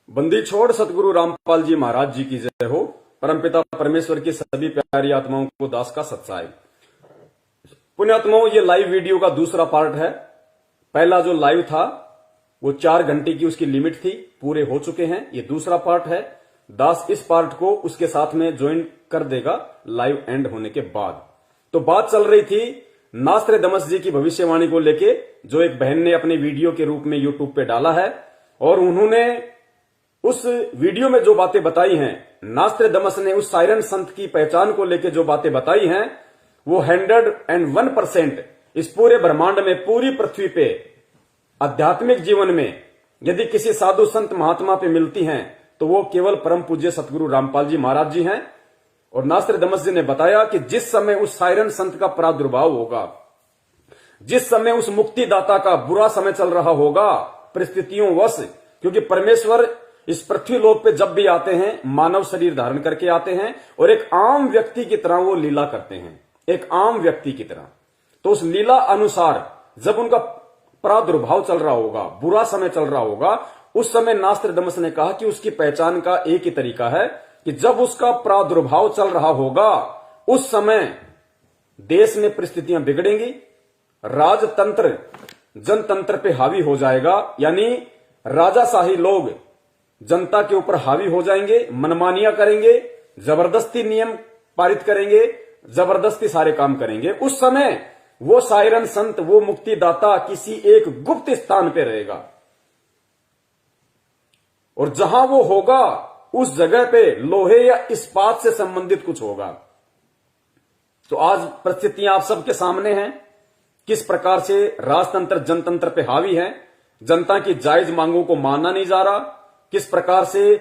बंदी छोड़ सतगुरु रामपाल जी महाराज जी की जय हो। परमपिता परमेश्वर की सभी प्यारी आत्माओं को दास का सत्साई। पुण्यात्माओं, ये लाइव वीडियो का दूसरा पार्ट है। पहला जो लाइव था वो 4 घंटे की उसकी लिमिट थी, पूरे हो चुके हैं। ये दूसरा पार्ट है। दास इस पार्ट को उसके साथ में ज्वाइन कर देगा लाइव एंड होने के बाद। तो बात चल रही थी नास्त्रेदमस जी की भविष्यवाणी को लेके, जो एक बहन ने अपने वीडियो के रूप में यूट्यूब पे डाला है। और उन्होंने उस वीडियो में जो बातें बताई हैं, नास्त्रेदमस ने उस साइरन संत की पहचान को लेकर जो बातें बताई हैं, वो 101% इस पूरे ब्रह्मांड में, पूरी पृथ्वी पे आध्यात्मिक जीवन में यदि किसी साधु संत महात्मा पे मिलती हैं तो वो केवल परम पूज्य सतगुरु रामपाल जी महाराज जी हैं। और नास्त्रेदमस जी ने बताया कि जिस समय उस साइरन संत का प्रादुर्भाव होगा, जिस समय उस मुक्तिदाता का बुरा समय चल रहा होगा परिस्थितियों वश, क्योंकि परमेश्वर इस पृथ्वी लोक पे जब भी आते हैं मानव शरीर धारण करके आते हैं और एक आम व्यक्ति की तरह वो लीला करते हैं, एक आम व्यक्ति की तरह। तो उस लीला अनुसार जब उनका प्रादुर्भाव चल रहा होगा, बुरा समय चल रहा होगा, उस समय नास्त्रेदमस ने कहा कि उसकी पहचान का एक ही तरीका है कि जब उसका प्रादुर्भाव चल रहा होगा उस समय देश में परिस्थितियां बिगड़ेंगी, राजतंत्र जनतंत्र पे हावी हो जाएगा, यानी राजाशाही लोग जनता के ऊपर हावी हो जाएंगे, मनमानियां करेंगे, जबरदस्ती नियम पारित करेंगे, जबरदस्ती सारे काम करेंगे। उस समय वो साइरन संत, वो मुक्तिदाता किसी एक गुप्त स्थान पे रहेगा और जहां वो होगा उस जगह पे लोहे या इस्पात से संबंधित कुछ होगा। तो आज परिस्थितियां आप सबके सामने हैं, किस प्रकार से राजतंत्र जनतंत्र पे हावी है, जनता की जायज मांगों को माना नहीं जा रहा, किस प्रकार से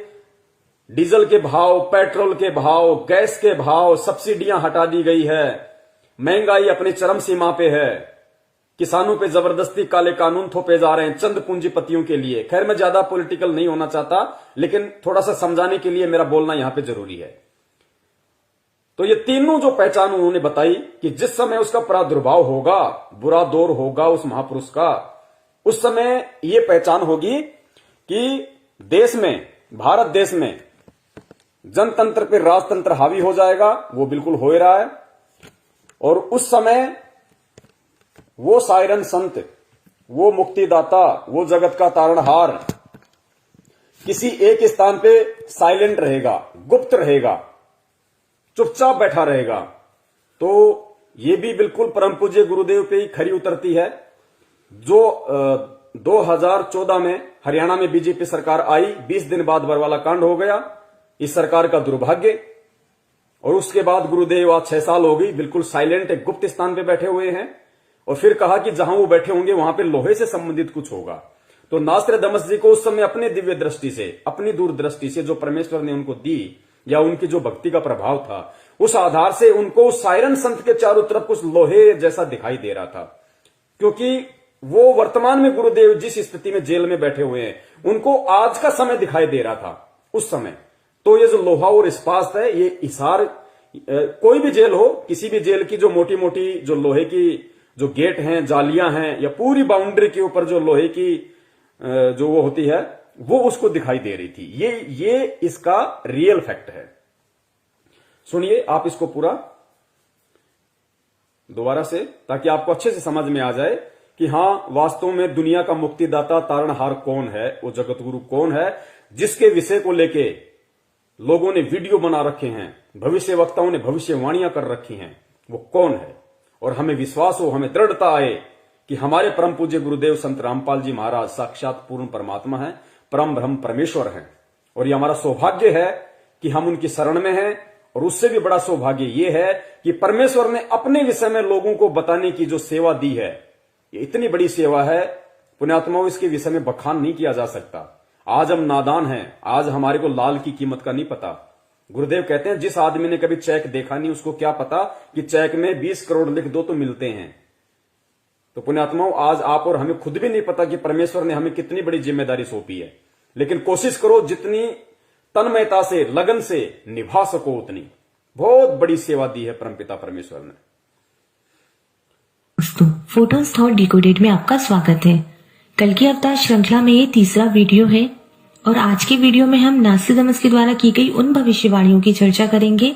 डीजल के भाव, पेट्रोल के भाव, गैस के भाव, सब्सिडियां हटा दी गई है, महंगाई अपनी चरम सीमा पे है, किसानों पे जबरदस्ती काले कानून थोपे जा रहे हैं चंद पूंजीपतियों के लिए। खैर, मैं ज्यादा पॉलिटिकल नहीं होना चाहता, लेकिन थोड़ा सा समझाने के लिए मेरा बोलना यहां पे जरूरी है। तो ये तीनों जो पहचान उन्होंने बताई कि जिस समय उसका प्रादुर्भाव होगा, बुरा दौर होगा उस महापुरुष का, उस समय ये पहचान होगी कि देश में, भारत देश में जनतंत्र पे राजतंत्र हावी हो जाएगा। वो बिल्कुल हो ही रहा है। और उस समय वो साइरन संत, वो मुक्तिदाता, वो जगत का तारणहार किसी एक स्थान पे साइलेंट रहेगा, गुप्त रहेगा, चुपचाप बैठा रहेगा। तो ये भी बिल्कुल परम पूज्य गुरुदेव पे ही खरी उतरती है। जो 2014 में हरियाणा में बीजेपी सरकार आई, 20 दिन बाद बरवाला कांड हो गया, इस सरकार का दुर्भाग्य। और उसके बाद गुरुदेव आज 6 साल हो गई बिल्कुल साइलेंट, एक गुप्त स्थान पे बैठे हुए हैं। और फिर कहा कि जहां वो बैठे होंगे वहां पे लोहे से संबंधित कुछ होगा। तो नास्त्रेदमस जी को उस समय अपने दिव्य दृष्टि से, अपनी दूरदृष्टि से जो परमेश्वर ने उनको दी, या उनकी जो भक्ति का प्रभाव था, उस आधार से उनको साइरन संत के चारों तरफ कुछ लोहे जैसा दिखाई दे रहा था। क्योंकि वो वर्तमान में गुरुदेव जिस स्थिति में जेल में बैठे हुए हैं, उनको आज का समय दिखाई दे रहा था उस समय। तो ये जो लोहा और इस्पात है, ये हिसार, कोई भी जेल हो, किसी भी जेल की जो मोटी मोटी जो लोहे की जो गेट हैं, जालियां हैं, या पूरी बाउंड्री के ऊपर जो लोहे की जो वो होती है, वो उसको दिखाई दे रही थी। ये इसका रियल फैक्ट है। सुनिए आप इसको पूरा दोबारा से, ताकि आपको अच्छे से समझ में आ जाए कि हां, वास्तव में दुनिया का मुक्तिदाता तारणहार कौन है, वो जगत गुरु कौन है, जिसके विषय को लेके लोगों ने वीडियो बना रखे हैं, भविष्य वक्ताओं ने भविष्यवाणियां कर रखी हैं, वो कौन है। और हमें विश्वास हो, हमें दृढ़ता आए कि हमारे परम पूज्य गुरुदेव संत रामपाल जी महाराज साक्षात पूर्ण परमात्मा हैं, परम ब्रह्म परमेश्वर हैं। और ये हमारा सौभाग्य है कि हम उनकी शरण में हैं। और उससे भी बड़ा सौभाग्य ये है कि परमेश्वर ने अपने विषय में लोगों को बताने की जो सेवा दी है, ये इतनी बड़ी सेवा है पुण्यात्माओं, इसके विषय में बखान नहीं किया जा सकता। आज हम नादान हैं, आज हमारे को लाल की कीमत का नहीं पता। गुरुदेव कहते हैं जिस आदमी ने कभी चेक देखा नहीं, उसको क्या पता कि चेक में 20 करोड़ लिख दो तो मिलते हैं। तो पुण्यात्माओं, आज आप और हमें खुद भी नहीं पता कि परमेश्वर ने हमें कितनी बड़ी जिम्मेदारी सौंपी है। लेकिन कोशिश करो जितनी तन्मयता से, लगन से निभा सको उतनी। बहुत बड़ी सेवा दी है परमपिता परमेश्वर ने। दोस्तों, फोटोज थॉट डिकोडेड में आपका स्वागत है। कल की अवतार श्रृंखला में ये तीसरा वीडियो है और आज के वीडियो में हम नास्ट्राडामस के द्वारा की गई उन भविष्यवाणियों की चर्चा करेंगे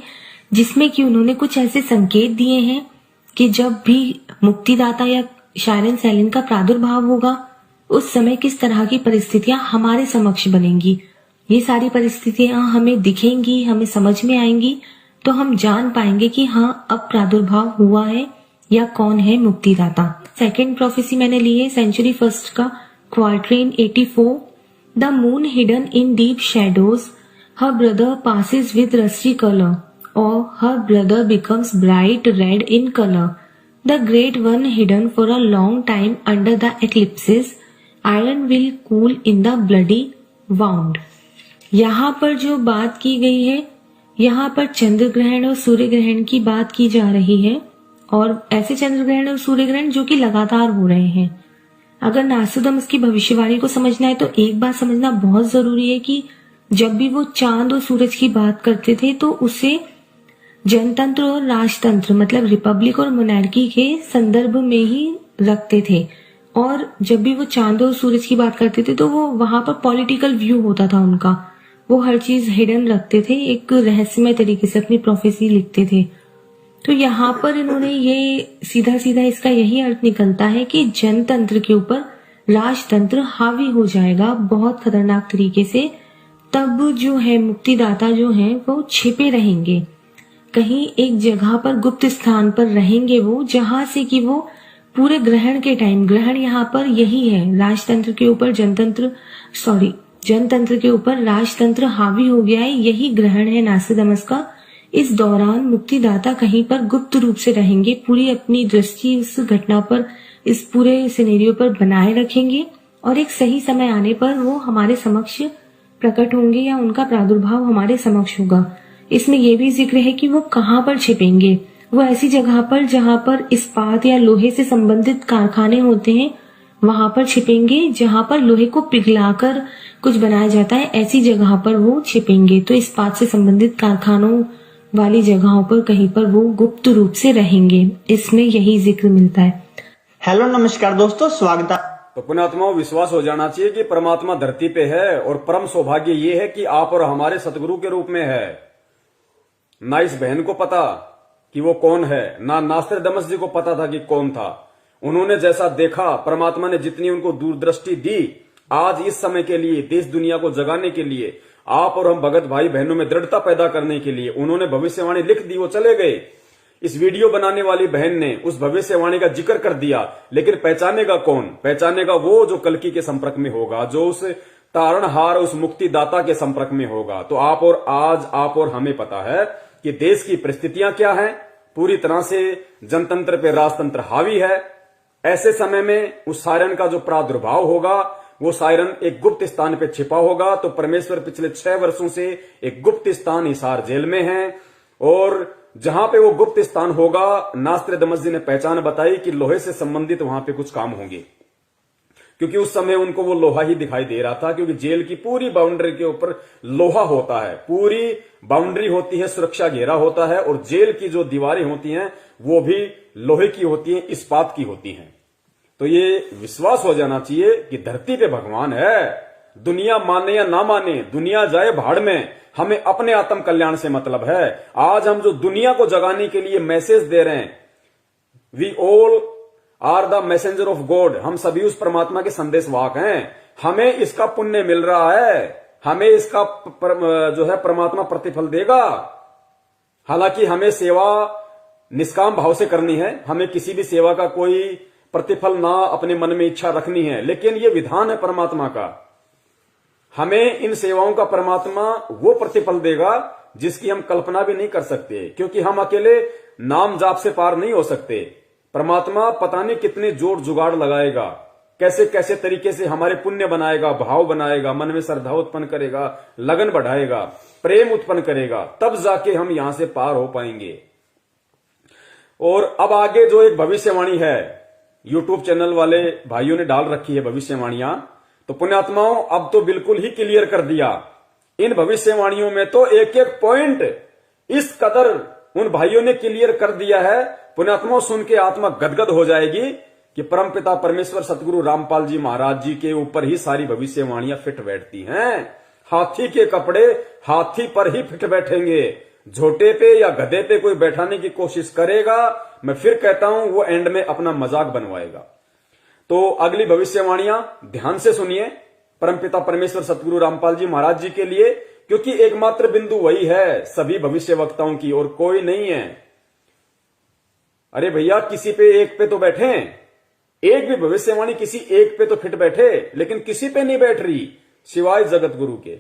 जिसमें कि उन्होंने कुछ ऐसे संकेत दिए हैं कि जब भी मुक्तिदाता या शायरन सैलिन का प्रादुर्भाव होगा उस समय किस तरह की परिस्थितियां हमारे समक्ष बनेंगी। ये सारी परिस्थितियां हमें दिखेंगी, हमें समझ में आएंगी, तो हम जान पाएंगे कि हाँ अब प्रादुर्भाव हुआ है या कौन है मुक्तिदाता। सेकेंड प्रोफेसी मैंने ली है सेंचुरी फर्स्ट का quatrain 84। The moon hidden in deep shadows, her brother passes with rusty colour or her brother becomes bright red in color. The great one hidden for a long time under the eclipses, iron will cool in the bloody wound. यहाँ पर जो बात की गई है, यहाँ पर चंद्र ग्रहण और सूर्य ग्रहण की बात की जा रही है और ऐसे चंद्र ग्रहण और सूर्य ग्रहण जो कि लगातार हो रहे हैं। अगर नास्ट्राडामस की भविष्यवाणी को समझना है तो एक बात समझना बहुत जरूरी है कि जब भी वो चांद और सूरज की बात करते थे तो उसे जनतंत्र और राजतंत्र मतलब रिपब्लिक और मोनार्की के संदर्भ में ही रखते थे। और जब भी वो चांद और सूरज की बात करते थे तो वो वहां पर पॉलिटिकल व्यू होता था उनका, वो हर चीज हिडन रखते थे, एक रहस्यमय तरीके से अपनी प्रोफेसी लिखते थे। तो यहाँ पर इन्होंने ये सीधा सीधा इसका यही अर्थ निकलता है कि जनतंत्र के ऊपर राजतंत्र हावी हो जाएगा बहुत खतरनाक तरीके से। तब जो है मुक्तिदाता जो है वो छिपे रहेंगे, कहीं एक जगह पर गुप्त स्थान पर रहेंगे वो, जहां से कि वो पूरे ग्रहण के टाइम, ग्रहण यहाँ पर यही है, राजतंत्र के ऊपर जनतंत्र के ऊपर राजतंत्र हावी हो गया है, यही ग्रहण है नास्ट्राडामस का। इस दौरान मुक्तिदाता कहीं पर गुप्त रूप से रहेंगे, पूरी अपनी दृष्टि उस घटना पर, इस पूरे सिनेरियो पर बनाए रखेंगे और एक सही समय आने पर वो हमारे समक्ष प्रकट होंगे या उनका प्रादुर्भाव हमारे समक्ष होगा। इसमें यह भी जिक्र है कि वो कहाँ पर छिपेंगे। वो ऐसी जगह पर जहाँ पर इस्पात या लोहे से संबंधित कारखाने होते हैं वहां पर छिपेंगे, जहाँ पर लोहे को पिघलाकर कुछ बनाया जाता है ऐसी जगह पर वो छिपेंगे। तो इस्पात से संबंधित कारखानों वाली जगहों पर कहीं पर वो गुप्त रूप से रहेंगे, इसमें यही जिक्र मिलता है। हेलो नमस्कार दोस्तों, स्वागत है। तो पुण्यात्माओं, विश्वास हो जाना चाहिए कि परमात्मा धरती पे है और परम सौभाग्य ये है कि आप और हमारे सतगुरु के रूप में है। ना इस बहन को पता कि वो कौन है, ना नास्ट्राडामस जी को पता था कि कौन था। उन्होंने जैसा देखा, परमात्मा ने जितनी उनको दूरदृष्टि दी, आज इस समय के लिए देश दुनिया को जगाने के लिए, आप और हम भगत भाई बहनों में दृढ़ता पैदा करने के लिए उन्होंने भविष्यवाणी लिख दी। वो चले गए, इस वीडियो बनाने वाली बहन ने उस भविष्यवाणी का जिक्र कर दिया, लेकिन पहचानेगा कौन? पहचानेगा वो जो कल्कि के संपर्क में होगा, जो उस तारणहार, उस मुक्तिदाता के संपर्क में होगा। तो आप और हमें पता है कि देश की परिस्थितियां क्या हैं, पूरी तरह से जनतंत्र पे राजतंत्र हावी है। ऐसे समय में उस सायरन का जो प्रादुर्भाव होगा, वो सायरन एक गुप्त स्थान पे छिपा होगा। तो परमेश्वर पिछले 6 वर्षों से एक गुप्त स्थान हिसार जेल में है, और जहां पे वो गुप्त स्थान होगा, नास्ट्राडामस जी ने पहचान बताई कि लोहे से संबंधित वहां पे कुछ काम होंगे, क्योंकि उस समय उनको वो लोहा ही दिखाई दे रहा था। क्योंकि जेल की पूरी बाउंड्री के ऊपर लोहा होता है, पूरी बाउंड्री होती है, सुरक्षा घेरा होता है, और जेल की जो दीवारें होती हैं वो भी लोहे की होती हैं, इस्पात की होती हैं। तो ये विश्वास हो जाना चाहिए कि धरती पे भगवान है। दुनिया माने या ना माने, दुनिया जाए भाड़ में, हमें अपने आत्म कल्याण से मतलब है। आज हम जो दुनिया को जगाने के लिए मैसेज दे रहे हैं, we all are the messenger of God, हम सभी उस परमात्मा के संदेशवाहक हैं। हमें इसका पुण्य मिल रहा है, हमें इसका जो है परमात्मा प्रतिफल देगा। हालांकि हमें सेवा निष्काम भाव से करनी है, हमें किसी भी सेवा का कोई प्रतिफल ना अपने मन में इच्छा रखनी है, लेकिन ये विधान है परमात्मा का। हमें इन सेवाओं का परमात्मा वो प्रतिफल देगा जिसकी हम कल्पना भी नहीं कर सकते, क्योंकि हम अकेले नाम जाप से पार नहीं हो सकते। परमात्मा पता नहीं कितने जोड़ जुगाड़ लगाएगा, कैसे कैसे तरीके से हमारे पुण्य बनाएगा, भाव बनाएगा, मन में श्रद्धा उत्पन्न करेगा, लगन बढ़ाएगा, प्रेम उत्पन्न करेगा, तब जाके हम यहां से पार हो पाएंगे। और अब आगे जो एक भविष्यवाणी है, यूट्यूब चैनल वाले भाइयों ने डाल रखी है भविष्यवाणियां, तो पुण्यात्माओं अब तो बिल्कुल ही क्लियर कर दिया। इन भविष्यवाणियों में तो एक एक पॉइंट इस कदर उन भाइयों ने क्लियर कर दिया है, पुण्यात्माओं सुन के आत्मा गदगद हो जाएगी कि परमपिता परमेश्वर सतगुरु रामपाल जी महाराज जी के ऊपर ही सारी भविष्यवाणियां फिट बैठती हैं। हाथी के कपड़े हाथी पर ही फिट बैठेंगे। झोटे पे या गधे पे कोई बैठाने की कोशिश करेगा, मैं फिर कहता हूं, वो एंड में अपना मजाक बनवाएगा। तो अगली भविष्यवाणियां ध्यान से सुनिए परमपिता परमेश्वर सतगुरु रामपाल जी महाराज जी के लिए, क्योंकि एकमात्र बिंदु वही है सभी भविष्य वक्ताओं की, और कोई नहीं है। अरे भैया, किसी पे एक पे तो बैठे, एक भी भविष्यवाणी किसी एक पे तो फिट बैठे, लेकिन किसी पे नहीं बैठ रही सिवाय जगत गुरु के,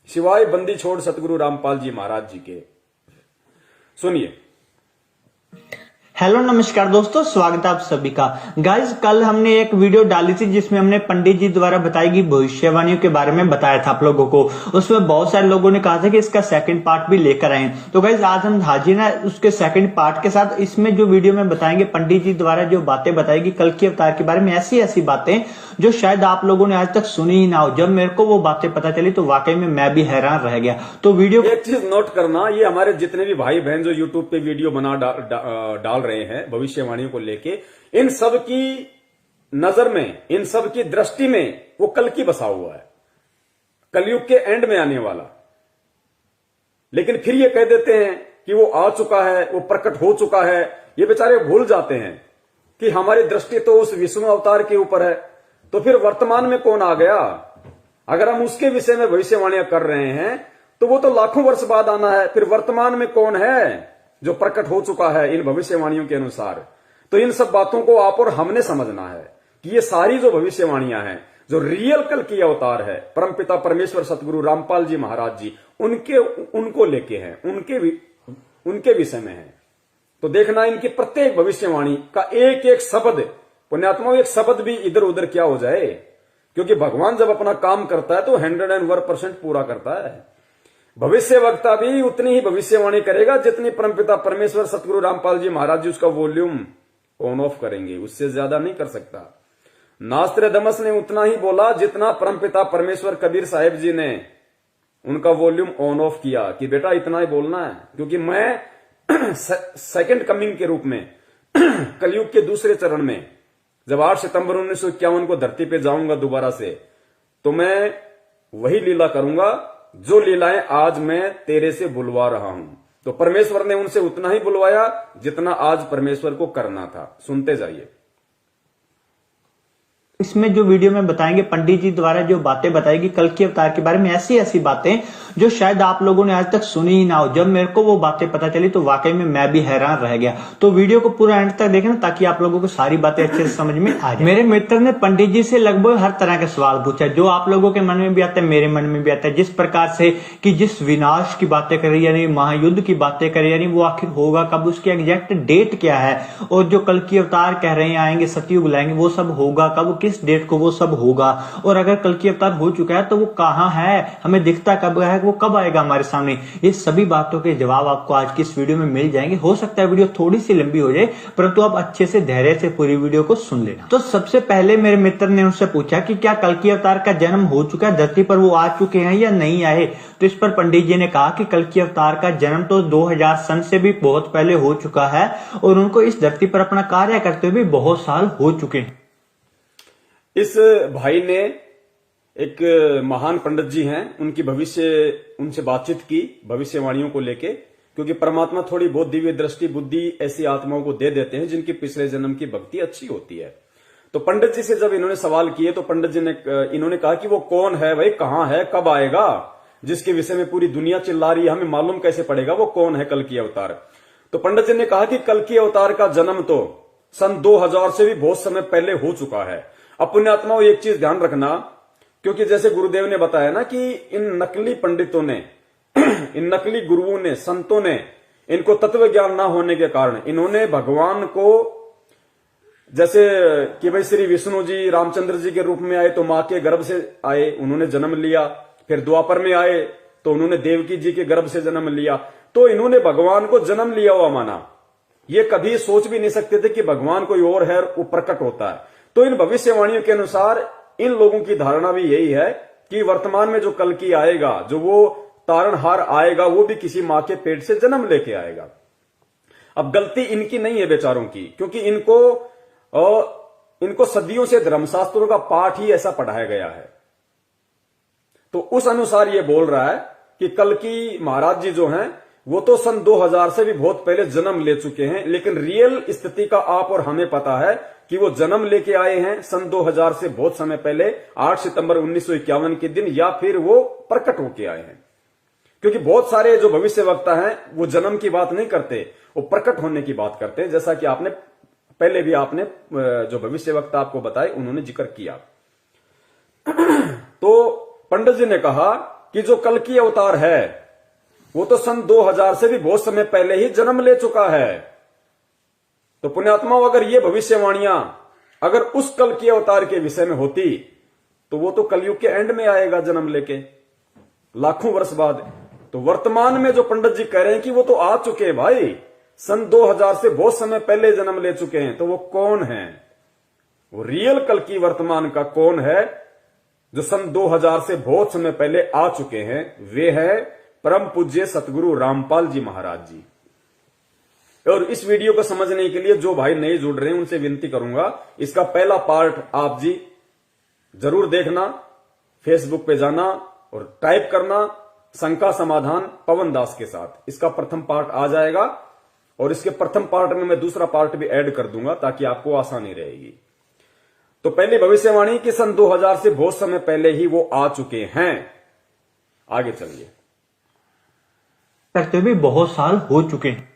सिवाय बंदी छोड़ सतगुरु रामपाल जी महाराज जी के। सुनिए। हेलो नमस्कार दोस्तों, स्वागत है आप सभी का। गाइस, कल हमने एक वीडियो डाली थी जिसमें हमने पंडित जी द्वारा बताई गई भविष्यवाणियों के बारे में बताया था आप लोगों को। उसमें बहुत सारे लोगों ने कहा था कि इसका सेकंड पार्ट भी लेकर आए। तो गाइस, आज हम हाजिर हैं उसके सेकंड पार्ट के साथ। इसमें जो वीडियो में बताएंगे पंडित जी द्वारा जो बातें बताएगी कल के अवतार के बारे में, ऐसी ऐसी बातें जो शायद आप लोगों ने आज तक सुनी ही ना हो। जब मेरे को वो बातें पता चली तो वाकई में मैं भी हैरान रह गया। तो वीडियो एक चीज नोट करना, ये हमारे जितने भी भाई बहन जो यूट्यूब पे वीडियो बना डाल रहे हैं भविष्यवाणियों को लेके, इन सब की नजर में, इन सब की दृष्टि में वो कल की बसा हुआ है, कलयुग के एंड में आने वाला। लेकिन फिर ये कह देते हैं कि वो आ चुका है, वो प्रकट हो चुका है। ये बेचारे भूल जाते हैं कि हमारी दृष्टि तो उस विष्णु अवतार के ऊपर है। तो फिर वर्तमान में कौन आ गया? अगर हम उसके विषय में भविष्यवाणियां कर रहे हैं तो वो तो लाखों वर्ष बाद आना है। फिर वर्तमान में कौन है जो प्रकट हो चुका है इन भविष्यवाणियों के अनुसार? तो इन सब बातों को आप और हमने समझना है कि ये सारी जो भविष्यवाणियां हैं, जो रियल कल की अवतार है परमपिता परमेश्वर सतगुरु रामपाल जी महाराज जी, उनको लेके हैं, उनके विषय में है। तो देखना, इनकी प्रत्येक भविष्यवाणी का एक एक शब्द, पुण्यात्माओं, एक शब्द भी इधर उधर क्या हो जाए, क्योंकि भगवान जब अपना काम करता है तो 101% पूरा करता है। भविष्य वक्ता भी उतनी ही भविष्यवाणी करेगा जितनी परमपिता परमेश्वर सतगुरु रामपाल जी महाराज जी उसका वॉल्यूम ऑन ऑफ करेंगे, उससे ज्यादा नहीं कर सकता। नास्त्रदमस ने उतना ही बोला जितना परमपिता परमेश्वर कबीर साहिब जी ने उनका वॉल्यूम ऑन ऑफ किया कि बेटा इतना ही बोलना है, क्योंकि मैं सेकंड कमिंग के रूप में कलयुग के दूसरे चरण में जब 8 सितंबर 1951 को धरती पे जाऊंगा दोबारा से, तो मैं वही लीला करूंगा जो लीलाएं आज मैं तेरे से बुलवा रहा हूं। तो परमेश्वर ने उनसे उतना ही बुलवाया जितना आज परमेश्वर को करना था। सुनते जाइए। इसमें जो वीडियो में बताएंगे पंडित जी द्वारा जो बातें बताएगी कल के अवतार के बारे में, ऐसी ऐसी बातें जो शायद आप लोगों ने आज तक सुनी ही ना हो। जब मेरे को वो बातें पता चली तो वाकई में मैं भी हैरान रह गया। तो वीडियो को पूरा एंड तक देखना ताकि आप लोगों को सारी बातें अच्छे से समझ में आ जाए। मेरे मित्र ने पंडित जी से लगभग हर तरह के सवाल पूछा, जो आप लोगों के मन में भी आता है, मेरे मन में भी आता है। जिस प्रकार से कि जिस विनाश की बातें कर रही, यानी महायुद्ध की बातें कर रही, यानी वो आखिर होगा कब, उसकी एग्जैक्ट डेट क्या है, और जो कल की अवतार कह रहे हैं आएंगे, सतयुग लाएंगे, वो सब होगा कब, किस डेट को वो सब होगा, और अगर कल की अवतार हो चुका है तो वो कहां है, हमें दिखता कब है, वो कब आएगा हमारे सामने। ये सभी बातों के जवाब आपको आज की इस वीडियो में मिल जाएंगे। हो सकता है वीडियो थोड़ी सी लंबी हो जाए, परंतु आप अच्छे से धैर्य से पूरी वीडियो को सुन लेना। तो सबसे पहले मेरे मित्र ने उनसे पूछा कि क्या कल की अवतार का जन्म हो चुका है, धरती पर वो आ चुके हैं या नहीं आए। तो इस पर पंडित जी ने कहा कि कल की अवतार का जन्म तो 2000 सन से भी बहुत पहले हो चुका है, और उनको इस धरती पर अपना कार्य करते हुए भी बहुत साल हो चुके हैं। इस भाई ने, एक महान पंडित जी हैं, उनसे बातचीत की भविष्यवाणियों को लेके, क्योंकि परमात्मा थोड़ी बहुत दिव्य दृष्टि बुद्धि ऐसी आत्माओं को दे देते हैं जिनकी पिछले जन्म की भक्ति अच्छी होती है। तो पंडित जी से जब इन्होंने सवाल किए तो पंडित जी ने इन्होंने कहा कि वो कौन है भाई, कहां है, कब आएगा, जिसके विषय में पूरी दुनिया चिल्ला रही है, हमें मालूम कैसे पड़ेगा वो कौन है कल की अवतार। तो पंडित जी ने कहा कि कल की अवतार का जन्म तो सन 2000 से भी बहुत समय पहले हो चुका है। अब पुण्यात्माओं, एक चीज ध्यान रखना, क्योंकि जैसे गुरुदेव ने बताया ना कि इन नकली पंडितों ने इन नकली गुरुओं ने, संतों ने, इनको तत्व ज्ञान ना होने के कारण इन्होंने भगवान को, जैसे कि भाई श्री विष्णु जी रामचंद्र जी के रूप में आए तो मां के गर्भ से आए, उन्होंने जन्म लिया। फिर द्वापर में आए तो उन्होंने देवकी जी के गर्भ से जन्म लिया। तो इन्होंने भगवान को जन्म लिया हुआ माना। ये कभी सोच भी नहीं सकते थे कि भगवान कोई और है, वो प्रकट होता है। तो इन भविष्यवाणियों के अनुसार इन लोगों की धारणा भी यही है कि वर्तमान में जो कल की आएगा, जो वो तारणहार आएगा, वो भी किसी मां के पेट से जन्म लेके आएगा। अब गलती इनकी नहीं है बेचारों की, क्योंकि इनको इनको सदियों से धर्मशास्त्रों का पाठ ही ऐसा पढ़ाया गया है। तो उस अनुसार ये बोल रहा है कि कल्कि महाराज जी जो हैं वो तो सन 2000 से भी बहुत पहले जन्म ले चुके हैं, लेकिन रियल स्थिति का आप और हमें पता है कि वो जन्म लेके आए हैं सन 2000 से बहुत समय पहले 8 सितंबर 1951 के दिन, या फिर वो प्रकट होके आए हैं। क्योंकि बहुत सारे जो भविष्य वक्ता हैं वो जन्म की बात नहीं करते, वो प्रकट होने की बात करते हैं, जैसा कि आपने पहले भी आपने जो भविष्य वक्ता आपको बताए उन्होंने जिक्र किया। तो पंडित जी ने कहा कि जो कल्कि अवतार है वो तो सन 2000 से भी बहुत समय पहले ही जन्म ले चुका है। तो पुण्यात्माओं, अगर ये भविष्यवाणियां अगर उस कल्कि अवतार के विषय में होती तो वो तो कलयुग के एंड में आएगा जन्म लेके लाखों वर्ष बाद। तो वर्तमान में जो पंडित जी कह रहे हैं कि वो तो आ चुके हैं भाई, सन 2000 से बहुत समय पहले जन्म ले चुके हैं, तो वो कौन है? वो रियल कल्कि वर्तमान का कौन है जो सन 2000 से बहुत समय पहले आ चुके हैं? वे है परम पूज्य सतगुरु रामपाल जी महाराज जी। और इस वीडियो को समझने के लिए जो भाई नहीं जुड़ रहे हैं उनसे विनती करूंगा, इसका पहला पार्ट आप जी जरूर देखना, फेसबुक पे जाना और टाइप करना शंका समाधान पवन दास के साथ। इसका प्रथम पार्ट आ जाएगा और इसके प्रथम पार्ट में मैं दूसरा पार्ट भी ऐड कर दूंगा ताकि आपको आसानी रहेगी। तो पहली भविष्यवाणी कि सन 2000 से बहुत समय पहले ही वो आ चुके हैं। आगे चलिए। करते हुए बहुत साल हो चुके हैं।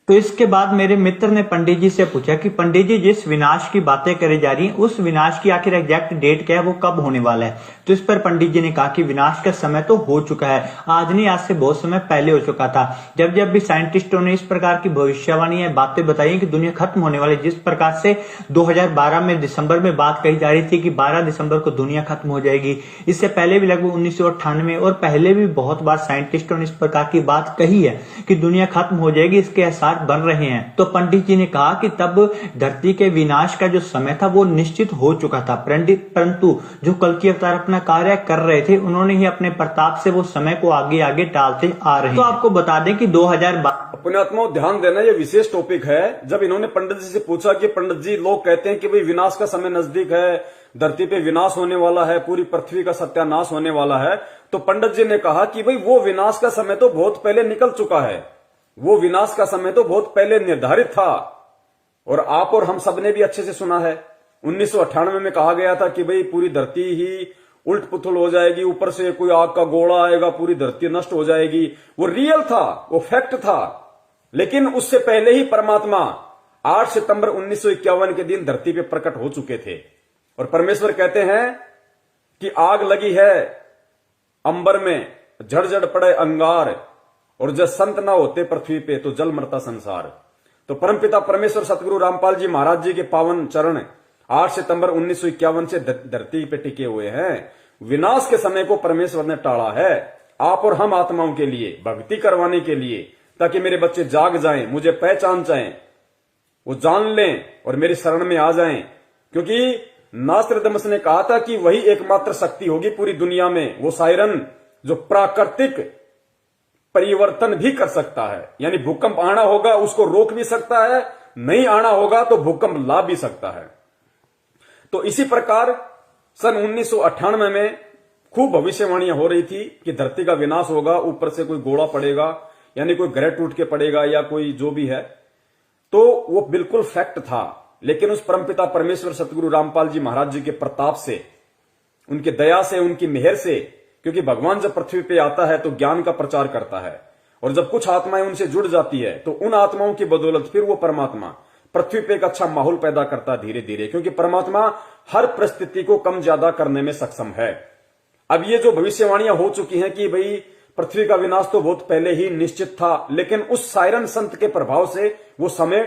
तो इसके बाद मेरे मित्र ने पंडित जी से पूछा कि पंडित जी जिस विनाश की बातें करी जा रही हैं उस विनाश की आखिर एग्जैक्ट डेट क्या है, वो कब होने वाला है? तो इस पर पंडित जी ने कहा कि विनाश का समय तो हो चुका है, आज नहीं आज से बहुत समय पहले हो चुका था। जब जब भी साइंटिस्टों ने इस प्रकार की भविष्यवाणी या बातें बताई कि दुनिया खत्म होने वाली, जिस प्रकार से 2012 में दिसंबर में बात कही जा रही थी कि 12 दिसंबर को दुनिया खत्म हो जाएगी, इससे पहले भी लगभग 1998 और पहले भी बहुत बार साइंटिस्टों ने इस प्रकार की बात कही है कि दुनिया खत्म हो जाएगी, इसके आसार बन रहे हैं। तो पंडित जी ने कहा कि तब धरती के विनाश का जो समय था वो निश्चित हो चुका था, परंतु जो कल्कि अवतार अपना कार्य कर रहे थे उन्होंने ही अपने प्रताप से वो समय को आगे आगे टालते आ रहे हैं। तो आपको बता दें कि 2012 पुण्यात्माओं ध्यान देना, ये विशेष टॉपिक है। जब इन्होंने पंडित जी से पूछा कि पंडित जी लोग कहते हैं कि भाई विनाश का समय नजदीक है, धरती पे विनाश होने वाला है, पूरी पृथ्वी का सत्यानाश होने वाला है, तो पंडित जी ने कहा कि भाई वो विनाश का समय तो बहुत पहले निकल चुका है, वो विनाश का समय तो बहुत पहले निर्धारित था। और आप और हम सब ने भी अच्छे से सुना है, 1998 में कहा गया था कि भाई पूरी धरती ही उल्ट पुथल हो जाएगी, ऊपर से कोई आग का गोला आएगा, पूरी धरती नष्ट हो जाएगी। वो रियल था, वो फैक्ट था। लेकिन उससे पहले ही परमात्मा 8 सितंबर 1951 के दिन धरती पे प्रकट हो चुके थे। और परमेश्वर कहते हैं कि आग लगी है अंबर में, झड़झड़ पड़े अंगार, और जब संत ना होते पृथ्वी पे तो जल मरता संसार। तो परमपिता परमेश्वर सतगुरु रामपाल जी महाराज जी के पावन चरण 8 सितंबर 1951 से धरती पे टिके हुए हैं। विनाश के समय को परमेश्वर ने टाला है आप और हम आत्माओं के लिए, भक्ति करवाने के लिए, ताकि मेरे बच्चे जाग जाएं, मुझे पहचान जाएं, वो जान लें और मेरी शरण में आ जाएं। क्योंकि नास्त्रदमस ने कहा था कि वही एकमात्र शक्ति होगी पूरी दुनिया में, वो सायरन जो प्राकृतिक परिवर्तन भी कर सकता है। यानी भूकंप आना होगा उसको रोक भी सकता है, नहीं आना होगा तो भूकंप ला भी सकता है। तो इसी प्रकार सन 1998 में खूब भविष्यवाणियां हो रही थी कि धरती का विनाश होगा, ऊपर से कोई गोला पड़ेगा, यानी कोई ग्रह टूट के पड़ेगा या कोई जो भी है। तो वो बिल्कुल फैक्ट था। लेकिन उस परमपिता परमेश्वर सतगुरु रामपाल जी महाराज जी के प्रताप से, उनकी दया से, उनकी मेहर से, क्योंकि भगवान जब पृथ्वी पे आता है तो ज्ञान का प्रचार करता है, और जब कुछ आत्माएं उनसे जुड़ जाती है तो उन आत्माओं की बदौलत फिर वो परमात्मा पृथ्वी पे एक अच्छा माहौल पैदा करता है धीरे धीरे, क्योंकि परमात्मा हर परिस्थिति को कम ज्यादा करने में सक्षम है। अब ये जो भविष्यवाणियां हो चुकी हैं कि भाई पृथ्वी का विनाश तो बहुत पहले ही निश्चित था, लेकिन उस सायरन संत के प्रभाव से वो समय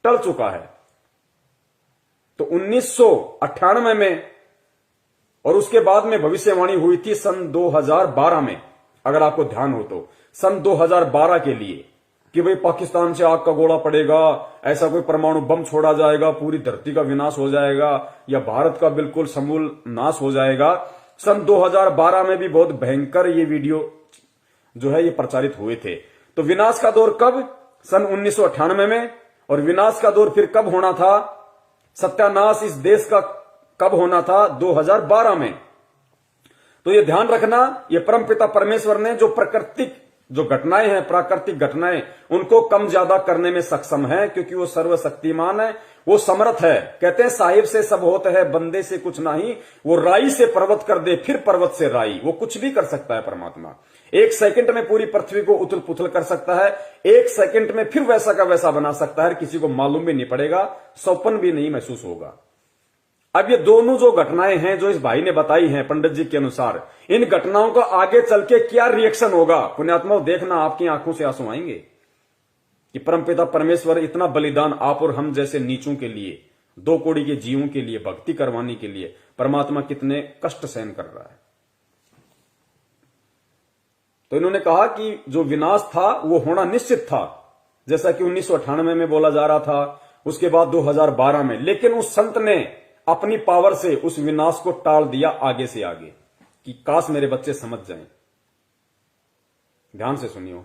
टल चुका है। तो 1998 में और उसके बाद में भविष्यवाणी हुई थी सन 2012 में, अगर आपको ध्यान हो तो, सन 2012 के लिए कि भाई पाकिस्तान से आग का गोला पड़ेगा, ऐसा कोई परमाणु बम छोड़ा जाएगा, पूरी धरती का विनाश हो जाएगा, या भारत का बिल्कुल समूल नाश हो जाएगा। सन 2012 में भी बहुत भयंकर ये वीडियो जो है ये प्रचारित हुए थे। तो विनाश का दौर कब? सन 1998 में, और विनाश का दौर फिर कब होना था, सत्यानाश इस देश का कब होना था, 2012 में। तो ये ध्यान रखना, ये परमपिता परमेश्वर ने जो प्राकृतिक जो घटनाएं हैं, प्राकृतिक घटनाएं, उनको कम ज्यादा करने में सक्षम है, क्योंकि वो सर्वशक्तिमान है, वो समर्थ है। कहते हैं साहिब से सब होता है, बंदे से कुछ नहीं। वो राई से पर्वत कर दे, फिर पर्वत से राई, वो कुछ भी कर सकता है परमात्मा। 1 सेकंड में पूरी पृथ्वी को उथल पुथल कर सकता है, 1 सेकंड में फिर वैसा का वैसा बना सकता है, किसी को मालूम भी नहीं पड़ेगा, सौपन भी नहीं महसूस होगा। अब ये दोनों जो घटनाएं हैं जो इस भाई ने बताई हैं पंडित जी के अनुसार, इन घटनाओं का आगे चल के क्या रिएक्शन होगा, पुण्यात्माओं देखना, आपकी आंखों से आंसू आएंगे कि परमपिता परमेश्वर इतना बलिदान आप और हम जैसे नीचों के लिए, 2 कौड़ी के जीवों के लिए भक्ति करवाने के लिए परमात्मा कितने कष्ट सहन कर रहा है। तो इन्होंने कहा कि जो विनाश था वो होना निश्चित था, जैसा कि 1998 में बोला जा रहा था, उसके बाद 2012 में, लेकिन उस संत ने अपनी पावर से उस विनाश को टाल दिया आगे से आगे, कि काश मेरे बच्चे समझ जाएं। ध्यान से सुनियो।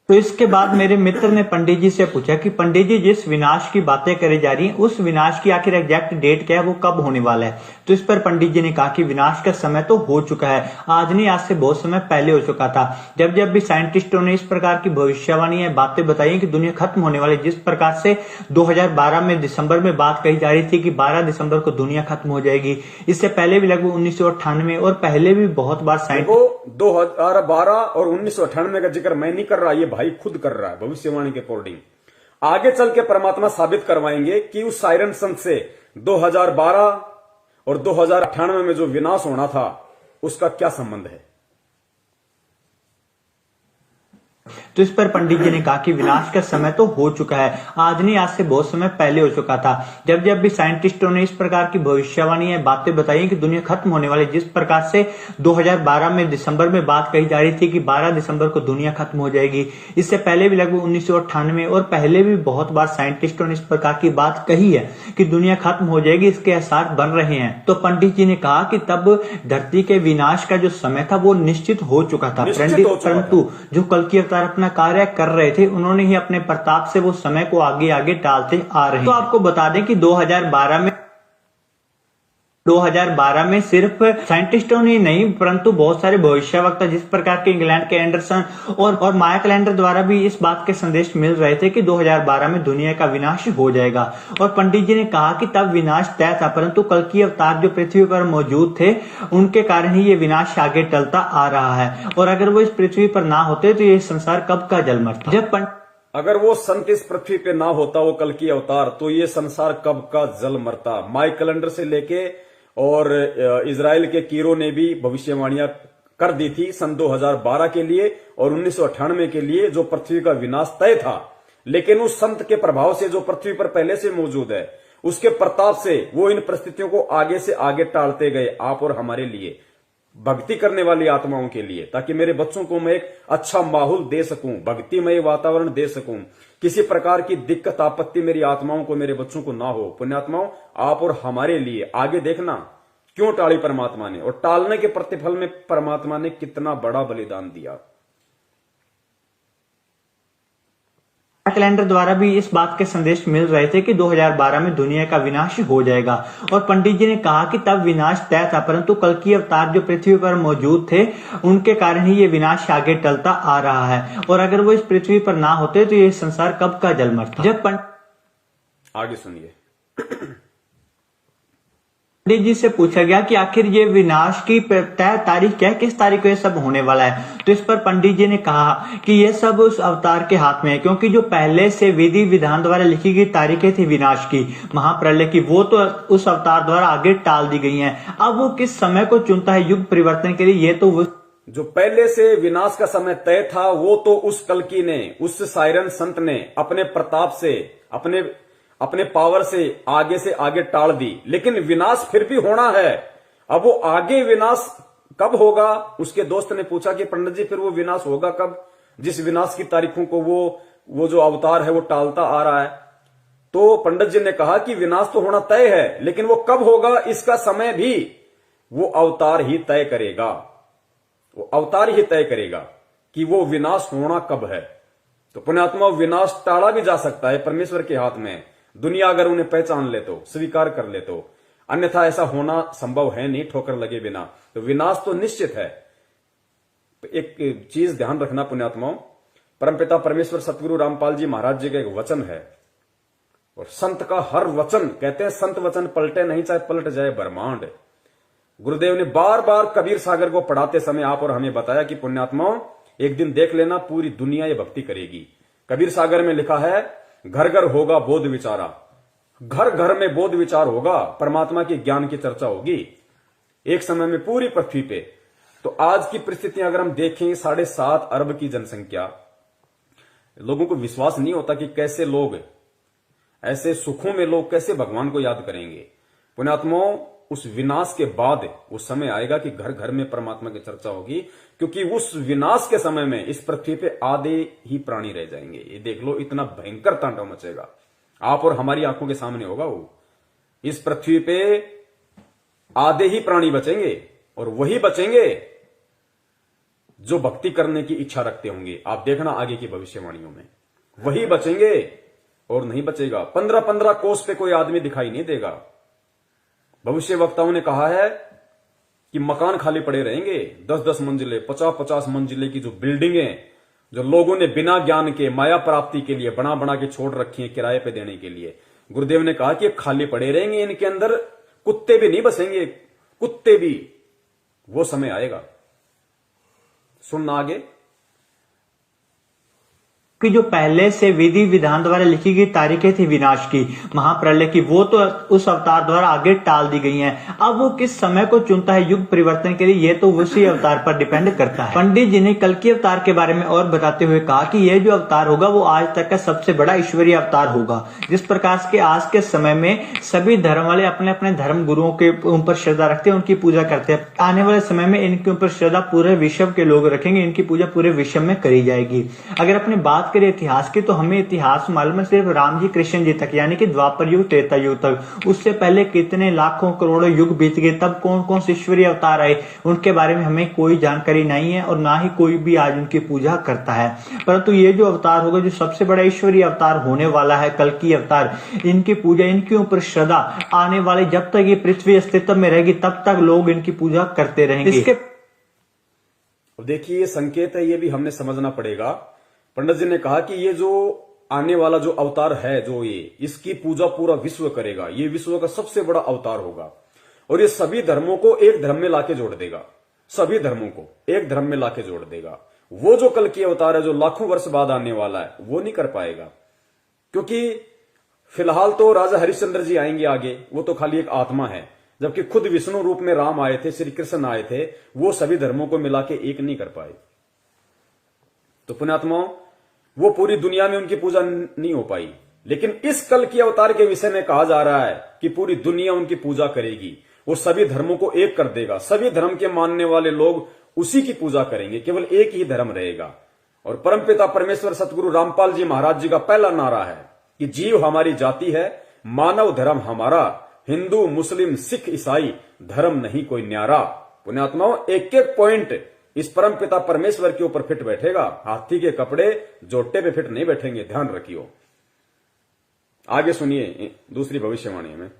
तो इसके बाद मेरे मित्र ने पंडित जी से पूछा कि पंडित जी, जिस विनाश की बातें करी जा रही हैं, उस विनाश की आखिर एग्जैक्ट डेट क्या है, वो कब होने वाला है। तो इस पर पंडित जी ने कहा कि विनाश का समय तो हो चुका है, आज नहीं, आज से बहुत समय पहले हो चुका था। जब जब भी साइंटिस्टों ने इस प्रकार की भविष्यवाणी बातें बताई कि दुनिया खत्म होने वाली, जिस प्रकार से 2012 में दिसंबर में बात कही जा रही थी कि 12 दिसंबर को दुनिया खत्म हो जाएगी, इससे पहले भी लगभग 1998 और पहले भी बहुत बार साइंटिस्ट 2012 और 1998 का जिक्र मैं नहीं कर रहा, ये भाई खुद कर रहा है भविष्यवाणी के अकॉर्डिंग। आगे चल के परमात्मा साबित करवाएंगे कि उस सायरन संत से 2012 और 2098 में जो विनाश होना था उसका क्या संबंध है। तो इस पर पंडित जी ने कहा कि विनाश का समय तो हो चुका है, आज नहीं, आज से बहुत समय पहले हो चुका था। जब जब भी साइंटिस्टों ने इस प्रकार की भविष्यवाणी बातें बताई कि दुनिया खत्म होने वाली, जिस प्रकार से 2012 में दिसंबर में बात कही जा रही थी कि 12 दिसंबर को दुनिया खत्म हो जाएगी, इससे पहले भी लगभग 1998 और पहले भी बहुत बार साइंटिस्टों ने इस प्रकार की बात कही है कि दुनिया खत्म हो जाएगी, इसके आसार बन रहे हैं। तो पंडित जी ने कहा कि तब धरती के विनाश का जो समय था वो निश्चित हो चुका था, परंतु जो कल की अवतार अपना कार्य कर रहे थे, उन्होंने ही अपने प्रताप से वो समय को आगे आगे टालते आ रहे हैं। तो आपको बता दें कि 2012 में सिर्फ साइंटिस्टों ने नहीं, परंतु बहुत सारे भविष्यवक्ता, जिस प्रकार के इंग्लैंड के एंडरसन और माया कैलेंडर द्वारा भी इस बात के संदेश मिल रहे थे कि 2012 में दुनिया का विनाश हो जाएगा। और पंडित जी ने कहा कि तब विनाश तय था, परंतु कल की अवतार जो पृथ्वी पर मौजूद थे, उनके कारण ही ये विनाश आगे टलता आ रहा है, और अगर वो इस पृथ्वी पर ना होते तो ये संसार कब का जल मरता। जब अगर वो संत इस पृथ्वी पे ना होता, वो कल की अवतार, तो ये संसार कब का जल मरता। माया कैलेंडर से लेके और इजराइल के कीरो ने भी भविष्यवाणियां कर दी थी सन 2012 के लिए और 1998 के लिए, जो पृथ्वी का विनाश तय था। लेकिन उस संत के प्रभाव से, जो पृथ्वी पर पहले से मौजूद है, उसके प्रताप से वो इन परिस्थितियों को आगे से आगे टालते गए, आप और हमारे लिए, भक्ति करने वाली आत्माओं के लिए, ताकि मेरे बच्चों को मैं एक अच्छा माहौल दे सकूं, भक्तिमय वातावरण दे सकूं, किसी प्रकार की दिक्कत आपत्ति मेरी आत्माओं को, मेरे बच्चों को ना हो। पुण्यात्माओं, आप और हमारे लिए आगे देखना क्यों टाली परमात्मा ने, और टालने के प्रतिफल में परमात्मा ने कितना बड़ा बलिदान दिया। कैलेंडर द्वारा भी इस बात के संदेश मिल रहे थे कि 2012 में दुनिया का विनाश हो जाएगा, और पंडित जी ने कहा कि तब विनाश तय था, परंतु कल की अवतार जो पृथ्वी पर मौजूद थे, उनके कारण ही ये विनाश आगे टलता आ रहा है, और अगर वो इस पृथ्वी पर ना होते तो ये संसार कब का जल मरता। जब आगे सुनिए। पंडित जी से पूछा गया कि आखिर ये विनाश की तय तारीख क्या है, किस तारीख को ये सब होने वाला है। तो इस पर पंडित जी ने कहा कि ये सब उस अवतार के हाथ में है, क्योंकि जो पहले से विधि विधान द्वारा लिखी गई तारीखें थी विनाश की, महाप्रलय की, वो तो उस अवतार द्वारा आगे टाल दी गई हैं। अब वो किस समय को चुनता है युग परिवर्तन के लिए, ये तो वो जो पहले से विनाश का समय तय था, वो तो उस कल्कि ने, उस सायरन संत ने अपने प्रताप से, अपने पावर से आगे टाल दी। लेकिन विनाश फिर भी होना है। अब वो आगे विनाश कब होगा, उसके दोस्त ने पूछा कि पंडित जी फिर वो विनाश होगा कब, जिस विनाश की तारीखों को वो जो अवतार है वो टालता आ रहा है। तो पंडित जी ने कहा कि विनाश तो होना तय है, लेकिन वो कब होगा इसका समय भी वो अवतार ही तय करेगा, वो अवतार ही तय करेगा। कि वो विनाश होना कब है। तो पुण्यात्मा, विनाश टाला भी जा सकता है, परमेश्वर के हाथ में। दुनिया अगर उन्हें पहचान ले तो, स्वीकार कर ले तो, अन्यथा ऐसा होना संभव है नहीं ठोकर लगे बिना। तो विनाश तो निश्चित है। एक चीज ध्यान रखना पुण्यात्माओं, परमपिता परमेश्वर सतगुरु रामपाल जी महाराज जी का एक वचन है, और संत का हर वचन, कहते हैं संत वचन पलटे नहीं, चाहे पलट जाए ब्रह्मांड। गुरुदेव ने बार बार कबीर सागर को पढ़ाते समय आप और हमें बताया कि पुण्यात्माओं, एक दिन देख लेना पूरी दुनिया ये भक्ति करेगी। कबीर सागर में लिखा है, घर घर होगा बोध विचारा, घर घर में बोध विचार होगा, परमात्मा के ज्ञान की चर्चा होगी एक समय में पूरी पृथ्वी पे। तो आज की परिस्थितियां अगर हम देखें, 7.5 अरब की जनसंख्या, लोगों को विश्वास नहीं होता कि कैसे लोग ऐसे सुखों में लोग कैसे भगवान को याद करेंगे। पुण्यात्माओं, उस विनाश के बाद उस समय आएगा कि घर घर में परमात्मा की चर्चा होगी, क्योंकि उस विनाश के समय में इस पृथ्वी पे आधे ही प्राणी रह जाएंगे। ये देख लो, इतना भयंकर तांडव मचेगा, आप और हमारी आंखों के सामने होगा वो। इस पृथ्वी पे आधे ही प्राणी बचेंगे, और वही बचेंगे जो भक्ति करने की इच्छा रखते होंगे। आप देखना आगे की भविष्यवाणियों में, वही बचेंगे और नहीं बचेगा। 15-15 कोस पे कोई आदमी दिखाई नहीं देगा। भविष्य वक्ताओं ने कहा है कि मकान खाली पड़े रहेंगे, 10-10 मंजिले, 50-50 मंजिले की जो बिल्डिंगें, जो लोगों ने बिना ज्ञान के माया प्राप्ति के लिए बना बना के छोड़ रखी है किराए पे देने के लिए, गुरुदेव ने कहा कि खाली पड़े रहेंगे। इनके अंदर कुत्ते भी नहीं बसेंगे, कुत्ते भी। वो समय आएगा, सुनना आगे कि जो पहले से विधि विधान द्वारा लिखी गई तारीखें थी विनाश की, महाप्रलय की, वो तो उस अवतार द्वारा आगे टाल दी गई हैं। अब वो किस समय को चुनता है युग परिवर्तन के लिए, ये तो उसी अवतार पर डिपेंड करता है। पंडित जी ने कल के अवतार के बारे में और बताते हुए कहा कि यह जो अवतार होगा वो आज तक का सबसे बड़ा ईश्वरीय अवतार होगा। जिस प्रकार के आज के समय में सभी धर्म वाले अपने अपने धर्म गुरुओं के ऊपर श्रद्धा रखते हैं, उनकी पूजा करते हैं, आने वाले समय में इनके ऊपर श्रद्धा पूरे विश्व के लोग रखेंगे, इनकी पूजा पूरे विश्व में करी जाएगी। अगर अपनी बात करें इतिहास की, तो हमें इतिहास मालूम है सिर्फ राम जी कृष्ण जी तक, यानी कि द्वापर युग त्रेता युग तक। उससे पहले कितने लाखों करोड़ों युग बीत गए, तब कौन कौन से ईश्वरीय अवतार आए, उनके बारे में हमें कोई जानकारी नहीं है, और ना ही कोई भी आज उनकी पूजा करता है। परंतु ये जो अवतार होगा, जो सबसे बड़ा ईश्वरीय अवतार होने वाला है, कल की अवतार, इनकी पूजा, इनके ऊपर श्रद्धा आने वाले, जब तक ये पृथ्वी अस्तित्व में रहेगी तब तक लोग इनकी पूजा करते रहेंगे। इसके देखिए, ये संकेत है, ये भी हमने समझना पड़ेगा। पंडित जी ने कहा कि ये जो आने वाला जो अवतार है, जो ये, इसकी पूजा पूरा विश्व करेगा, ये विश्व का सबसे बड़ा अवतार होगा, और ये सभी धर्मों को एक धर्म में लाके जोड़ देगा, सभी धर्मों को एक धर्म में लाके जोड़ देगा। वो जो कल की अवतार है, जो लाखों वर्ष बाद आने वाला है, वो नहीं कर पाएगा, क्योंकि फिलहाल तो राजा हरिश्चंद्र जी आएंगे आगे, वो तो खाली एक आत्मा है, जबकि खुद विष्णु रूप में राम आए थे, श्री कृष्ण आए थे, वो सभी धर्मों को मिला के एक नहीं कर पाए। तो पुण्यात्माओं, वो पूरी दुनिया में उनकी पूजा नहीं हो पाई, लेकिन इस कल की अवतार के विषय में कहा जा रहा है कि पूरी दुनिया उनकी पूजा करेगी, वो सभी धर्मों को एक कर देगा, सभी धर्म के मानने वाले लोग उसी की पूजा करेंगे, केवल एक ही धर्म रहेगा। और परमपिता परमेश्वर सतगुरु रामपाल जी महाराज जी का पहला नारा है कि जीव हमारी जाति है, मानव धर्म हमारा, हिंदू मुस्लिम सिख ईसाई धर्म नहीं कोई न्यारा। पुण्यात्माओं, एक एक पॉइंट इस परम पिता परमेश्वर के ऊपर फिट बैठेगा, हाथी के कपड़े जोटे पे फिट नहीं बैठेंगे, ध्यान रखियो। आगे सुनिए दूसरी भविष्यवाणी में।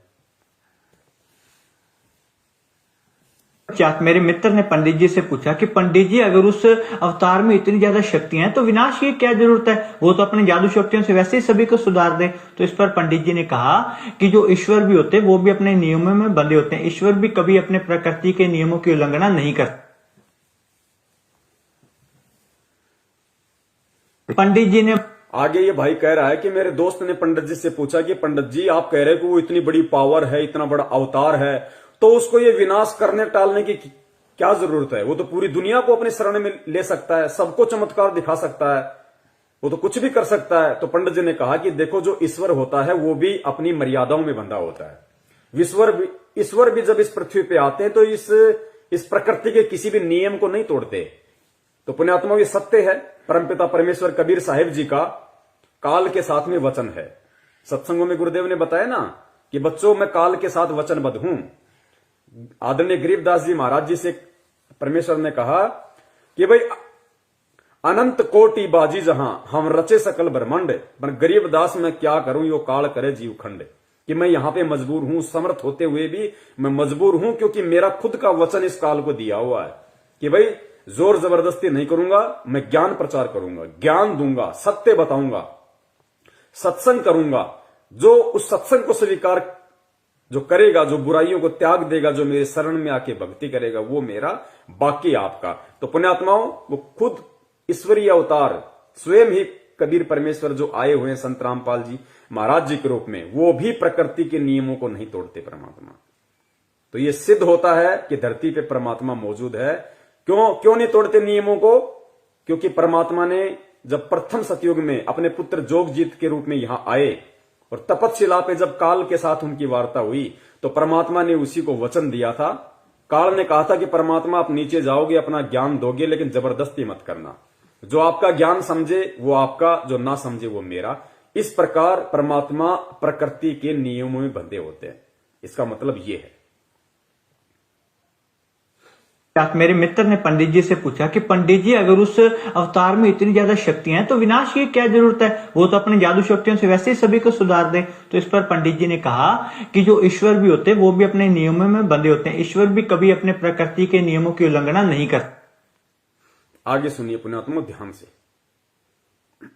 मेरे मित्र ने पंडित जी से पूछा कि पंडित जी, अगर उस अवतार में इतनी ज्यादा शक्तियां हैं तो विनाश की क्या जरूरत है, वो तो अपने जादू शक्तियों से वैसे ही सभी को सुधार दे। तो इस पर पंडित जी ने कहा कि जो ईश्वर भी होते हैं वो भी अपने नियमों में बंधे होते हैं, ईश्वर भी कभी अपने प्रकृति के नियमों की उल्लंघना नहीं करते। पंडित जी ने आगे ये भाई कह रहा है कि मेरे दोस्त ने पंडित जी से पूछा कि पंडित जी, आप कह रहे कि वो इतनी बड़ी पावर है, इतना बड़ा अवतार है, तो उसको ये विनाश करने टालने की क्या जरूरत है? वो तो पूरी दुनिया को अपने शरण में ले सकता है, सबको चमत्कार दिखा सकता है, वो तो कुछ भी कर सकता है। तो पंडित जी ने कहा कि देखो, जो ईश्वर होता है वो भी अपनी मर्यादाओं में बंधा होता है। ईश्वर भी जब इस पृथ्वी पे आते हैं तो इस प्रकृति के किसी भी नियम को नहीं तोड़ते। तो पुण्यात्मा, ये सत्य है। परमपिता परमेश्वर कबीर साहिब जी का काल के साथ में वचन है। सत्संगों में गुरुदेव ने बताया ना कि बच्चों, मैं काल के साथ वचनबद्ध हूं। आदरणीय गरीबदास जी महाराज जी से परमेश्वर ने कहा कि भाई, अनंत कोटि बाजी जहां हम रचे सकल ब्रह्मांड, पर गरीब दास मैं क्या करूं यो काल करे जीव खंड। कि मैं यहां पे मजबूर हूं, समर्थ होते हुए भी मैं मजबूर हूं, क्योंकि मेरा खुद का वचन इस काल को दिया हुआ है कि भाई जोर जबरदस्ती नहीं करूंगा, मैं ज्ञान प्रचार करूंगा, ज्ञान दूंगा, सत्य बताऊंगा, सत्संग करूंगा। जो उस सत्संग को स्वीकार जो करेगा, जो बुराइयों को त्याग देगा, जो मेरे शरण में आके भक्ति करेगा, वो मेरा, बाकी आपका। तो पुण्यात्माओं, वो खुद ईश्वरीय अवतार स्वयं ही कबीर परमेश्वर जो आए हुए हैं संत रामपाल जी महाराज जी के रूप में, वो भी प्रकृति के नियमों को नहीं तोड़ते परमात्मा। तो ये सिद्ध होता है कि धरती पे परमात्मा मौजूद है। क्यों नहीं तोड़ते नियमों को? क्योंकि परमात्मा ने जब प्रथम सतयुग में अपने पुत्र जोगजीत के रूप में यहां आए और तपतशिला पे जब काल के साथ उनकी वार्ता हुई, तो परमात्मा ने उसी को वचन दिया था। काल ने कहा था कि परमात्मा आप नीचे जाओगे, अपना ज्ञान दोगे, लेकिन जबरदस्ती मत करना। जो आपका ज्ञान समझे वो आपका, जो ना समझे वो मेरा। इस प्रकार परमात्मा प्रकृति के नियमों में बंधे होते हैं। इसका मतलब ये है। मेरे मित्र ने पंडित जी से पूछा कि पंडित जी, अगर उस अवतार में इतनी ज्यादा शक्तियां हैं तो विनाश की क्या जरूरत है? वो तो अपने जादू शक्तियों से वैसे ही सभी को सुधार दे। तो इस पर पंडित जी ने कहा कि जो ईश्वर भी होते हैं वो भी अपने नियमों में बंधे होते हैं। ईश्वर भी कभी अपने प्रकृति के नियमों की उल्लंघना नहीं करते। आगे सुनिए पुण्यात्मा ध्यान से।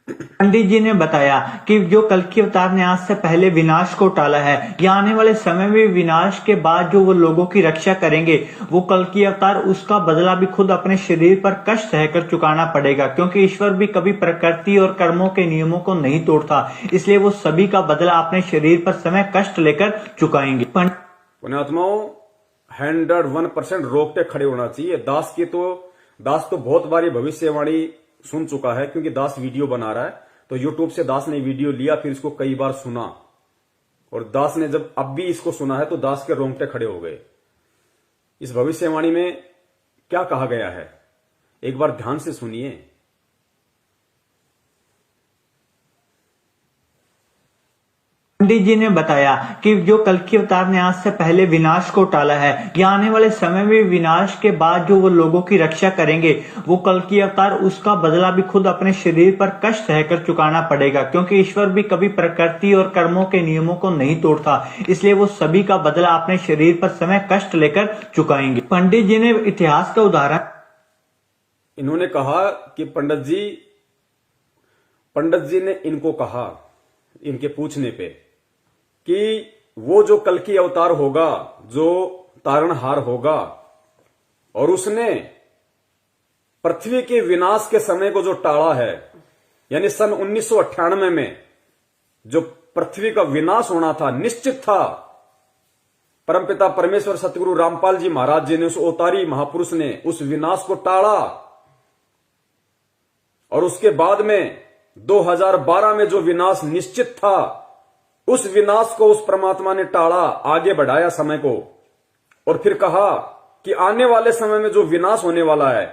पंडित जी ने बताया कि जो कल्कि अवतार ने आज से पहले विनाश को टाला है, या आने वाले समय में विनाश के बाद जो वो लोगों की रक्षा करेंगे, वो कल्कि अवतार, उसका बदला भी खुद अपने शरीर पर कष्ट सहकर चुकाना पड़ेगा। क्योंकि ईश्वर भी कभी प्रकृति और कर्मों के नियमों को नहीं तोड़ता, इसलिए वो सभी का बदला अपने शरीर पर समय कष्ट लेकर चुकाएंगे। पुण्यात्माओं, 101% रोक के खड़े होना चाहिए। दास तो बहुत बारी भविष्यवाणी सुन चुका है, क्योंकि दास वीडियो बना रहा है, तो यूट्यूब से दास ने वीडियो लिया, फिर इसको कई बार सुना, और दास ने जब अब भी इसको सुना है तो दास के रोंगटे खड़े हो गए। इस भविष्यवाणी में क्या कहा गया है, एक बार ध्यान से सुनिए। पंडित जी ने बताया कि जो कल्कि अवतार ने आज से पहले विनाश को टाला है, या आने वाले समय में विनाश के बाद जो वो लोगों की रक्षा करेंगे, वो कल्कि अवतार, उसका बदला भी खुद अपने शरीर पर कष्ट सहकर चुकाना पड़ेगा। क्योंकि ईश्वर भी कभी प्रकृति और कर्मों के नियमों को नहीं तोड़ता, इसलिए वो सभी का बदला अपने शरीर पर समय कष्ट लेकर चुकाएंगे। पंडित जी ने इतिहास का उदाहरण, इन्होंने कहा कि पंडित जी ने इनको कहा, इनके पूछने पे, कि वो जो कल्कि अवतार होगा, जो तारणहार होगा, और उसने पृथ्वी के विनाश के समय को जो टाला है, यानी सन 1998 में जो पृथ्वी का विनाश होना था, निश्चित था, परमपिता परमेश्वर सतगुरु रामपाल जी महाराज जी ने, उस अवतारी महापुरुष ने उस विनाश को टाला। और उसके बाद में 2012 में जो विनाश निश्चित था, उस विनाश को उस परमात्मा ने टाला, आगे बढ़ाया समय को, और फिर कहा कि आने वाले समय में जो विनाश होने वाला है,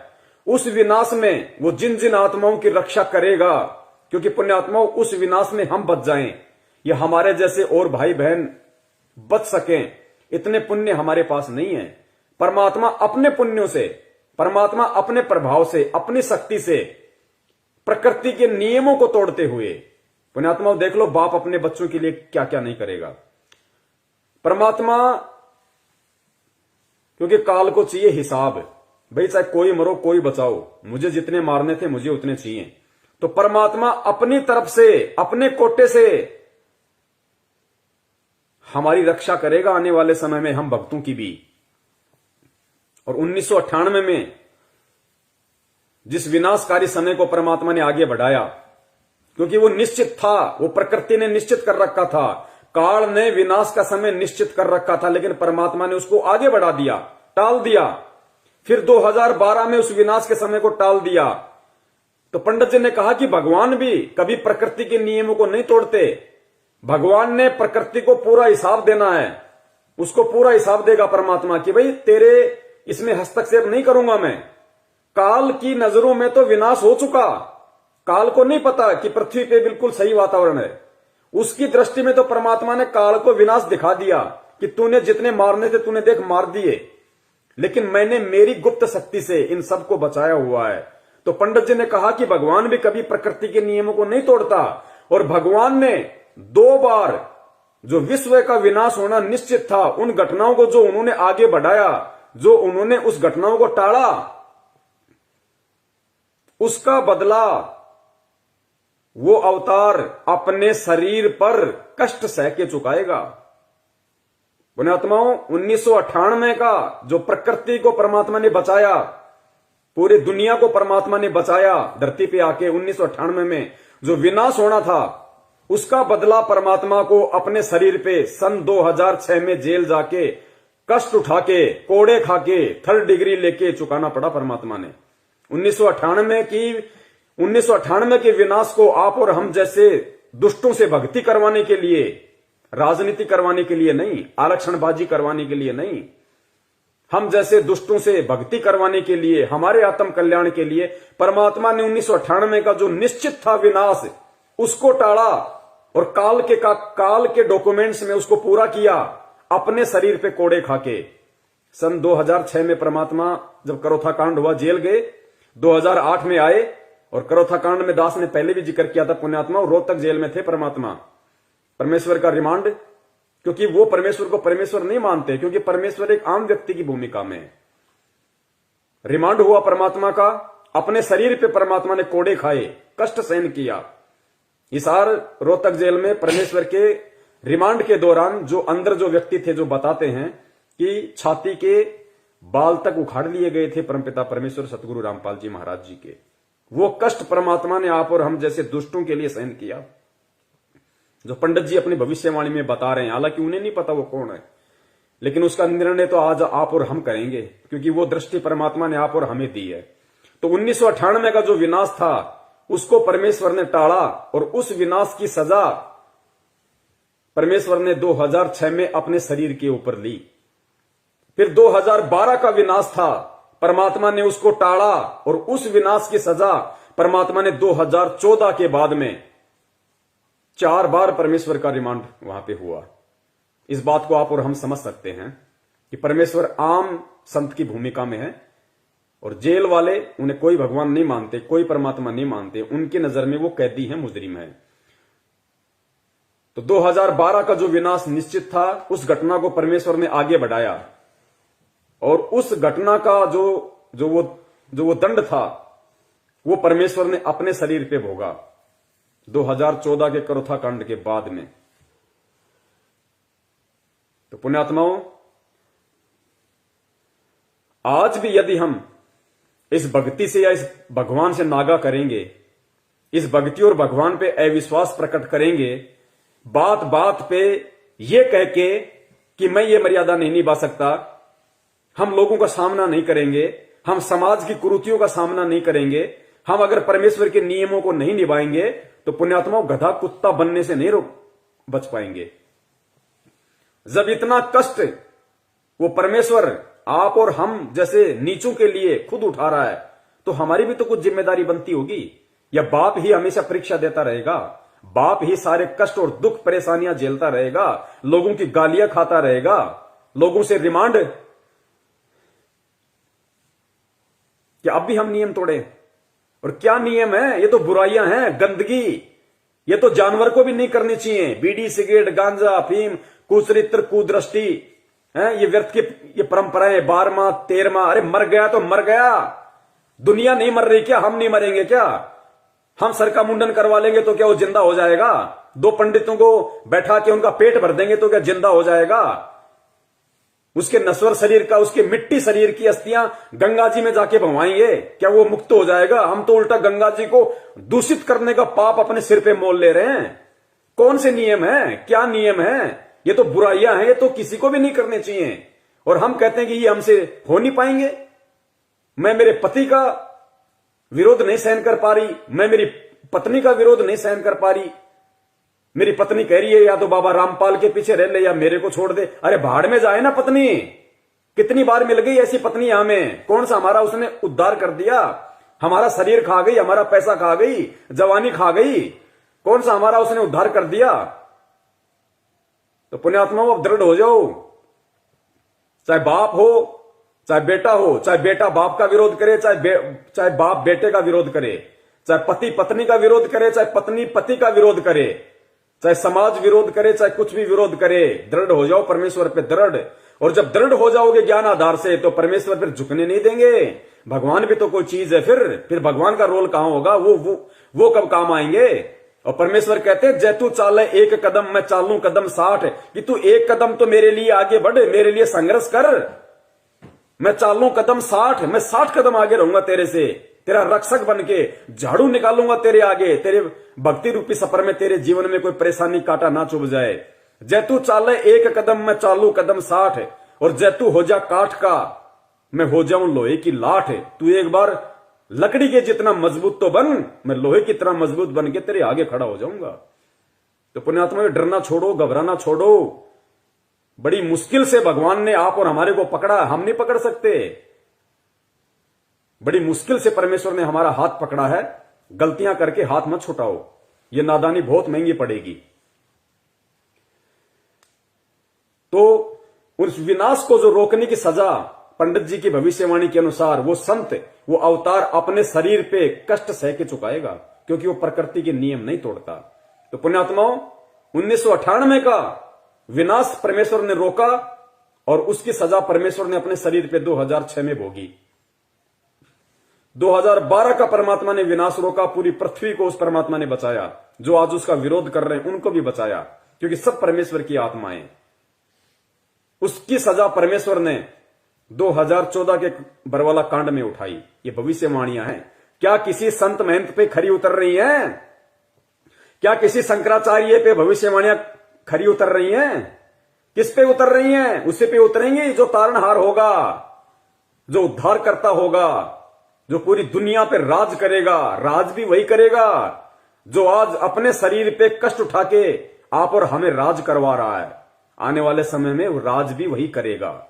उस विनाश में वो जिन जिन आत्माओं की रक्षा करेगा, क्योंकि पुण्यात्माओं उस विनाश में हम बच जाएं, या हमारे जैसे और भाई बहन बच सकें, इतने पुण्य हमारे पास नहीं है। परमात्मा अपने पुण्यों से, परमात्मा अपने प्रभाव से, अपनी शक्ति से, प्रकृति के नियमों को तोड़ते हुए, पुण्यात्माओं देख लो, बाप अपने बच्चों के लिए क्या क्या नहीं करेगा। परमात्मा, क्योंकि काल को चाहिए हिसाब, भाई चाहे कोई मरो कोई बचाओ, मुझे जितने मारने थे मुझे उतने चाहिए। तो परमात्मा अपनी तरफ से, अपने कोटे से हमारी रक्षा करेगा आने वाले समय में, हम भक्तों की भी। और 1998 में जिस विनाशकारी समय को परमात्मा ने आगे बढ़ाया, क्योंकि वो निश्चित था, वो प्रकृति ने निश्चित कर रखा था, काल ने विनाश का समय निश्चित कर रखा था, लेकिन परमात्मा ने उसको आगे बढ़ा दिया, टाल दिया। फिर 2012 में उस विनाश के समय को टाल दिया। तो पंडित जी ने कहा कि भगवान भी कभी प्रकृति के नियमों को नहीं तोड़ते। भगवान ने प्रकृति को पूरा हिसाब देना है, उसको पूरा हिसाब देगा परमात्मा कि भाई तेरे इसमें हस्तक्षेप नहीं करूंगा मैं। काल की नजरों में तो विनाश हो चुका, काल को नहीं पता कि पृथ्वी पे बिल्कुल सही वातावरण है। उसकी दृष्टि में तो परमात्मा ने काल को विनाश दिखा दिया कि तूने जितने मारने थे तूने देख मार दिए, लेकिन मैंने मेरी गुप्त शक्ति से इन सबको बचाया हुआ है। तो पंडित जी ने कहा कि भगवान भी कभी प्रकृति के नियमों को नहीं तोड़ता, और भगवान ने 2 बार जो विश्व का विनाश होना निश्चित था, उन घटनाओं को जो उन्होंने आगे बढ़ाया, जो उन्होंने उस घटनाओं को टाला, उसका बदला वो अवतार अपने शरीर पर कष्ट सह के चुकाएगा। पुण्यात्माओं, 1998 का जो प्रकृति को परमात्मा ने बचाया, पूरी दुनिया को परमात्मा ने बचाया, धरती पे आके 1998 में जो विनाश होना था, उसका बदला परमात्मा को अपने शरीर पे सन 2006 में जेल जाके कष्ट उठा के, कोड़े खा के, 3rd डिग्री लेके चुकाना पड़ा परमात्मा ने। 1998 के विनाश को आप और हम जैसे दुष्टों से भक्ति करवाने के लिए, राजनीति करवाने के लिए नहीं, आरक्षणबाजी करवाने के लिए नहीं, हम जैसे दुष्टों से भक्ति करवाने के लिए, हमारे आत्म कल्याण के लिए परमात्मा ने 1998 का जो निश्चित था विनाश, उसको टाला और काल के डॉक्यूमेंट्स में उसको पूरा किया, अपने शरीर पे कोड़े खाके। सन 2006 में परमात्मा जब करोथा कांड हुआ, जेल गए, 2008 में आए, और करोथा कांड में दास ने पहले भी जिक्र किया था, पुण्यात्मा रोहतक जेल में थे परमात्मा, परमेश्वर का रिमांड, क्योंकि वो परमेश्वर को परमेश्वर नहीं मानते, क्योंकि परमेश्वर एक आम व्यक्ति की भूमिका में है। रिमांड हुआ परमात्मा का, अपने शरीर पे परमात्मा ने कोड़े खाए, कष्ट सहन किया। हिसार रोहतक जेल में परमेश्वर के रिमांड के दौरान जो अंदर जो व्यक्ति थे, जो बताते हैं कि छाती के बाल तक उखाड़ लिए गए थे परमपिता परमेश्वर सतगुरु रामपाल जी महाराज जी के। वो कष्ट परमात्मा ने आप और हम जैसे दुष्टों के लिए सहन किया, जो पंडित जी अपनी भविष्यवाणी में बता रहे हैं। हालांकि उन्हें नहीं पता वो कौन है, लेकिन उसका निर्णय तो आज आप और हम करेंगे, क्योंकि वो दृष्टि परमात्मा ने आप और हमें दी है। तो 1998 का जो विनाश था, उसको परमेश्वर ने टाला, और उस विनाश की सजा परमेश्वर ने 2006 में अपने शरीर के ऊपर ली। फिर 2012 का विनाश था, परमात्मा ने उसको टाला, और उस विनाश की सजा परमात्मा ने 2014 के बाद में 4 बार परमेश्वर का रिमांड वहां पे हुआ। इस बात को आप और हम समझ सकते हैं कि परमेश्वर आम संत की भूमिका में है, और जेल वाले उन्हें कोई भगवान नहीं मानते, कोई परमात्मा नहीं मानते, उनकी नजर में वो कैदी है, मुजरिम है। तो 2012 का जो विनाश निश्चित था, उस घटना को परमेश्वर ने आगे बढ़ाया, और उस घटना का जो वो दंड था, वो परमेश्वर ने अपने शरीर पे भोगा 2014 के करोथा कांड के बाद में। तो पुण्यात्माओं, आज भी यदि हम इस भक्ति से या इस भगवान से नागा करेंगे, इस भक्ति और भगवान पे अविश्वास प्रकट करेंगे, बात बात पे ये कह के कि मैं ये मर्यादा नहीं निभा सकता, हम लोगों का सामना नहीं करेंगे, हम समाज की कुरीतियों का सामना नहीं करेंगे, हम अगर परमेश्वर के नियमों को नहीं निभाएंगे, तो पुण्यात्माओं गधा कुत्ता बनने से नहीं बच पाएंगे। जब इतना कष्ट वो परमेश्वर आप और हम जैसे नीचों के लिए खुद उठा रहा है, तो हमारी भी तो कुछ जिम्मेदारी बनती होगी। या बाप ही हमेशा परीक्षा देता रहेगा, बाप ही सारे कष्ट और दुख परेशानियां झेलता रहेगा, लोगों की गालियां खाता रहेगा, लोगों से रिमांड कि अब भी हम नियम तोड़े। और क्या नियम है? ये तो बुराइयां हैं, गंदगी, ये तो जानवर को भी नहीं करनी चाहिए। बीड़ी, सिगरेट, गांजा, अफीम, कुचरित्र, कुदृष्टि है, ये व्यर्थ की ये परंपराएं, 12वां 13वां। अरे मर गया तो मर गया, दुनिया नहीं मर रही क्या? हम नहीं मरेंगे क्या? हम सर का मुंडन करवा लेंगे तो क्या वो जिंदा हो जाएगा? 2 पंडितों को बैठा के उनका पेट भर देंगे तो क्या जिंदा हो जाएगा? उसके नश्वर शरीर का, उसके मिट्टी शरीर की अस्थियां गंगा जी में जाके भवाएंगे, क्या वो मुक्त हो जाएगा? हम तो उल्टा गंगा जी को दूषित करने का पाप अपने सिर पे मोल ले रहे हैं। कौन से नियम है? क्या नियम है? ये तो बुराइयां हैं, ये तो किसी को भी नहीं करने चाहिए। और हम कहते हैं कि ये हमसे हो नहीं पाएंगे। मैं मेरे पति का विरोध नहीं सहन कर पा रही, मैं मेरी पत्नी का विरोध नहीं सहन कर पा रही। मेरी पत्नी कह रही है या तो बाबा रामपाल के पीछे रह ले या मेरे को छोड़ दे। अरे भाड़ में जाए ना पत्नी। कितनी बार मिल गई ऐसी पत्नी हमें? कौन सा हमारा उसने उद्धार कर दिया? हमारा शरीर खा गई, हमारा पैसा खा गई, जवानी खा गई, कौन सा हमारा उसने उद्धार कर दिया? तो पुण्यात्माओं, अब दृढ़ हो जाओ। चाहे बाप हो, चाहे बेटा हो, चाहे बेटा बाप का विरोध करे, चाहे बाप बेटे का विरोध करे, चाहे पति पत्नी का विरोध करे, चाहे पत्नी पति का विरोध करे, चाहे समाज विरोध करे, चाहे कुछ भी विरोध करे, दृढ़ हो जाओ परमेश्वर पे दृढ़। और जब दृढ़ हो जाओगे ज्ञान आधार से, तो परमेश्वर फिर झुकने नहीं देंगे। भगवान भी तो कोई चीज है, फिर भगवान का रोल कहां होगा, वो कब काम आएंगे। और परमेश्वर कहते हैं, जैतू चाले एक कदम मैं चालू कदम 60, कि तू एक कदम तो मेरे लिए आगे बढ़, मेरे लिए संघर्ष कर। मैं चालू कदम 60, मैं 60 कदम आगे रहूंगा तेरे से, तेरा रक्षक बन के झाड़ू निकालूंगा तेरे आगे, तेरे भक्ति रूपी सफर में तेरे जीवन में कोई परेशानी कांटा ना चुभ जाए। जैतू चाले एक कदम मैं चालू कदम 60, और जैतू हो जा काठ का मैं हो जाऊं लोहे की लाठ। तू एक बार लकड़ी के जितना मजबूत तो बन, मैं लोहे की तरह मजबूत बन के तेरे आगे खड़ा हो जाऊंगा। तो पुण्यात्मा, डरना छोड़ो, घबराना छोड़ो। बड़ी मुश्किल से भगवान ने आप और हमारे को पकड़ा, हम नहीं पकड़ सकते। बड़ी मुश्किल से परमेश्वर ने हमारा हाथ पकड़ा है। गलतियां करके हाथ मत छुटाओ, ये नादानी बहुत महंगी पड़ेगी। तो उस विनाश को जो रोकने की सजा पंडित जी की भविष्यवाणी के अनुसार वो संत, वो अवतार अपने शरीर पे कष्ट सह के चुकाएगा, क्योंकि वो प्रकृति के नियम नहीं तोड़ता। तो पुण्यात्माओं, 1998 का विनाश परमेश्वर ने रोका, और उसकी सजा परमेश्वर ने अपने शरीर पे 2006 में भोगी। 2012 का परमात्मा ने विनाश रोका, पूरी पृथ्वी को उस परमात्मा ने बचाया। जो आज उसका विरोध कर रहे हैं उनको भी बचाया, क्योंकि सब परमेश्वर की आत्माएं। उसकी सजा परमेश्वर ने 2014 के बरवाला कांड में उठाई। ये भविष्यवाणियां हैं। क्या किसी संत महंत पे खरी उतर रही हैं? क्या किसी शंकराचार्य पे भविष्यवाणियां खरी उतर रही हैं? किस पे उतर रही हैं? उसी पे उतरेंगी जो तारणहार होगा, जो उद्धार करता होगा, जो पूरी दुनिया पे राज करेगा। राज भी वही करेगा जो आज अपने शरीर पे कष्ट उठा के आप और हमें राज करवा रहा है। आने वाले समय में वो राज भी वही करेगा।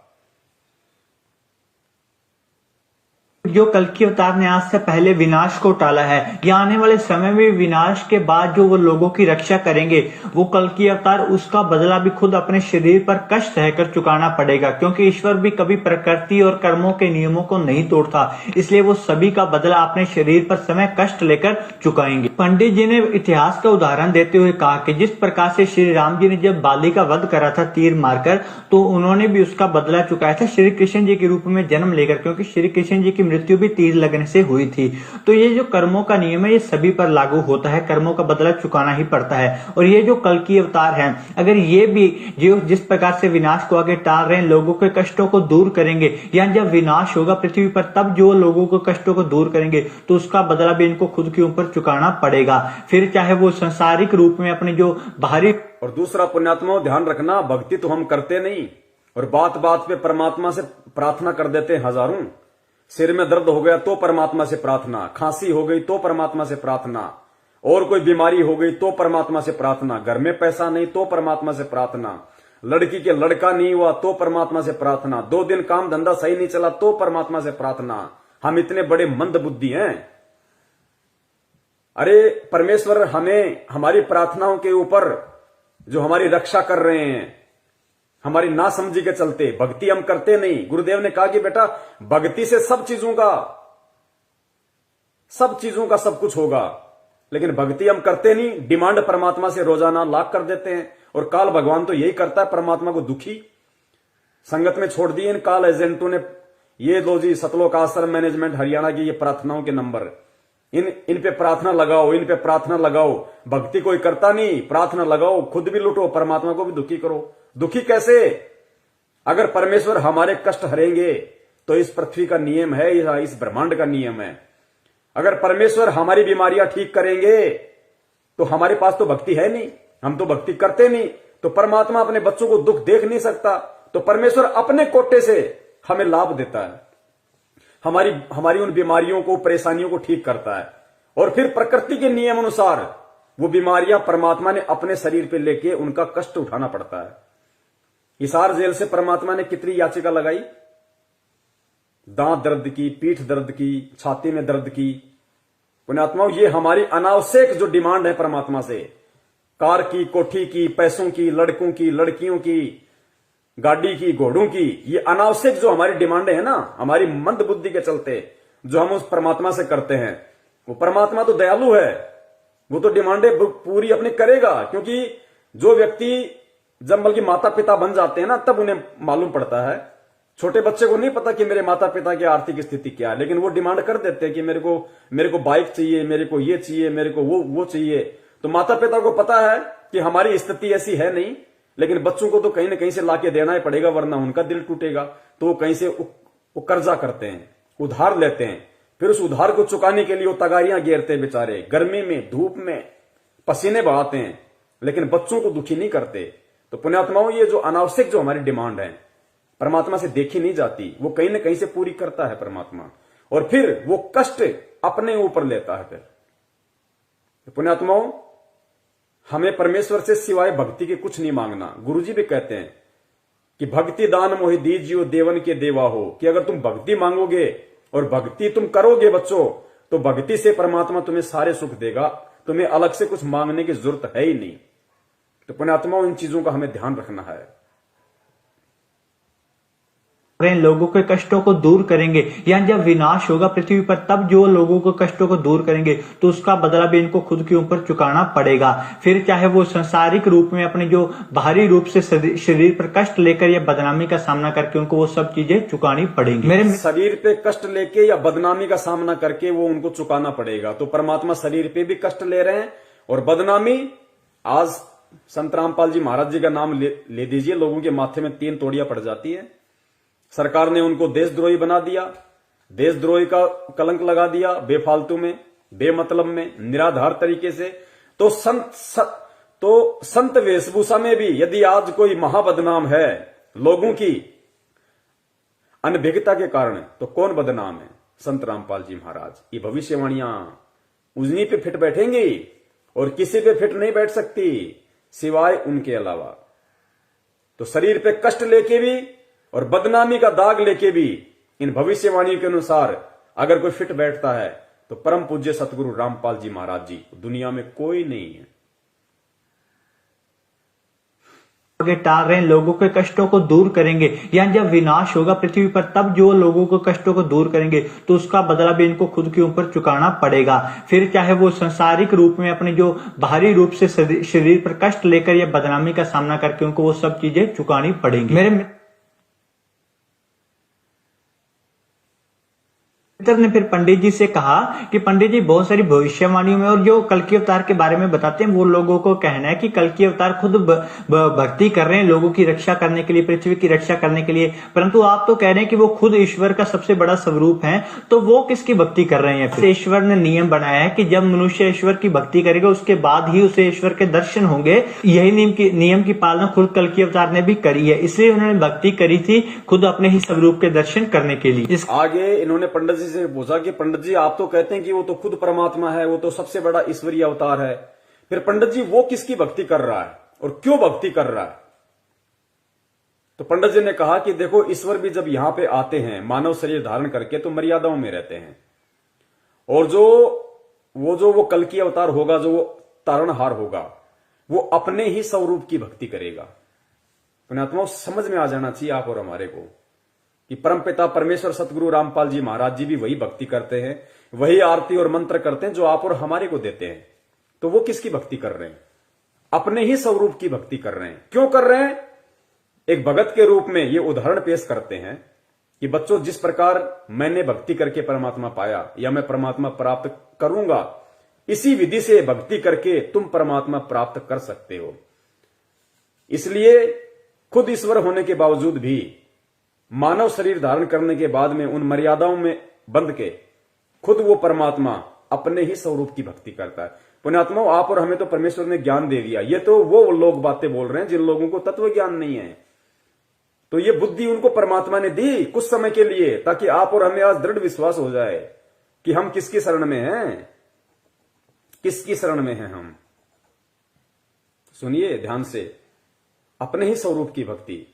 जो कल्कि अवतार ने आज से पहले विनाश को टाला है, या आने वाले समय में विनाश के बाद जो वो लोगों की रक्षा करेंगे, वो कल्कि अवतार, उसका बदला भी खुद अपने शरीर पर कष्ट सहकर चुकाना पड़ेगा। क्योंकि ईश्वर भी कभी प्रकृति और कर्मों के नियमों को नहीं तोड़ता, इसलिए वो सभी का बदला अपने शरीर पर समय कष्ट लेकर चुकाएंगे। पंडित जी ने इतिहास का उदाहरण देते हुए कहा कि जिस प्रकार से श्री राम जी ने जब बाली का वध करा था तीर मारकर, तो उन्होंने भी उसका बदला चुकाया था श्री कृष्ण जी के रूप में जन्म लेकर, क्योंकि श्री कृष्ण जी की मृत्यु भी तीर लगने से हुई थी। तो ये जो कर्मों का नियम है, ये सभी पर लागू होता है। कर्मों का बदला चुकाना ही पड़ता है। और ये जो कल्कि अवतार हैं, अगर ये भी जो जिस प्रकार से विनाश को आगे टाल रहे हैं, लोगों के कष्टों को दूर करेंगे, या जब विनाश होगा पृथ्वी पर तब जो लोगों के कष्टों को दूर करेंगे, तो उसका बदला भी इनको खुद के ऊपर चुकाना पड़ेगा। फिर चाहे वो संसारिक रूप में अपने जो बाहरी। और दूसरा पुण्यात्मा, ध्यान रखना, भक्ति तो हम करते नहीं, और बात बात पे परमात्मा से प्रार्थना कर देते हैं हजारों। सिर में दर्द हो गया तो परमात्मा से प्रार्थना, खांसी हो गई तो परमात्मा से प्रार्थना, और कोई बीमारी हो गई तो परमात्मा से प्रार्थना, घर में पैसा नहीं तो परमात्मा से प्रार्थना, लड़की के लड़का नहीं हुआ तो परमात्मा से प्रार्थना, 2 दिन काम धंधा सही नहीं चला तो परमात्मा से प्रार्थना। हम इतने बड़े मंद बुद्धि हैं। अरे परमेश्वर हमें हमारी प्रार्थनाओं के ऊपर जो हमारी रक्षा कर रहे हैं, हमारी नासमझी के चलते भक्ति हम करते नहीं। गुरुदेव ने कहा कि बेटा, भक्ति से सब चीजों का सब कुछ होगा, लेकिन भक्ति हम करते नहीं। डिमांड परमात्मा से रोजाना लाख कर देते हैं, और काल भगवान तो यही करता है, परमात्मा को दुखी संगत में छोड़ दिए इन काल एजेंटों ने। ये लो जी, सतलोक आश्रम मैनेजमेंट हरियाणा की ये प्रार्थनाओं के नंबर, इन पे प्रार्थना लगाओ, इन पे प्रार्थना लगाओ। भक्ति कोई करता नहीं, प्रार्थना लगाओ, खुद भी लुटो, परमात्मा को भी दुखी करो। दुखी कैसे? अगर परमेश्वर हमारे कष्ट हरेंगे तो इस पृथ्वी का नियम है, या इस ब्रह्मांड का नियम है। अगर परमेश्वर हमारी बीमारियां ठीक करेंगे तो हमारे पास तो भक्ति है नहीं, हम तो भक्ति करते नहीं। तो परमात्मा अपने बच्चों को दुख देख नहीं सकता, तो परमेश्वर अपने कोटे से हमें लाभ देता है, हमारी उन बीमारियों को, परेशानियों को ठीक करता है। और फिर प्रकृति के नियम अनुसार वो बीमारियां परमात्मा ने अपने शरीर पे लेके उनका कष्ट उठाना पड़ता है। हिसार जेल से परमात्मा ने कितनी याचिका लगाई, दांत दर्द की, पीठ दर्द की, छाती में दर्द की। पुण्यात्माओं, ये हमारी अनावश्यक जो डिमांड है परमात्मा से, कार की, कोठी की, पैसों की, लड़कों की, लड़कियों की, गाड़ी की, घोड़ों की, ये अनावश्यक जो हमारी डिमांडें हैं ना, हमारी मंद बुद्धि के चलते जो हम उस परमात्मा से करते हैं, वो परमात्मा तो दयालु है, वो तो डिमांडें पूरी अपनी करेगा। क्योंकि जो व्यक्ति जब बल्कि माता पिता बन जाते हैं ना, तब उन्हें मालूम पड़ता है। छोटे बच्चे को नहीं पता कि मेरे माता पिता की आर्थिक स्थिति क्या है, लेकिन वो डिमांड कर देते हैं कि मेरे को बाइक चाहिए, मेरे को ये चाहिए, मेरे को वो चाहिए। तो माता पिता को पता है कि हमारी स्थिति ऐसी है नहीं, लेकिन बच्चों को तो कहीं ना कहीं से लाके देना ही पड़ेगा, वरना उनका दिल टूटेगा। तो वो कहीं से वो कर्जा करते हैं, उधार लेते हैं, फिर उस उधार को चुकाने के लिए वो तगारियां घेरते हैं बेचारे, गर्मी में, धूप में पसीने बहाते हैं, लेकिन बच्चों को दुखी नहीं करते। तो पुण्यात्माओं, ये जो अनावश्यक जो हमारी डिमांड है परमात्मा से देखी नहीं जाती, वो कहीं ना कहीं से पूरी करता है परमात्मा, और फिर वो कष्ट अपने ऊपर लेता है। फिर तो पुण्यात्माओं, हमें परमेश्वर से सिवाय भक्ति के कुछ नहीं मांगना। गुरुजी भी कहते हैं कि भक्ति दान मोहि दीजियो देवन के देवा हो, कि अगर तुम भक्ति मांगोगे और भक्ति तुम करोगे बच्चों, तो भक्ति से परमात्मा तुम्हें सारे सुख देगा, तुम्हें अलग से कुछ मांगने की जरूरत है ही नहीं। तो पुण्यात्माओं, इन चीजों का हमें ध्यान रखना है। लोगों के कष्टों को दूर करेंगे, या जब विनाश होगा पृथ्वी पर, तब जो लोगों के कष्टों को दूर करेंगे तो उसका बदला भी इनको खुद के ऊपर चुकाना पड़ेगा। फिर चाहे वो सांसारिक रूप में अपने जो बाहरी रूप से शरीर पर कष्ट लेकर या बदनामी का सामना करके उनको वो सब चीजें चुकानी पड़ेंगी। मेरे शरीर पे कष्ट लेके या बदनामी का सामना करके वो उनको चुकाना पड़ेगा। तो परमात्मा शरीर पे भी कष्ट ले रहे हैं और बदनामी, आज संत रामपाल जी महाराज जी का नाम ले दीजिए, लोगों के माथे में 3 तोड़ियां पड़ जाती है। सरकार ने उनको देशद्रोही बना दिया, देशद्रोही का कलंक लगा दिया, बेफालतू में, बेमतलब में, निराधार तरीके से। तो संत वेशभूषा में भी यदि आज कोई महाबदनाम है लोगों की अनभिज्ञता के कारण, तो कौन बदनाम है? संत रामपाल जी महाराज। ये भविष्यवाणियां उन्हीं पे फिट बैठेंगी और किसी पे फिट नहीं बैठ सकती सिवाय उनके अलावा। तो शरीर पे कष्ट लेके भी और बदनामी का दाग लेके भी इन भविष्यवाणियों के अनुसार अगर कोई फिट बैठता है तो परम पूज्य सतगुरु रामपाल जी महाराज जी, दुनिया में कोई नहीं है। टाल रहे हैं, लोगों के कष्टों को दूर करेंगे, या जब विनाश होगा पृथ्वी पर, तब जो लोगों के कष्टों को दूर करेंगे तो उसका बदला भी इनको खुद के ऊपर चुकाना पड़ेगा। फिर चाहे वो सांसारिक रूप में अपने जो बाहरी रूप से शरीर पर कष्ट लेकर या बदनामी का सामना करके उनको वो सब चीजें चुकानी पड़ेंगी। मेरे मित्र ने फिर पंडित जी से कहा कि पंडित जी, बहुत सारी भविष्यवाणियों में और जो कल की अवतार के बारे में बताते हैं, वो लोगों को कहना है कि कल की अवतार खुद भक्ति कर रहे हैं लोगों की रक्षा करने के लिए, पृथ्वी की रक्षा करने के लिए, परंतु आप तो कह रहे हैं कि वो खुद ईश्वर का सबसे बड़ा स्वरूप है, तो वो किसकी भक्ति कर रहे हैं? फिर ईश्वर ने नियम बनाया है कि जब मनुष्य ईश्वर की भक्ति करेगा उसके बाद ही उसे ईश्वर के दर्शन होंगे। यही नियम की पालना खुद कल की अवतार ने भी करी है, इसलिए उन्होंने भक्ति करी थी खुद अपने ही स्वरूप के दर्शन करने के लिए। आगे इन्होंने पंडित जी से पूछा कि पंडित जी, आप तो कहते हैं कि वो तो खुद परमात्मा है, वो तो सबसे बड़ा ईश्वरीय अवतार है, फिर पंडित जी वो किसकी भक्ति कर रहा है और क्यों भक्ति कर रहा है? तो पंडित जी ने कहा कि देखो, ईश्वर भी जब यहां पे आते हैं मानव शरीर धारण करके तो मर्यादाओं में रहते हैं, और वो कल की अवतार होगा, जो वो तारणहार होगा, वो अपने ही स्वरूप की भक्ति करेगा। पुण्यात्माओं, समझ में आ जाना चाहिए आप और हमारे को कि परमपिता परमेश्वर सतगुरु रामपाल जी महाराज जी भी वही भक्ति करते हैं, वही आरती और मंत्र करते हैं जो आप और हमारे को देते हैं। तो वो किसकी भक्ति कर रहे हैं? अपने ही स्वरूप की भक्ति कर रहे हैं। क्यों कर रहे हैं? एक भगत के रूप में ये उदाहरण पेश करते हैं कि बच्चों, जिस प्रकार मैंने भक्ति करके परमात्मा पाया या मैं परमात्मा प्राप्त करूंगा, इसी विधि से भक्ति करके तुम परमात्मा प्राप्त कर सकते हो। इसलिए खुद ईश्वर होने के बावजूद भी मानव शरीर धारण करने के बाद में उन मर्यादाओं में बंध के खुद वो परमात्मा अपने ही स्वरूप की भक्ति करता है। पुण्यात्माओं, आप और हमें तो परमेश्वर ने ज्ञान दे दिया, ये तो वो लोग बातें बोल रहे हैं जिन लोगों को तत्व ज्ञान नहीं है। तो ये बुद्धि उनको परमात्मा ने दी कुछ समय के लिए, ताकि आप और हमें आज दृढ़ विश्वास हो जाए कि हम किसकी शरण में हैं, किसकी शरण में हैं हम। सुनिए ध्यान से, अपने ही स्वरूप की भक्ति।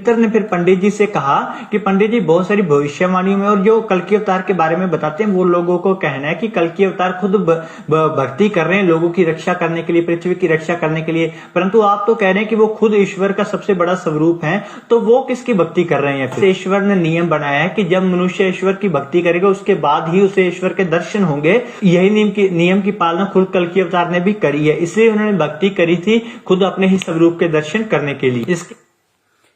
मित्र ने फिर पंडित जी से कहा कि पंडित जी बहुत सारी भविष्यवाणियों में और जो कल की अवतार के बारे में बताते हैं वो लोगों को कहना है कि कल की अवतार खुद भक्ति कर रहे हैं लोगों की रक्षा करने के लिए, पृथ्वी की रक्षा करने के लिए, परंतु आप तो कह रहे हैं कि वो खुद ईश्वर का सबसे बड़ा स्वरूप है, तो वो किसकी भक्ति कर रहे हैं? फिर ईश्वर ने नियम बनाया है कि जब मनुष्य ईश्वर की भक्ति करेगा उसके बाद ही उसे ईश्वर के दर्शन होंगे। यही नियम की पालना खुद कल की अवतार ने भी करी है, इसलिए उन्होंने भक्ति करी थी खुद अपने ही स्वरूप के दर्शन करने के लिए।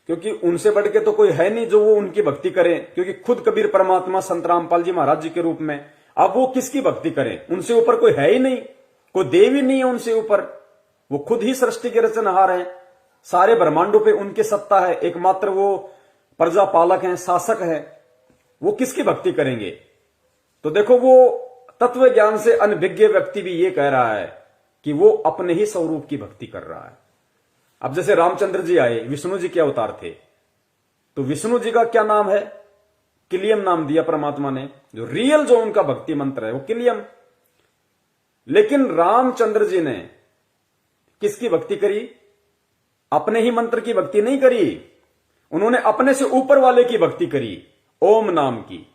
क्योंकि उनसे बढ़ के तो कोई है नहीं जो वो उनकी भक्ति करें, क्योंकि खुद कबीर परमात्मा संत रामपाल जी महाराज जी के रूप में, अब वो किसकी भक्ति करें? उनसे ऊपर कोई है ही नहीं, कोई देव ही नहीं है उनसे ऊपर, वो खुद ही सृष्टि के रचनहार हैं, सारे ब्रह्मांडों पे उनकी सत्ता है, एकमात्र वो प्रजा पालक हैं, शासक है, वो किसकी भक्ति करेंगे? तो देखो वो तत्व ज्ञान से अनभिज्ञ व्यक्ति भी ये कह रहा है कि वो अपने ही स्वरूप की भक्ति कर रहा है। अब जैसे रामचंद्र जी आए, विष्णु जी के अवतार थे, तो विष्णु जी का क्या नाम है? किलियम नाम दिया परमात्मा ने, जो रियल जो उनका भक्ति मंत्र है वो किलियम। लेकिन रामचंद्र जी ने किसकी भक्ति करी? अपने ही मंत्र की भक्ति नहीं करी, उन्होंने अपने से ऊपर वाले की भक्ति करी, ओम नाम की।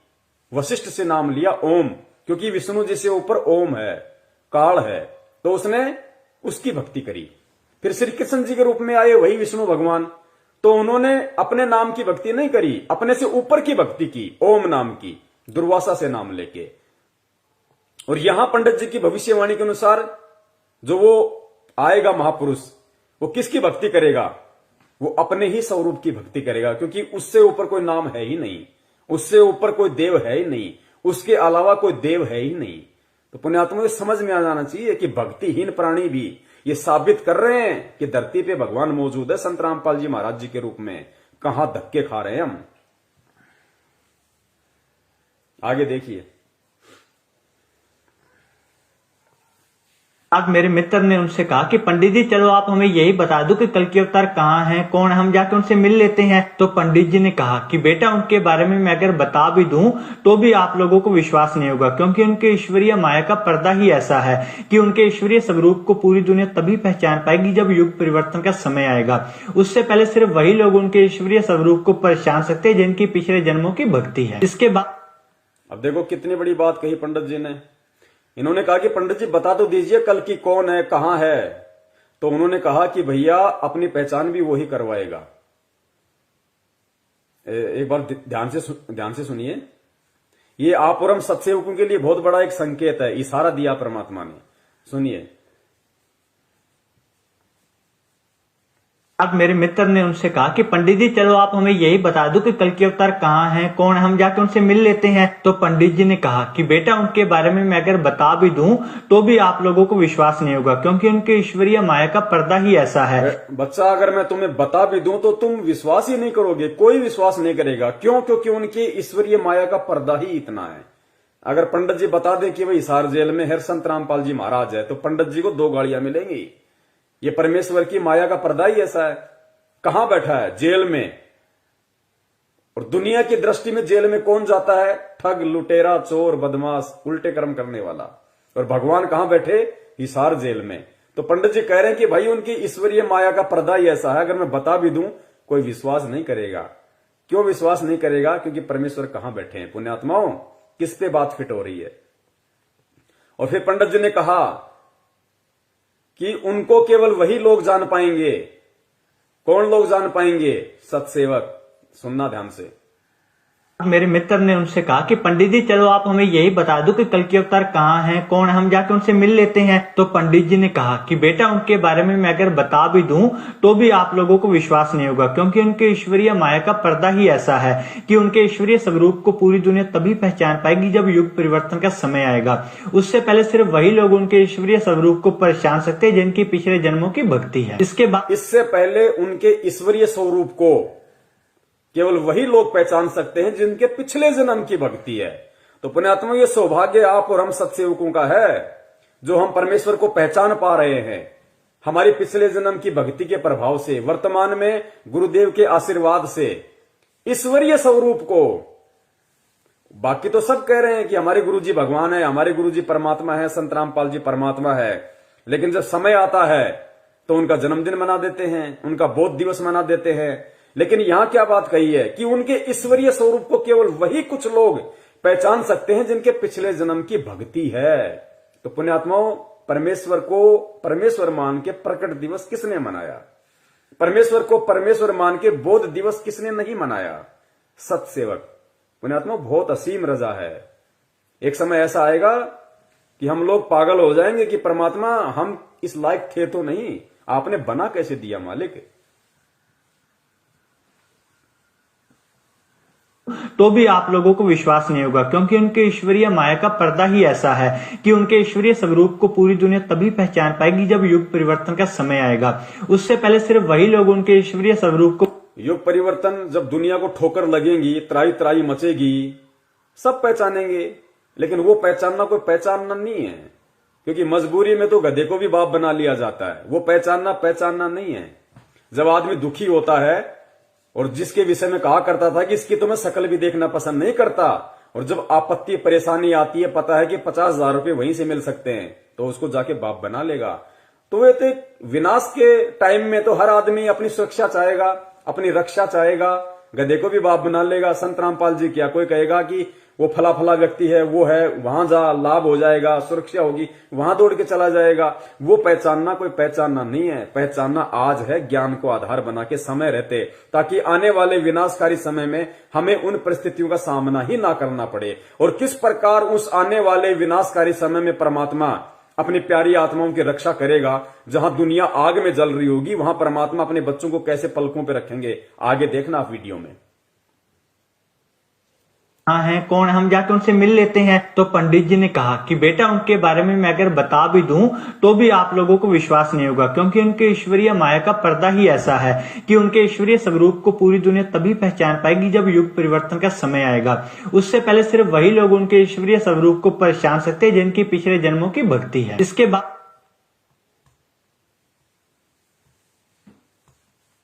वशिष्ठ से नाम लिया ओम, क्योंकि विष्णु जी से ऊपर ओम है, काल है, तो उसने उसकी भक्ति करी। फिर श्री कृष्ण जी के रूप में आए वही विष्णु भगवान, तो उन्होंने अपने नाम की भक्ति नहीं करी, अपने से ऊपर की भक्ति की, ओम नाम की, दुर्वासा से नाम लेके। और यहां पंडित जी की भविष्यवाणी के अनुसार जो वो आएगा महापुरुष, वो किसकी भक्ति करेगा? वो अपने ही स्वरूप की भक्ति करेगा, क्योंकि उससे ऊपर कोई नाम है ही नहीं, उससे ऊपर कोई देव है ही नहीं, उसके अलावा कोई देव है ही नहीं। तो पुण्यात्मा समझ में आ जाना चाहिए कि भक्तिहीन प्राणी भी ये साबित कर रहे हैं कि धरती पे भगवान मौजूद है संत रामपाल जी महाराज जी के रूप में। कहां धक्के खा रहे हैं हम, आगे देखिए। आज मेरे मित्र ने उनसे कहा कि पंडित जी चलो आप हमें यही बता दो कि कल की अवतार कहाँ है, कौन है, हम जाके उनसे मिल लेते हैं। तो पंडित जी ने कहा कि बेटा उनके बारे में मैं अगर बता भी दूं तो भी आप लोगों को विश्वास नहीं होगा, क्योंकि उनके ईश्वरीय माया का पर्दा ही ऐसा है कि उनके ईश्वरीय स्वरूप को पूरी दुनिया तभी पहचान पाएगी जब युग परिवर्तन का समय आएगा। उससे पहले सिर्फ वही लोग उनके ईश्वरीय स्वरूप को पहचान सकते हैं जिनकी पिछले जन्मों की भक्ति है। इसके बाद अब देखो कितनी बड़ी बात कही पंडित जी ने। इन्होंने कहा कि पंडित जी बता तो दीजिए कल की कौन है, कहां है। तो उन्होंने कहा कि भैया अपनी पहचान भी वही करवाएगा। एक बार ध्यान से सुनिए, ये आप और हम सत्सेवकों के लिए बहुत बड़ा एक संकेत है, इशारा दिया परमात्मा ने। सुनिए। अब मेरे मित्र ने उनसे कहा कि पंडित जी चलो आप हमें यही बता दो कि कल की अवतार कहाँ है, कौन है, हम जाके उनसे मिल लेते हैं। तो पंडित जी ने कहा कि बेटा उनके बारे में मैं अगर बता भी दूं तो भी आप लोगों को विश्वास नहीं होगा, क्योंकि उनके ईश्वरीय माया का पर्दा ही ऐसा है। बच्चा अगर मैं तुम्हें बता भी दूं तो तुम विश्वास ही नहीं करोगे, कोई विश्वास नहीं करेगा। क्यों? क्योंकि उनके ईश्वरीय माया का पर्दा ही इतना है। अगर पंडित जी बता दे कि भाई हिसार जेल में हर संत रामपाल जी महाराज है, तो पंडित जी को 2 गाड़ियां मिलेंगी। ये परमेश्वर की माया का पर्दा ही ऐसा है। कहां बैठा है? जेल में। और दुनिया की दृष्टि में जेल में कौन जाता है? ठग, लुटेरा, चोर, बदमाश, उल्टे कर्म करने वाला। और भगवान कहां बैठे? हिसार जेल में। तो पंडित जी कह रहे हैं कि भाई उनकी ईश्वरीय माया का पर्दा ही ऐसा है, अगर मैं बता भी दूं कोई विश्वास नहीं करेगा। क्यों विश्वास नहीं करेगा? क्योंकि परमेश्वर कहां बैठे हैं। पुण्यात्माओं, किस पे बात फिट हो रही है? और फिर पंडित जी ने कहा कि उनको केवल वही लोग जान पाएंगे। कौन लोग जान पाएंगे? सत्सेवक। सुनना ध्यान से। मेरे मित्र ने उनसे कहा कि पंडित जी चलो आप हमें यही बता दो कि कल की अवतार कहाँ है, कौन है, हम जाके उनसे मिल लेते हैं। तो पंडित जी ने कहा कि बेटा उनके बारे में मैं अगर बता भी दूं तो भी आप लोगों को विश्वास नहीं होगा, क्योंकि उनके ईश्वरीय माया का पर्दा ही ऐसा है कि उनके ईश्वरीय स्वरूप को पूरी दुनिया तभी पहचान पाएगी जब युग परिवर्तन का समय आएगा। उससे पहले सिर्फ वही लोग उनके ईश्वरीय स्वरूप को पहचान सकते हैं जिनकी पिछले जन्मों की भक्ति है। इससे पहले उनके ईश्वरीय स्वरूप को केवल वही लोग पहचान सकते हैं जिनके पिछले जन्म की भक्ति है। तो पुण्यात्मा, ये सौभाग्य आप और हम सत्सेवकों का है जो हम परमेश्वर को पहचान पा रहे हैं हमारी पिछले जन्म की भक्ति के प्रभाव से, वर्तमान में गुरुदेव के आशीर्वाद से ईश्वरीय स्वरूप को। बाकी तो सब कह रहे हैं कि हमारे गुरुजी भगवान है, हमारे गुरुजी परमात्मा है, संत रामपाल जी परमात्मा है, लेकिन जब समय आता है तो उनका जन्मदिन मना देते हैं, उनका बोध दिवस मना देते हैं, लेकिन यहां क्या बात कही है कि उनके ईश्वरीय स्वरूप को केवल वही कुछ लोग पहचान सकते हैं जिनके पिछले जन्म की भक्ति है। तो पुण्यात्माओं, परमेश्वर को परमेश्वर मान के प्रकट दिवस किसने मनाया? परमेश्वर को परमेश्वर मान के बोध दिवस किसने नहीं मनाया? सतसेवक। पुण्यात्मा, बहुत असीम रजा है। एक समय ऐसा आएगा कि हम लोग पागल हो जाएंगे कि परमात्मा हम इस लायक थे तो नहीं, आपने बना कैसे दिया मालिक। तो भी आप लोगों को विश्वास नहीं होगा, क्योंकि उनके ईश्वरीय माया का पर्दा ही ऐसा है कि उनके ईश्वरीय स्वरूप को पूरी दुनिया तभी पहचान पाएगी जब युग परिवर्तन का समय आएगा। उससे पहले सिर्फ वही लोग उनके ईश्वरीय स्वरूप को, युग परिवर्तन जब दुनिया को ठोकर लगेंगी, त्राही त्राही मचेगी, सब पहचानेंगे। लेकिन वो पहचानना कोई पहचानना नहीं है, क्योंकि मजबूरी में तो गधे को भी बाप बना लिया जाता है। वो पहचानना नहीं है। जब आदमी दुखी होता है और जिसके विषय में कहा करता था कि इसकी तो मैं शकल भी देखना पसंद नहीं करता, और जब आपत्ति परेशानी आती है, पता है कि 50,000 रुपए वहीं से मिल सकते हैं, तो उसको जाके बाप बना लेगा। तो वे तो विनाश के टाइम में तो हर आदमी अपनी सुरक्षा चाहेगा, अपनी रक्षा चाहेगा, गधे को भी बाप बना लेगा। संत रामपाल जी क्या कोई कहेगा कि वो फला फला व्यक्ति है, वो है, वहां जा, लाभ हो जाएगा, सुरक्षा होगी, वहां दौड़ के चला जाएगा। वो पहचानना कोई पहचानना नहीं है। पहचानना आज है, ज्ञान को आधार बना के समय रहते, ताकि आने वाले विनाशकारी समय में हमें उन परिस्थितियों का सामना ही ना करना पड़े। और किस प्रकार उस आने वाले विनाशकारी समय में परमात्मा अपनी प्यारी आत्माओं की रक्षा करेगा। जहां दुनिया आग में जल रही होगी, वहां परमात्मा अपने बच्चों को कैसे पलकों पे रखेंगे, आगे देखना आप वीडियो में। हाँ है कौन, हम जाके उनसे मिल लेते हैं। तो पंडित जी ने कहा कि बेटा उनके बारे में मैं अगर बता भी दूं तो भी आप लोगों को विश्वास नहीं होगा, क्योंकि उनके ईश्वरीय माया का पर्दा ही ऐसा है कि उनके ईश्वरीय स्वरूप को पूरी दुनिया तभी पहचान पाएगी जब युग परिवर्तन का समय आएगा। उससे पहले सिर्फ वही लोग उनके ईश्वरीय स्वरूप को पहचान सकते हैं जिनकी पिछले जन्मों की भक्ति है। इसके बाद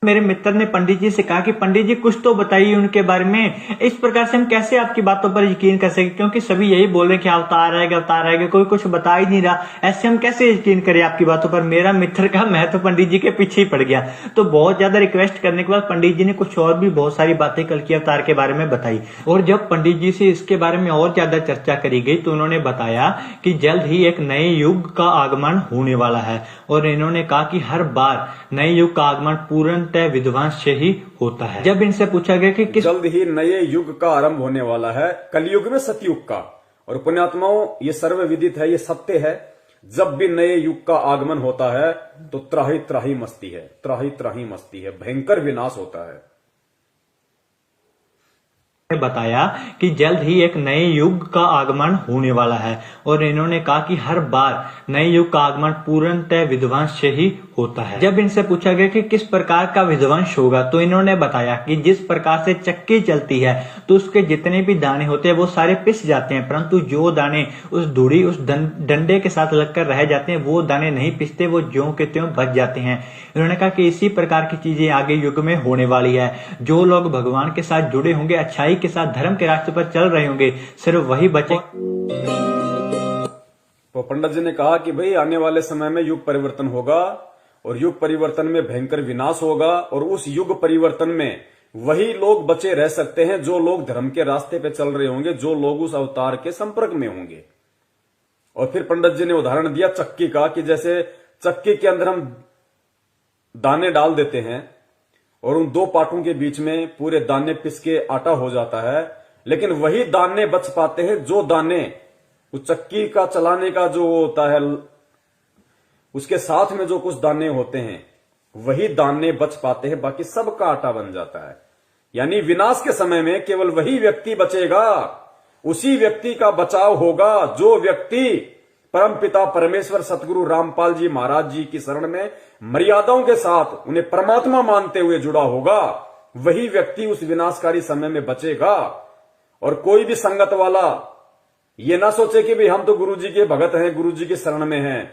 मेरे मित्र ने पंडित जी से कहा कि पंडित जी कुछ तो बताइए उनके बारे में। इस प्रकार से हम कैसे आपकी बातों पर यकीन कर सके, क्योंकि सभी यही बोल रहे हैं कि अवतार आएगा, कोई कुछ बता ही नहीं रहा। ऐसे हम कैसे यकीन करें आपकी बातों पर। मेरा मित्र का मैं तो पंडित जी के पीछे ही पड़ गया। तो बहुत ज्यादा रिक्वेस्ट करने के बाद पंडित जी ने कुछ और भी बहुत सारी बातें कल की अवतार के बारे में बताई। और जब पंडित जी से इसके बारे में और ज्यादा चर्चा करी गई तो उन्होंने बताया कि जल्द ही एक नए युग का आगमन होने वाला है। और इन्होंने कहा कि हर बार नए युग का आगमन पूर्ण विध्वंस से ही होता है। जब इनसे पूछा गया कि किस जल्द ही नए युग का आरंभ होने वाला है, कलयुग में सतयुग का। और पुण्यात्माओं, ये सर्वविदित है, ये सत्य है। जब भी नए युग का आगमन होता है तो त्राही त्राही मस्ती है, त्राही त्राही मस्ती है, भयंकर विनाश होता है। बताया कि जल्द ही एक नए युग का आगमन होने वाला है। और इन्होंने कहा कि हर बार नए युग का आगमन पूर्णतः विध्वंस से ही होता है। जब इनसे पूछा गया कि किस प्रकार का विध्वंस होगा तो इन्होंने बताया कि जिस प्रकार से चक्की चलती है तो उसके जितने भी दाने होते हैं वो सारे पिस जाते हैं, परंतु जो दाने उस धुड़ी उस डंडे के साथ लगकर रह जाते हैं वो दाने नहीं पिसते, वो ज्यों के त्यों बच जाते हैं। इन्होंने कहा कि इसी प्रकार की चीजें आगे युग में होने वाली है। जो लोग भगवान के साथ जुड़े होंगे, अच्छाई के साथ धर्म के रास्ते पर चल रहे होंगे, सिर्फ वही बचे। तो पंडित जी ने कहा कि भाई आने वाले समय में युग परिवर्तन होगा और युग परिवर्तन में भयंकर विनाश होगा। और उस युग परिवर्तन में वही लोग बचे रह सकते हैं जो लोग धर्म के रास्ते पे चल रहे होंगे, जो लोग उस अवतार के संपर्क में होंगे। और फिर पंडित जी ने उदाहरण दिया चक्की का, कि जैसे चक्की के अंदर हम दाने डाल देते हैं और उन दो पाटों के बीच में पूरे दाने पिस के आटा हो जाता है, लेकिन वही दाने बच पाते हैं जो दाने उस चक्की का चलाने का जो होता है, उसके साथ में जो कुछ दाने होते हैं वही दाने बच पाते हैं, बाकी सबका आटा बन जाता है। यानी विनाश के समय में केवल वही व्यक्ति बचेगा, उसी व्यक्ति का बचाव होगा जो व्यक्ति परमपिता परमेश्वर सतगुरु रामपाल जी महाराज जी की शरण में मर्यादाओं के साथ उन्हें परमात्मा मानते हुए जुड़ा होगा। वही व्यक्ति उस विनाशकारी समय में बचेगा। और कोई भी संगत वाला ये ना सोचे कि भाई हम तो गुरु जी के भगत हैं, गुरु जी की शरण में हैं,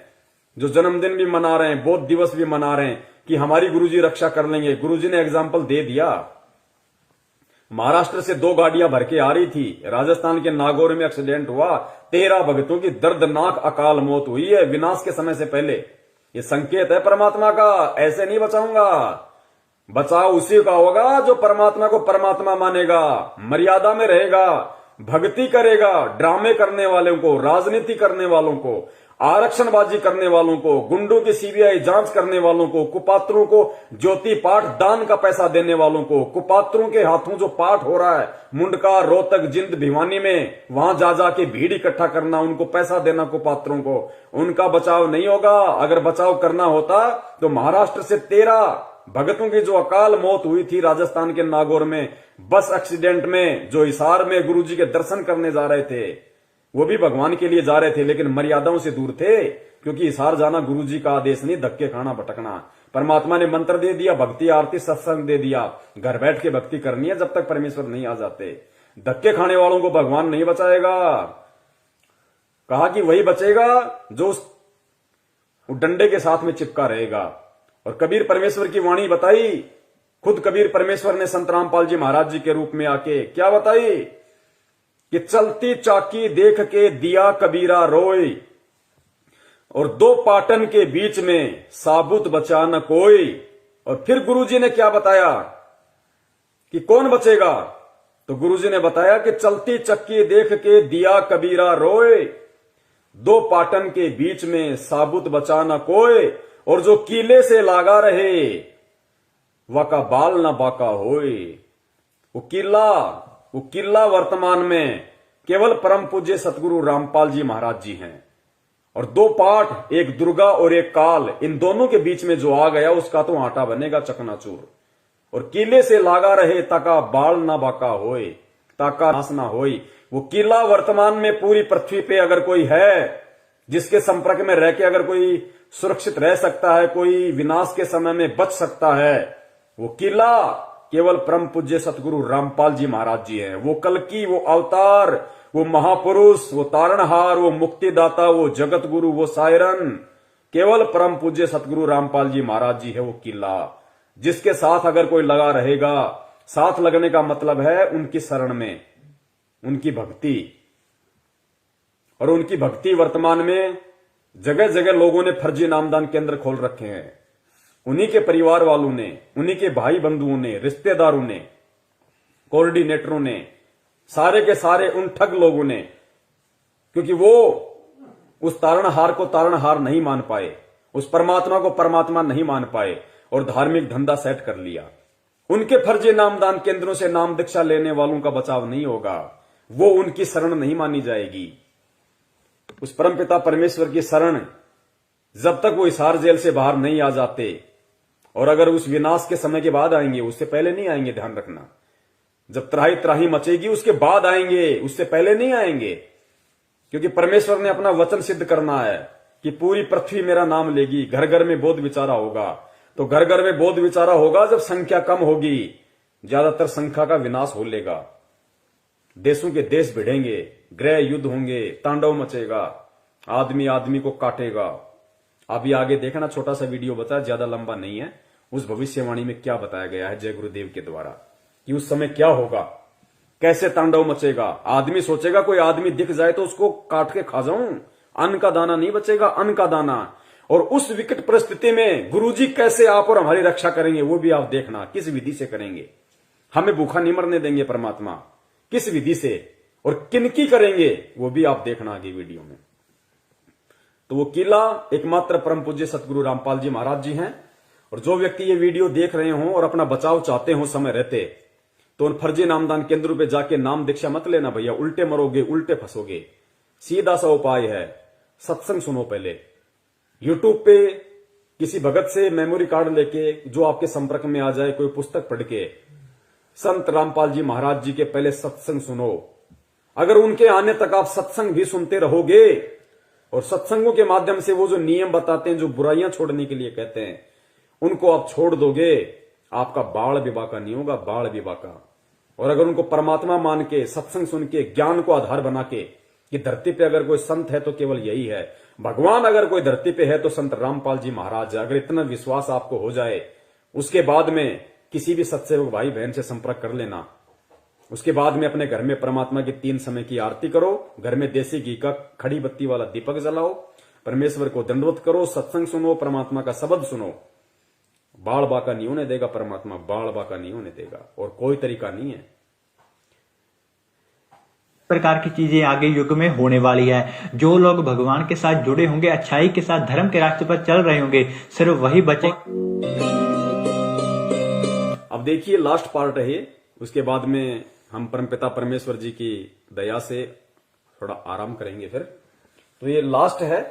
जो जन्मदिन भी मना रहे हैं, बोध दिवस भी मना रहे हैं कि हमारी गुरु जी रक्षा कर लेंगे। गुरु जी ने एग्जाम्पल दे दिया। महाराष्ट्र से 2 गाड़ियां भर के आ रही थी, राजस्थान के नागौर में एक्सीडेंट हुआ, 13 भक्तों की दर्दनाक अकाल मौत हुई है विनाश के समय से पहले। ये संकेत है परमात्मा का, ऐसे नहीं बचाऊंगा। बचाव उसी का होगा जो परमात्मा को परमात्मा मानेगा, मर्यादा में रहेगा, भक्ति करेगा। ड्रामे करने वालों को, राजनीति करने वालों को, आरक्षणबाजी करने वालों को, गुंडों की सीबीआई जांच करने वालों को, कुपात्रों को ज्योति पाठ दान का पैसा देने वालों को, कुपात्रों के हाथों जो पाठ हो रहा है मुंडका, रोहतक, जिंद, भिवानी में, वहां जा के भीड़ इकट्ठा करना, उनको पैसा देना कुपात्रों को, उनका बचाव नहीं होगा। अगर बचाव करना होता तो महाराष्ट्र से 13 भगतों की जो अकाल मौत हुई थी राजस्थान के नागौर में बस एक्सीडेंट में, जो हिसार में गुरुजी के दर्शन करने जा रहे थे, वो भी भगवान के लिए जा रहे थे लेकिन मर्यादाओं से दूर थे, क्योंकि हिसार जाना गुरुजी का आदेश नहीं, धक्के खाना भटकना। परमात्मा ने मंत्र दे दिया, भक्ति आरती सत्संग दे दिया, घर बैठ के भक्ति करनी है जब तक परमेश्वर नहीं आ जाते। धक्के खाने वालों को भगवान नहीं बचाएगा। कहा कि वही बचेगा जो उस डंडे के साथ में चिपका रहेगा। और कबीर परमेश्वर की वाणी बताई, खुद कबीर परमेश्वर ने संत रामपाल जी महाराज जी के रूप में आके क्या बताई कि चलती चाकी देख के दिया कबीरा रोई, और 2 पाटन के बीच में साबुत बचा न कोई। और फिर गुरुजी ने क्या बताया कि कौन बचेगा, तो गुरुजी ने बताया कि चलती चक्की देख के दिया कबीरा रोए, 2 पाटन के बीच में साबुत बचा न कोई, और जो कीले से लागा रहे वाका बाल न बाका होए। वो किला वर्तमान में केवल परम पूज्य सतगुरु रामपाल जी महाराज जी हैं। और 2 पाठ, एक दुर्गा और एक काल, इन दोनों के बीच में जो आ गया उसका तो आटा बनेगा चकनाचूर। और किले से लागा रहे ताका बाल ना बाका होए, ताका नाश ना होई। वो किला वर्तमान में पूरी पृथ्वी पे अगर कोई है जिसके संपर्क में रह के अगर कोई सुरक्षित रह सकता है, कोई विनाश के समय में बच सकता है, वो किला केवल परम पूज्य सतगुरु रामपाल जी महाराज जी हैं। वो कल्कि, वो अवतार, वो महापुरुष, वो तारणहार, वो मुक्तिदाता, वो जगत गुरु, वो सायरन, केवल परम पूज्य सतगुरु रामपाल जी महाराज जी है वो किला, जिसके साथ अगर कोई लगा रहेगा। साथ लगने का मतलब है उनकी शरण में, उनकी भक्ति। और उनकी भक्ति वर्तमान में जगह जगह लोगों ने फर्जी नामदान केंद्र खोल रखे हैं। उन्हीं के परिवार वालों ने, उन्हीं के भाई बंधुओं ने, रिश्तेदारों ने, कोऑर्डिनेटरों ने, सारे के सारे उन ठग लोगों ने, क्योंकि वो उस तारणहार को तारणहार नहीं मान पाए, उस परमात्मा को परमात्मा नहीं मान पाए और धार्मिक धंधा सेट कर लिया। उनके फर्जी नामदान केंद्रों से नाम दीक्षा लेने वालों का बचाव नहीं होगा, वो उनकी शरण नहीं मानी जाएगी। उस परमपिता परमेश्वर की शरण जब तक वो हिसार जेल से बाहर नहीं आ जाते, और अगर उस विनाश के समय के बाद आएंगे, उससे पहले नहीं आएंगे, ध्यान रखना। जब त्राही त्राही मचेगी उसके बाद आएंगे, उससे पहले नहीं आएंगे। क्योंकि परमेश्वर ने अपना वचन सिद्ध करना है कि पूरी पृथ्वी मेरा नाम लेगी, घर घर में बोध विचारा होगा। तो घर घर में बोध विचारा होगा जब संख्या कम होगी, ज्यादातर संख्या का विनाश हो लेगा, देशों के देश भिड़ेंगे, गृह युद्ध होंगे, तांडव मचेगा, आदमी आदमी को काटेगा। अभी आगे देखना, छोटा सा वीडियो बता, ज्यादा लंबा नहीं है। उस भविष्यवाणी में क्या बताया गया है जय गुरुदेव के द्वारा कि उस समय क्या होगा, कैसे तांडव मचेगा। आदमी सोचेगा कोई आदमी दिख जाए तो उसको काट के खा जाऊं, अन्न का दाना नहीं बचेगा, अन्न का दाना। और उस विकट परिस्थिति में गुरुजी कैसे आप और हमारी रक्षा करेंगे वो भी आप देखना, किस विधि से करेंगे। हमें भूखा नहीं मरने देंगे परमात्मा, किस विधि से और किनकी करेंगे वो भी आप देखना आगे वीडियो में। तो वो किला एकमात्र परम पूज्य सतगुरु रामपाल जी महाराज जी हैं। और जो व्यक्ति ये वीडियो देख रहे हों और अपना बचाव चाहते हो समय रहते, तो उन फर्जी नामदान केंद्रों पे जाके नाम दीक्षा मत लेना भैया, उल्टे मरोगे, उल्टे फंसोगे। सीधा सा उपाय है, सत्संग सुनो पहले। यूट्यूब पे किसी भगत से मेमोरी कार्ड लेके, जो आपके संपर्क में आ जाए, कोई पुस्तक पढ़ के संत रामपाल जी महाराज जी के पहले सत्संग सुनो। अगर उनके आने तक आप सत्संग भी सुनते रहोगे और सत्संगों के माध्यम से वो जो नियम बताते हैं, जो बुराइयां छोड़ने के लिए कहते हैं, उनको आप छोड़ दोगे, आपका बाढ़ विवाका नहीं होगा, बाढ़ विवाका। और अगर उनको परमात्मा मान के, सत्संग सुन के, ज्ञान को आधार बना के कि धरती पे अगर कोई संत है तो केवल यही है, भगवान अगर कोई धरती पे है तो संत रामपाल जी महाराज है, अगर इतना विश्वास आपको हो जाए, उसके बाद में किसी भी सत्सेवक भाई बहन से संपर्क कर लेना। उसके बाद में अपने घर में परमात्मा की 3 समय की आरती करो, घर में देसी घी का खड़ी बत्ती वाला दीपक जलाओ, परमेश्वर को दंडवत करो, सत्संग सुनो, परमात्मा का शब्द सुनो। बाढ़ बाका नहीं होने देगा परमात्मा, बाढ़ बाका नहीं होने देगा, और कोई तरीका नहीं है। प्रकार की चीजें आगे युग में होने वाली है। जो लोग भगवान के साथ जुड़े होंगे, अच्छाई के साथ धर्म के रास्ते पर चल रहे होंगे, सिर्फ वही बचे। अब देखिए लास्ट पार्ट है ये, उसके बाद में हम परमपिता परमेश्वर जी की दया से थोड़ा आराम करेंगे फिर। तो ये लास्ट है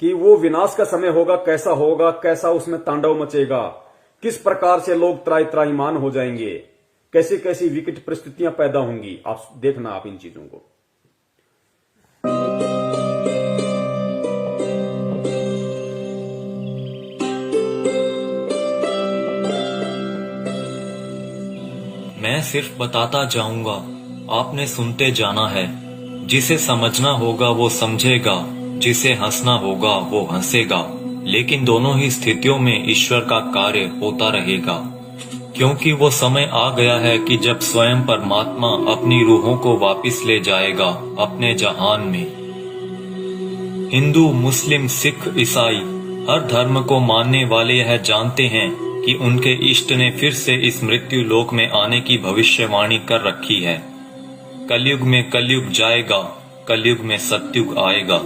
कि वो विनाश का समय होगा, कैसा होगा, कैसा उसमें तांडव मचेगा, किस प्रकार से लोग त्राहिमाम हो जाएंगे, कैसी कैसी विकट परिस्थितियां पैदा होंगी। आप देखना आप इन चीजों को। मैं सिर्फ बताता जाऊंगा, आपने सुनते जाना है। जिसे समझना होगा वो समझेगा, जिसे हंसना होगा वो हंसेगा, लेकिन दोनों ही स्थितियों में ईश्वर का कार्य होता रहेगा, क्योंकि वो समय आ गया है कि जब स्वयं परमात्मा अपनी रूहों को वापस ले जाएगा अपने जहान में। हिंदू, मुस्लिम, सिख, ईसाई हर धर्म को मानने वाले यह जानते हैं कि उनके इष्ट ने फिर से इस मृत्यु लोक में आने की भविष्यवाणी कर रखी है। कलयुग में कलयुग जाएगा, कलयुग में सतयुग आएगा।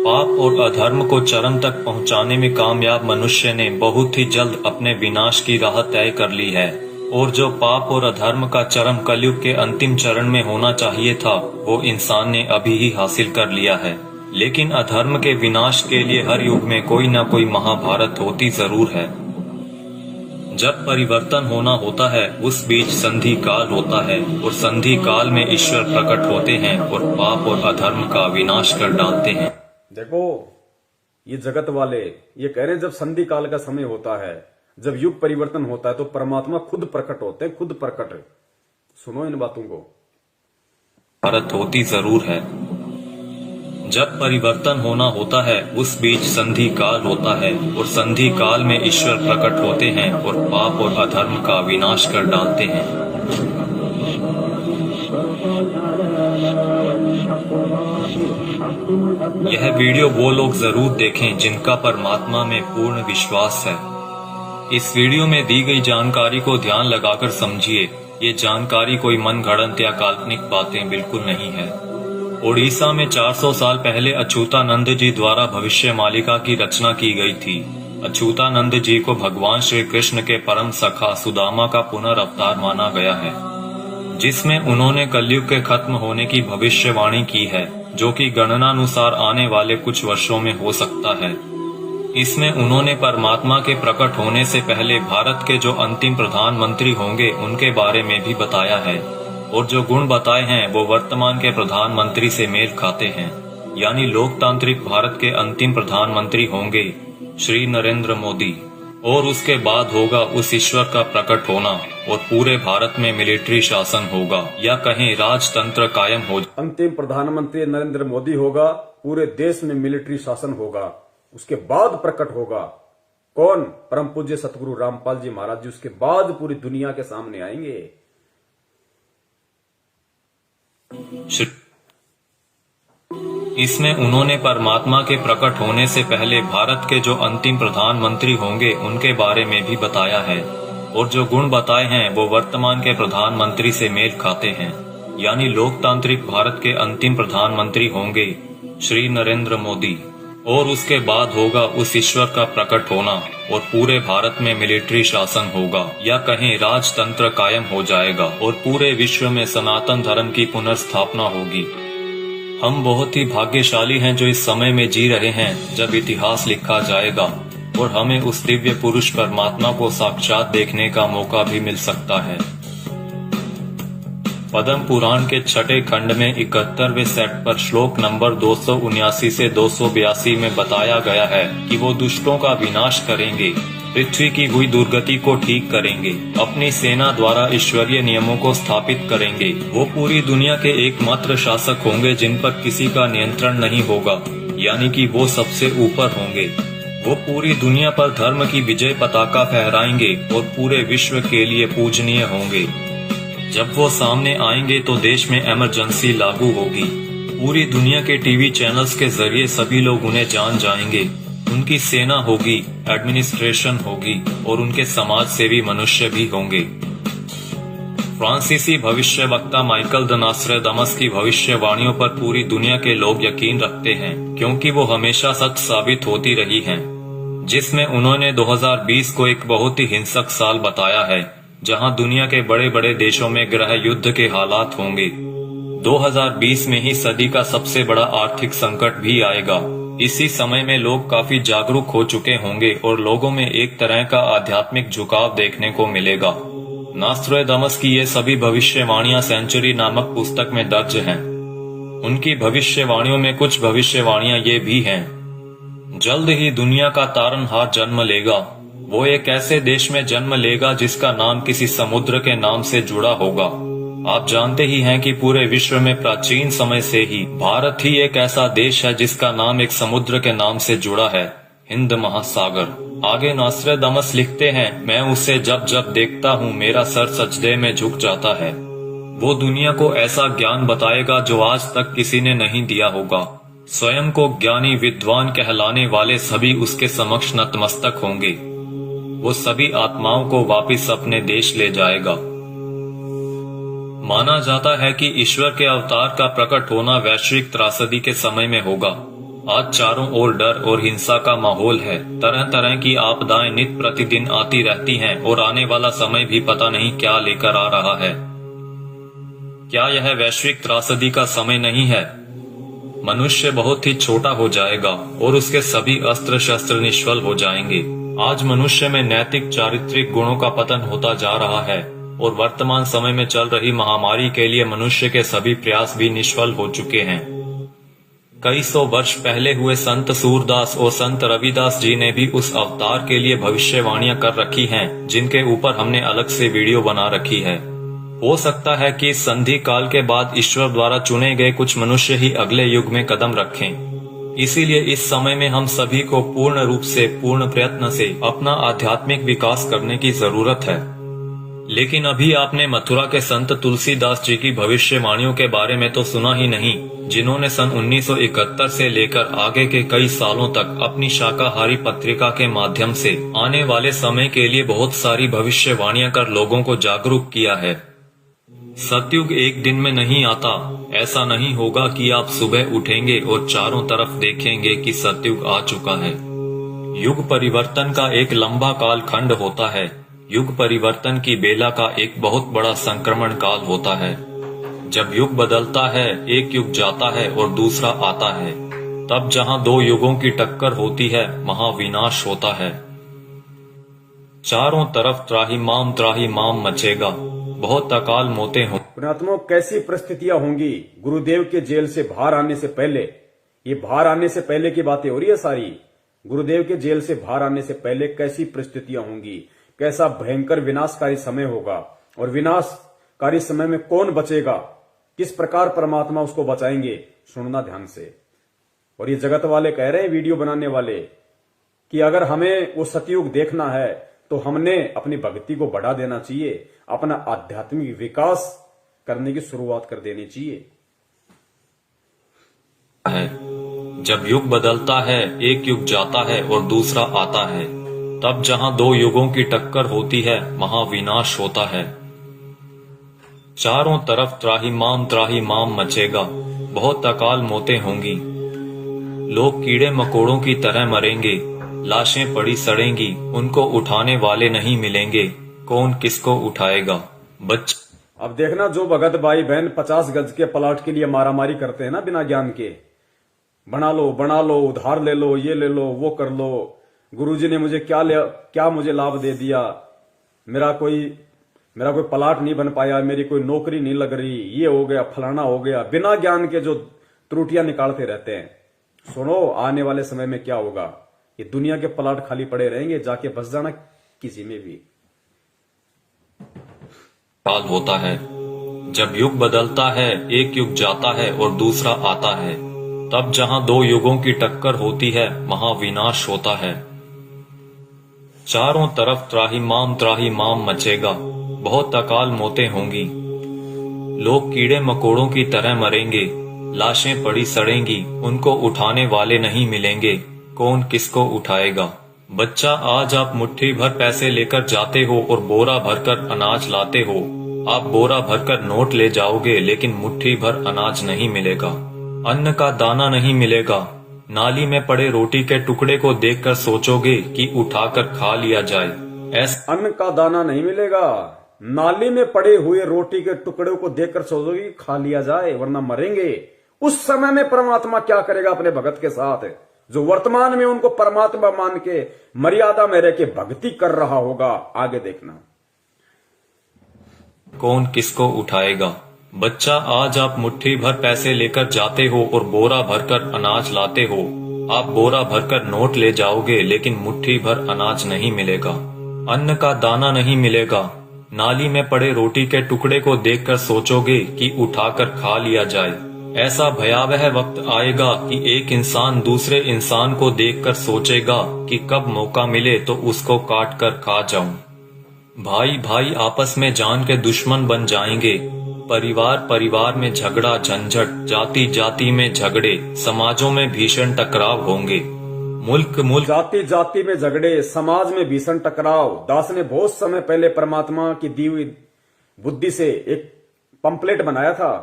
पाप और अधर्म को चरम तक पहुंचाने में कामयाब मनुष्य ने बहुत ही जल्द अपने विनाश की राह तय कर ली है, और जो पाप और अधर्म का चरम कलयुग के अंतिम चरण में होना चाहिए था, वो इंसान ने अभी ही हासिल कर लिया है। लेकिन अधर्म के विनाश के लिए हर युग में कोई न कोई महाभारत होती जरूर है। जब परिवर्तन होना होता है उस बीच संधि काल होता है, और संधि काल में ईश्वर प्रकट होते हैं और पाप और अधर्म का विनाश कर डालते हैं। देखो ये जगत वाले ये कह रहे हैं जब संधि काल का समय होता है, जब युग परिवर्तन होता है तो परमात्मा खुद प्रकट होते हैं, खुद प्रकट। सुनो इन बातों को। भारत होती जरूर है। जब परिवर्तन होना होता है उस बीच संधि काल होता है, और संधि काल में ईश्वर प्रकट होते हैं और पाप और अधर्म का विनाश कर डालते हैं। यह वीडियो वो लोग जरूर देखें जिनका परमात्मा में पूर्ण विश्वास है। इस वीडियो में दी गई जानकारी को ध्यान लगाकर समझिए। ये जानकारी कोई मनगढ़ंत या काल्पनिक बातें बिल्कुल नहीं है। ओडिशा में 400 साल पहले अच्युतानंद जी द्वारा भविष्य मालिका की रचना की गई थी। अच्युतानंद जी को भगवान श्री कृष्ण के परम सखा सुदामा का पुनर्अवतार माना गया है, जिसमें उन्होंने कलयुग के खत्म होने की भविष्यवाणी की है, जो कि गणनानुसार आने वाले कुछ वर्षों में हो सकता है। इसमें उन्होंने परमात्मा के प्रकट होने से पहले भारत के जो अंतिम प्रधानमंत्री होंगे उनके बारे में भी बताया है, और जो गुण बताए हैं वो वर्तमान के प्रधानमंत्री से मेल खाते हैं। यानी लोकतांत्रिक भारत के अंतिम प्रधानमंत्री होंगे श्री नरेंद्र मोदी, और उसके बाद होगा उस ईश्वर का प्रकट होना, और पूरे भारत में मिलिट्री शासन होगा, या कहीं राजतंत्र कायम हो। अंतिम प्रधानमंत्री नरेंद्र मोदी होगा, पूरे देश में मिलिट्री शासन होगा, उसके बाद प्रकट होगा कौन? परम पूज्य सतगुरु रामपाल जी महाराज जी। उसके बाद पूरी दुनिया के सामने आएंगे। इसमें उन्होंने परमात्मा के प्रकट होने से पहले भारत के जो अंतिम प्रधानमंत्री होंगे उनके बारे में भी बताया है, और जो गुण बताए हैं वो वर्तमान के प्रधानमंत्री से मेल खाते हैं। यानी लोकतांत्रिक भारत के अंतिम प्रधानमंत्री होंगे श्री नरेंद्र मोदी, और उसके बाद होगा उस ईश्वर का प्रकट होना, और पूरे भारत में मिलिट्री शासन होगा, या कहीं राजतंत्र कायम हो जाएगा, और पूरे विश्व में सनातन धर्म की पुनर्स्थापना होगी। हम बहुत ही भाग्यशाली हैं जो इस समय में जी रहे हैं जब इतिहास लिखा जाएगा, और हमें उस दिव्य पुरुष परमात्मा को साक्षात देखने का मौका भी मिल सकता है। पद्म पुराण के छठे खंड में 71वें सेट पर श्लोक नंबर 279 से 282 में बताया गया है कि वो दुष्टों का विनाश करेंगे, पृथ्वी की हुई दुर्गति को ठीक करेंगे, अपनी सेना द्वारा ईश्वरीय नियमों को स्थापित करेंगे। वो पूरी दुनिया के एकमात्र शासक होंगे जिन पर किसी का नियंत्रण नहीं होगा, यानी कि वो सबसे ऊपर होंगे। वो पूरी दुनिया पर धर्म की विजय पताका फहराएंगे और पूरे विश्व के लिए पूजनीय होंगे। जब वो सामने आएंगे तो देश में इमरजेंसी लागू होगी। पूरी दुनिया के टीवी चैनल्स के जरिए सभी लोग उन्हें जान जाएंगे। उनकी सेना होगी, एडमिनिस्ट्रेशन होगी और उनके समाज सेवी मनुष्य भी होंगे। फ्रांसीसी भविष्यवक्ता माइकल द नास्ट्राडामस की भविष्यवाणियों पर पूरी दुनिया के लोग यकीन रखते हैं, क्योंकि वो हमेशा सच साबित होती रही हैं। जिसमें उन्होंने 2020 को एक बहुत ही हिंसक साल बताया है, जहां दुनिया के बड़े बड़े देशों में गृह युद्ध के हालात होंगे। 2020 में ही सदी का सबसे बड़ा आर्थिक संकट भी आएगा। इसी समय में लोग काफी जागरूक हो चुके होंगे और लोगों में एक तरह का आध्यात्मिक झुकाव देखने को मिलेगा। नास्ट्राडामस की ये सभी भविष्यवाणियां सेंचुरी नामक पुस्तक में दर्ज हैं। उनकी भविष्यवाणियों में कुछ भविष्यवाणियां ये भी हैं। जल्द ही दुनिया का तारनहार जन्म लेगा। वो एक ऐसे देश में जन्म लेगा जिसका नाम किसी समुद्र के नाम से जुड़ा होगा। आप जानते ही हैं कि पूरे विश्व में प्राचीन समय से ही भारत ही एक ऐसा देश है जिसका नाम एक समुद्र के नाम से जुड़ा है, हिंद महासागर। आगे नास्ट्राडामस लिखते हैं, मैं उसे जब जब देखता हूँ मेरा सर सजदे में झुक जाता है। वो दुनिया को ऐसा ज्ञान बताएगा जो आज तक किसी ने नहीं दिया होगा। स्वयं को ज्ञानी विद्वान कहलाने वाले सभी उसके समक्ष नतमस्तक होंगे। वो सभी आत्माओं को वापस अपने देश ले जाएगा। माना जाता है कि ईश्वर के अवतार का प्रकट होना वैश्विक त्रासदी के समय में होगा। आज चारों ओर डर और हिंसा का माहौल है। तरह तरह की आपदाएं नित प्रतिदिन आती रहती हैं और आने वाला समय भी पता नहीं क्या लेकर आ रहा है। क्या यह वैश्विक त्रासदी का समय नहीं है? मनुष्य बहुत ही छोटा हो जाएगा और उसके सभी अस्त्र शस्त्र निष्फल हो जाएंगे। आज मनुष्य में नैतिक चारित्रिक गुणों का पतन होता जा रहा है और वर्तमान समय में चल रही महामारी के लिए मनुष्य के सभी प्रयास भी निष्फल हो चुके हैं। कई सौ वर्ष पहले हुए संत सूरदास और संत रविदास जी ने भी उस अवतार के लिए भविष्यवाणियां कर रखी हैं, जिनके ऊपर हमने अलग से वीडियो बना रखी है। हो सकता है कि इस संधि काल के बाद ईश्वर द्वारा चुने गए कुछ मनुष्य ही अगले युग में कदम रखें। इसीलिए इस समय में हम सभी को पूर्ण रूप से, पूर्ण प्रयत्न से अपना आध्यात्मिक विकास करने की जरूरत है। लेकिन अभी आपने मथुरा के संत तुलसीदास जी की भविष्यवाणियों के बारे में तो सुना ही नहीं, जिन्होंने सन 1971 से लेकर आगे के कई सालों तक अपनी शाकाहारी पत्रिका के माध्यम से आने वाले समय के लिए बहुत सारी भविष्यवाणियां कर लोगों को जागरूक किया है। सतयुग एक दिन में नहीं आता। ऐसा नहीं होगा कि आप सुबह उठेंगे और चारों तरफ देखेंगे कि सतयुग आ चुका है। युग परिवर्तन का एक लंबा काल खंड होता है। युग परिवर्तन की बेला का एक बहुत बड़ा संक्रमण काल होता है। जब युग बदलता है, एक युग जाता है और दूसरा आता है। तब जहां दो युगों की टक्कर होती है, महाविनाश होता है। चारों तरफ त्राही माम मचेगा, बहुत अकाल मौतें हों। पुण्यात्माओं, कैसी परिस्थितियां होंगी गुरुदेव के जेल से बाहर आने से पहले। ये बाहर आने से पहले की बातें हो रही है सारी। गुरुदेव के जेल से बाहर आने से पहले कैसी परिस्थितियां होंगी, कैसा भयंकर विनाशकारी समय होगा और विनाशकारी समय में कौन बचेगा, किस प्रकार परमात्मा उसको बचाएंगे, सुनना ध्यान से। और ये जगत वाले कह रहे हैं, वीडियो बनाने वाले, कि अगर हमें वो सतयुग देखना है तो हमने अपनी भक्ति को बढ़ा देना चाहिए, अपना आध्यात्मिक विकास करने की शुरुआत कर देनी चाहिए। जब युग बदलता है, एक युग जाता है और दूसरा आता है। तब जहां दो युगों की टक्कर होती है, महाविनाश होता है। चारों तरफ त्राही माम मचेगा, बहुत अकाल मौतें होंगी। लोग कीड़े मकोड़ों की तरह मरेंगे, लाशें पड़ी सड़ेंगी, उनको उठाने वाले नहीं मिलेंगे, कौन किसको उठाएगा। अब देखना, जो भगत भाई बहन 50 गज के प्लाट के लिए मारामारी करते हैं ना बिना ज्ञान के, बना लो, उधार ले लो, ये ले लो, वो कर लो, गुरुजी ने मुझे क्या मुझे लाभ दे दिया, मेरा कोई प्लाट नहीं बन पाया, मेरी कोई नौकरी नहीं लग रही, ये हो गया, फलाना हो गया, बिना ज्ञान के जो त्रुटियां निकालते रहते हैं। सुनो, आने वाले समय में क्या होगा, ये दुनिया के प्लाट खाली पड़े रहेंगे, जाके बस जाना किसी में भी। काल होता है। जब युग बदलता है, एक युग जाता है और दूसरा आता है। तब जहां दो युगों की टक्कर होती है, महाविनाश होता है। चारों तरफ त्राही माम मचेगा, बहुत अकाल मौतें होंगी। लोग कीड़े मकोड़ों की तरह मरेंगे, लाशें पड़ी सड़ेंगी, उनको उठाने वाले नहीं मिलेंगे, कौन किसको उठाएगा। बच्चा, आज आप मुट्ठी भर पैसे लेकर जाते हो और बोरा भरकर अनाज लाते हो। आप बोरा भरकर नोट ले जाओगे लेकिन मुट्ठी भर अनाज नहीं मिलेगा, अन्न का दाना नहीं मिलेगा। नाली में पड़े रोटी के टुकड़े को देखकर सोचोगे कि उठाकर खा लिया जाए। अन्न का दाना नहीं मिलेगा, नाली में पड़े हुए रोटी के टुकड़े को देखकर सोचोगे कि खा लिया जाए वरना मरेंगे। उस समय में परमात्मा क्या करेगा अपने भगत के साथ, जो वर्तमान में उनको परमात्मा मान के मर्यादा में रह के भक्ति कर रहा होगा। आगे देखना। कौन किसको उठाएगा। बच्चा, आज आप मुट्ठी भर पैसे लेकर जाते हो और बोरा भरकर अनाज लाते हो। आप बोरा भरकर नोट ले जाओगे लेकिन मुट्ठी भर अनाज नहीं मिलेगा, अन्न का दाना नहीं मिलेगा। नाली में पड़े रोटी के टुकड़े को देखकर सोचोगे कि उठाकर खा लिया जाए। ऐसा भयावह वक्त आएगा कि एक इंसान दूसरे इंसान को देखकर सोचेगा कि कब मौका मिले तो उसको काट कर खा जाऊं। भाई भाई आपस में जान के दुश्मन बन जाएंगे। परिवार परिवार में झगड़ा झंझट, जाति जाति में झगड़े, समाजों में भीषण टकराव होंगे। मुल्क मुल्क जाति जाति में झगड़े, समाज में भीषण टकराव। दास ने बहुत समय पहले परमात्मा की दी हुई बुद्धि से एक पंपलेट बनाया था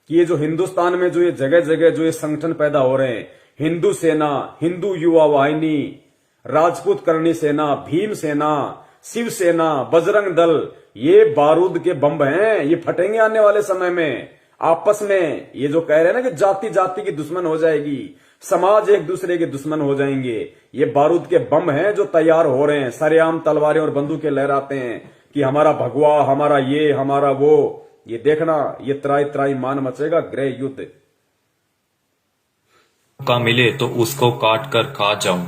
कि ये जो हिंदुस्तान में जो ये जगह जगह जो ये संगठन पैदा हो रहे हैं, हिंदू सेना, हिंदू युवा वाहिनी, राजपूत करणी सेना, भीम सेना, शिव सेना, बजरंग दल, ये बारूद के बम हैं, ये फटेंगे आने वाले समय में। आपस में ये जो कह रहे हैं ना कि जाति जाति की दुश्मन हो जाएगी, समाज एक दूसरे के दुश्मन हो जाएंगे, ये बारूद के बम हैं जो तैयार हो रहे हैं। सरेआम तलवारें और बंदूकें लहराते हैं कि हमारा भगवा, हमारा ये, हमारा वो। ये देखना, ये त्राई त्राई मान मचेगा, गृह युद्ध। का मिले तो उसको काट कर खा जाऊं।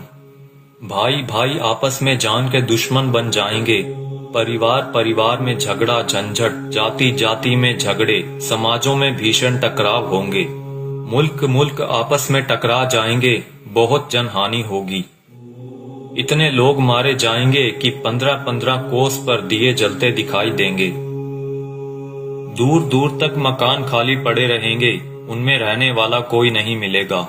भाई भाई आपस में जान के दुश्मन बन जाएंगे। परिवार परिवार में झगड़ा झंझट, जाति जाति में झगड़े, समाजों में भीषण टकराव होंगे। मुल्क मुल्क आपस में टकरा जाएंगे, बहुत जनहानि होगी। इतने लोग मारे जाएंगे कि 15-15 कोस पर दिए जलते दिखाई देंगे। दूर दूर तक मकान खाली पड़े रहेंगे, उनमें रहने वाला कोई नहीं मिलेगा।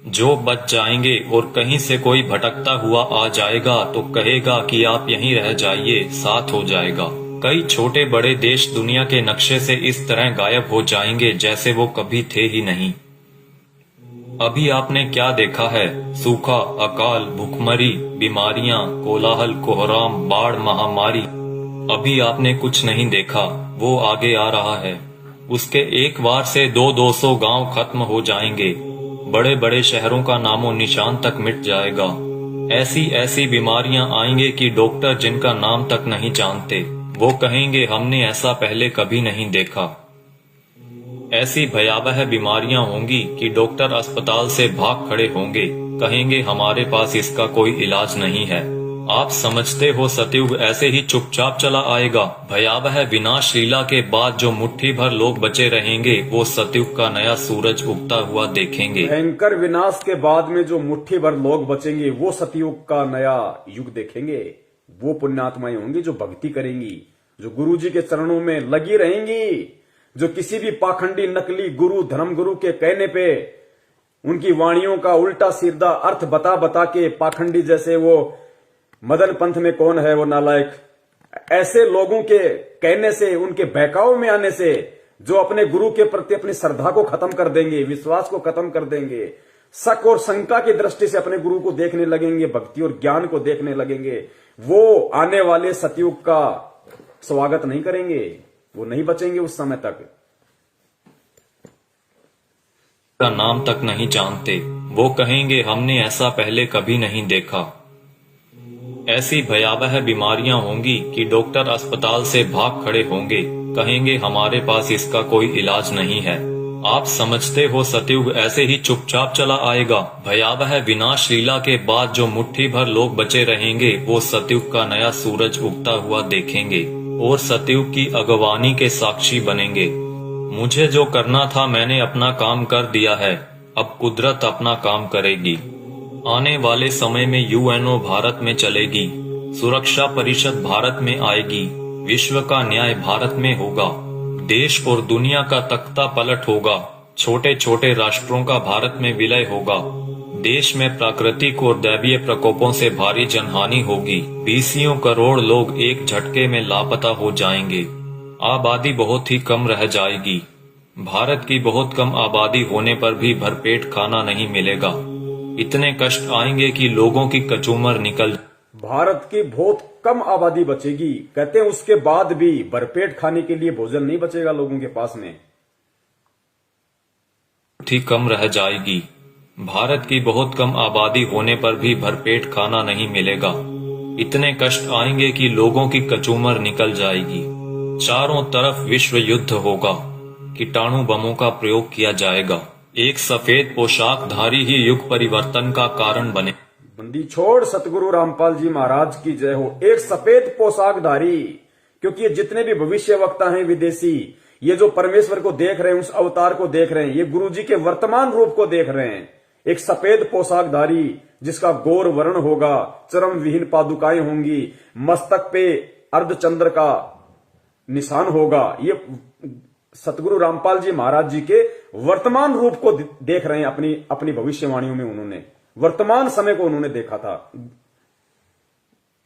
जो बच जाएंगे और कहीं से कोई भटकता हुआ आ जाएगा तो कहेगा कि आप यहीं रह जाइए, साथ हो जाएगा। कई छोटे बड़े देश दुनिया के नक्शे से इस तरह गायब हो जाएंगे जैसे वो कभी थे ही नहीं। अभी आपने क्या देखा है? सूखा, अकाल, भूखमरी, बीमारियां, कोलाहल, कोहराम, बाढ़, महामारी। अभी आपने कुछ नहीं देखा, वो आगे आ रहा है। उसके एक बार से 200-200 गांव खत्म हो जाएंगे। बड़े बड़े शहरों का नामो निशान तक मिट जाएगा। ऐसी ऐसी बीमारियां आएंगे कि डॉक्टर जिनका नाम तक नहीं जानते, वो कहेंगे हमने ऐसा पहले कभी नहीं देखा। ऐसी भयावह बीमारियां होंगी कि डॉक्टर अस्पताल से भाग खड़े होंगे, कहेंगे हमारे पास इसका कोई इलाज नहीं है। आप समझते हो सतयुग ऐसे ही चुपचाप चला आएगा। भयावह विनाश लीला के बाद जो मुट्ठी भर लोग बचे रहेंगे वो सतयुग का नया सूरज उगता हुआ देखेंगे। भयंकर विनाश के बाद में जो मुट्ठी भर लोग बचेंगे वो सतयुग का नया युग देखेंगे। वो पुण्यात्माएं होंगी जो भक्ति करेंगी, जो गुरु जी के चरणों में लगी रहेंगी, जो किसी भी पाखंडी नकली गुरु धर्म गुरु के कहने पे उनकी वाणियों का उल्टा सीधा अर्थ बता बता के, पाखंडी जैसे वो मदन पंथ में कौन है वो नालायक, ऐसे लोगों के कहने से, उनके बहकाव में आने से जो अपने गुरु के प्रति अपनी श्रद्धा को खत्म कर देंगे, विश्वास को खत्म कर देंगे, शक और शंका की दृष्टि से अपने गुरु को देखने लगेंगे, भक्ति और ज्ञान को देखने लगेंगे, वो आने वाले सतयुग का स्वागत नहीं करेंगे, वो नहीं बचेंगे उस समय तक। का नाम तक नहीं जानते, वो कहेंगे हमने ऐसा पहले कभी नहीं देखा। ऐसी भयावह बीमारियां होंगी कि डॉक्टर अस्पताल से भाग खड़े होंगे, कहेंगे हमारे पास इसका कोई इलाज नहीं है। आप समझते हो सतयुग ऐसे ही चुपचाप चला आएगा। भयावह विनाश लीला के बाद जो मुट्ठी भर लोग बचे रहेंगे वो सतयुग का नया सूरज उगता हुआ देखेंगे और सतयुग की अगवानी के साक्षी बनेंगे। मुझे जो करना था मैंने अपना काम कर दिया है, अब कुदरत अपना काम करेगी। आने वाले समय में यूएनओ भारत में चलेगी, सुरक्षा परिषद भारत में आएगी, विश्व का न्याय भारत में होगा, देश और दुनिया का तख्ता पलट होगा, छोटे छोटे राष्ट्रों का भारत में विलय होगा, देश में प्राकृतिक और दैवीय प्रकोपों से भारी जनहानि होगी। 20 करोड़ लोग एक झटके में लापता हो जाएंगे। आबादी बहुत ही कम रह जाएगी। भारत की बहुत कम आबादी होने पर भी भरपेट खाना नहीं मिलेगा। इतने कष्ट आएंगे कि लोगों की कचूमर निकल। भारत की बहुत कम आबादी बचेगी, कहते हैं उसके बाद भी भरपेट खाने के लिए भोजन नहीं बचेगा लोगों के पास में। ही कम रह जाएगी। भारत की बहुत कम आबादी होने पर भी भरपेट खाना नहीं मिलेगा। इतने कष्ट आएंगे कि लोगों की कचूमर निकल जाएगी। चारों तरफ विश्व युद्ध होगा। कीटाणु बमों का प्रयोग किया जाएगा। एक सफेद पोशाकधारी ही युग परिवर्तन का कारण बने। बंदी छोड़ सतगुरु रामपाल जी महाराज की जय हो। एक सफेद पोशाकधारी, क्योंकि ये जितने भी भविष्य वक्ता हैं विदेशी, ये जो परमेश्वर को देख रहे हैं, उस अवतार को देख रहे हैं, ये गुरु जी के वर्तमान रूप को देख रहे हैं। एक सफेद पोशाकधारी जिसका गौर वर्ण होगा, चरम विहीन पादुकाएं होंगी, मस्तक पे अर्धचंद्र का निशान होगा। ये सतगुरु रामपाल जी महाराज जी के वर्तमान रूप को देख रहे हैं। अपनी भविष्यवाणियों में उन्होंने वर्तमान समय को उन्होंने देखा था।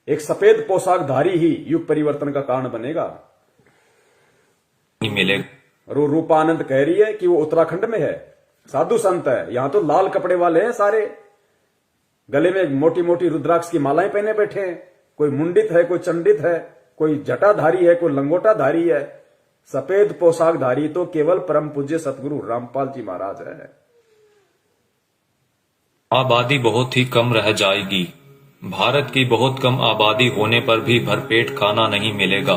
एक सफेद पोशाकधारी ही युग परिवर्तन का कारण बनेगा। मिलेगा। रूपानंद कह रही है कि वो उत्तराखंड में है, साधु संत है। यहां तो लाल कपड़े वाले हैं सारे, गले में मोटी मोटी रुद्राक्ष की मालाएं पहने बैठे हैं। कोई मुंडित है, कोई चंडित है, कोई जटाधारी है, कोई लंगोटाधारी है। सफेद पोशाकधारी तो केवल परम पूज्य सतगुरु रामपाल जी महाराज है। आबादी बहुत ही कम रह जाएगी। भारत की बहुत कम आबादी होने पर भी भरपेट खाना नहीं मिलेगा।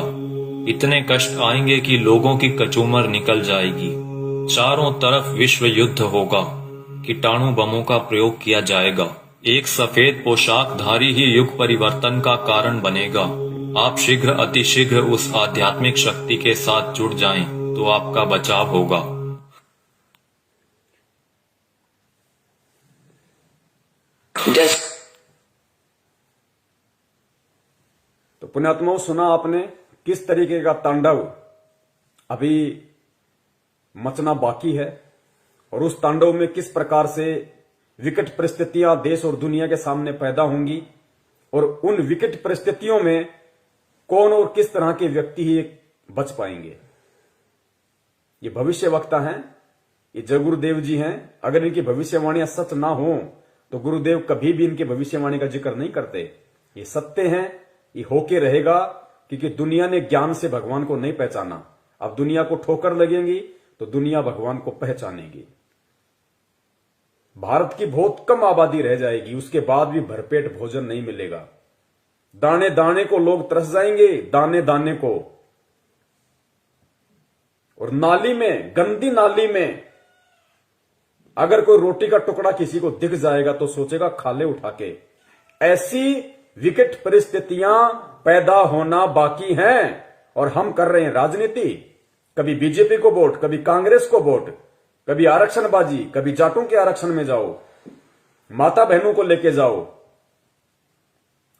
इतने कष्ट आएंगे कि लोगों की कचूमर निकल जाएगी। चारों तरफ विश्व युद्ध होगा। कीटाणु बमों का प्रयोग किया जाएगा। एक सफेद पोशाकधारी ही युग परिवर्तन का कारण बनेगा। आप शीघ्र अतिशीघ्र उस आध्यात्मिक शक्ति के साथ जुड़ जाएं, तो आपका बचाव होगा। तो पुण्यात्माओं, सुना आपने किस तरीके का तांडव अभी मचना बाकी है, और उस तांडव में किस प्रकार से विकट परिस्थितियां देश और दुनिया के सामने पैदा होंगी, और उन विकट परिस्थितियों में कौन और किस तरह के व्यक्ति ही बच पाएंगे। ये भविष्य वक्ता हैं, ये जय गुरुदेव जी हैं। अगर इनकी भविष्यवाणियां सच ना हो तो गुरुदेव कभी भी इनकी भविष्यवाणी का जिक्र नहीं करते। ये सत्य हैं, ये होके रहेगा, क्योंकि दुनिया ने ज्ञान से भगवान को नहीं पहचाना। अब दुनिया को ठोकर लगेंगी तो दुनिया भगवान को पहचानेगी। भारत की बहुत कम आबादी रह जाएगी, उसके बाद भी भरपेट भोजन नहीं मिलेगा। दाने दाने को लोग तरस जाएंगे, दाने दाने को। और नाली में, गंदी नाली में अगर कोई रोटी का टुकड़ा किसी को दिख जाएगा तो सोचेगा खा ले उठा के। ऐसी विकट परिस्थितियां पैदा होना बाकी हैं, और हम कर रहे हैं राजनीति। कभी बीजेपी को वोट, कभी कांग्रेस को वोट, कभी आरक्षणबाजी, कभी जाटों के आरक्षण में जाओ, माता बहनों को लेके जाओ,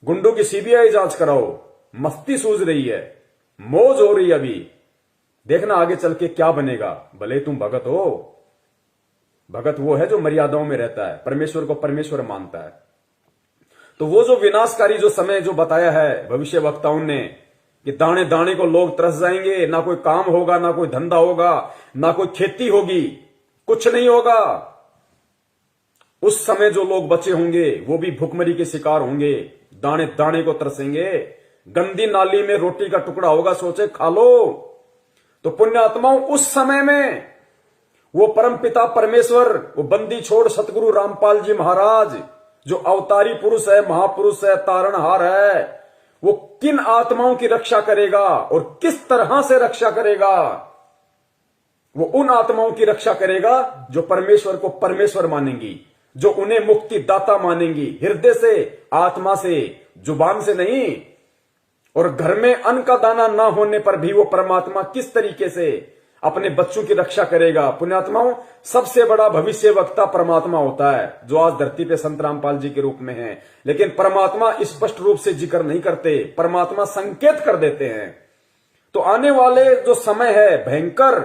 गुंडों की सीबीआई जांच कराओ। मस्ती सूझ रही है, मौज हो रही है। अभी देखना आगे चल के क्या बनेगा। भले तुम भगत हो, भगत वो है जो मर्यादाओं में रहता है, परमेश्वर को परमेश्वर मानता है। तो वो जो विनाशकारी जो समय जो बताया है भविष्य वक्ताओं ने, कि दाने दाने को लोग तरस जाएंगे, ना कोई काम होगा, ना कोई धंधा होगा, ना कोई खेती होगी, कुछ नहीं होगा। उस समय जो लोग बचे होंगे वो भी भुखमरी के शिकार होंगे, दाने दाने को तरसेंगे। गंदी नाली में रोटी का टुकड़ा होगा, सोचे खा लो। तो पुण्यात्माओं, उस समय में वो परमपिता परमेश्वर, वो बंदी छोड़ सतगुरु रामपाल जी महाराज, जो अवतारी पुरुष है, महापुरुष है, तारणहार है, वो किन आत्माओं की रक्षा करेगा और किस तरह से रक्षा करेगा। वो उन आत्माओं की रक्षा करेगा जो परमेश्वर को परमेश्वर मानेंगी, जो उन्हें मुक्ति दाता मानेंगी, हृदय से, आत्मा से, जुबान से नहीं। और घर में अन्न का दाना ना होने पर भी वो परमात्मा किस तरीके से अपने बच्चों की रक्षा करेगा। पुण्यात्माओं, सबसे बड़ा भविष्य वक्ता परमात्मा होता है, जो आज धरती पे संत रामपाल जी के रूप में है। लेकिन परमात्मा स्पष्ट रूप से जिक्र नहीं करते, परमात्मा संकेत कर देते हैं। तो आने वाले जो समय है भयंकर,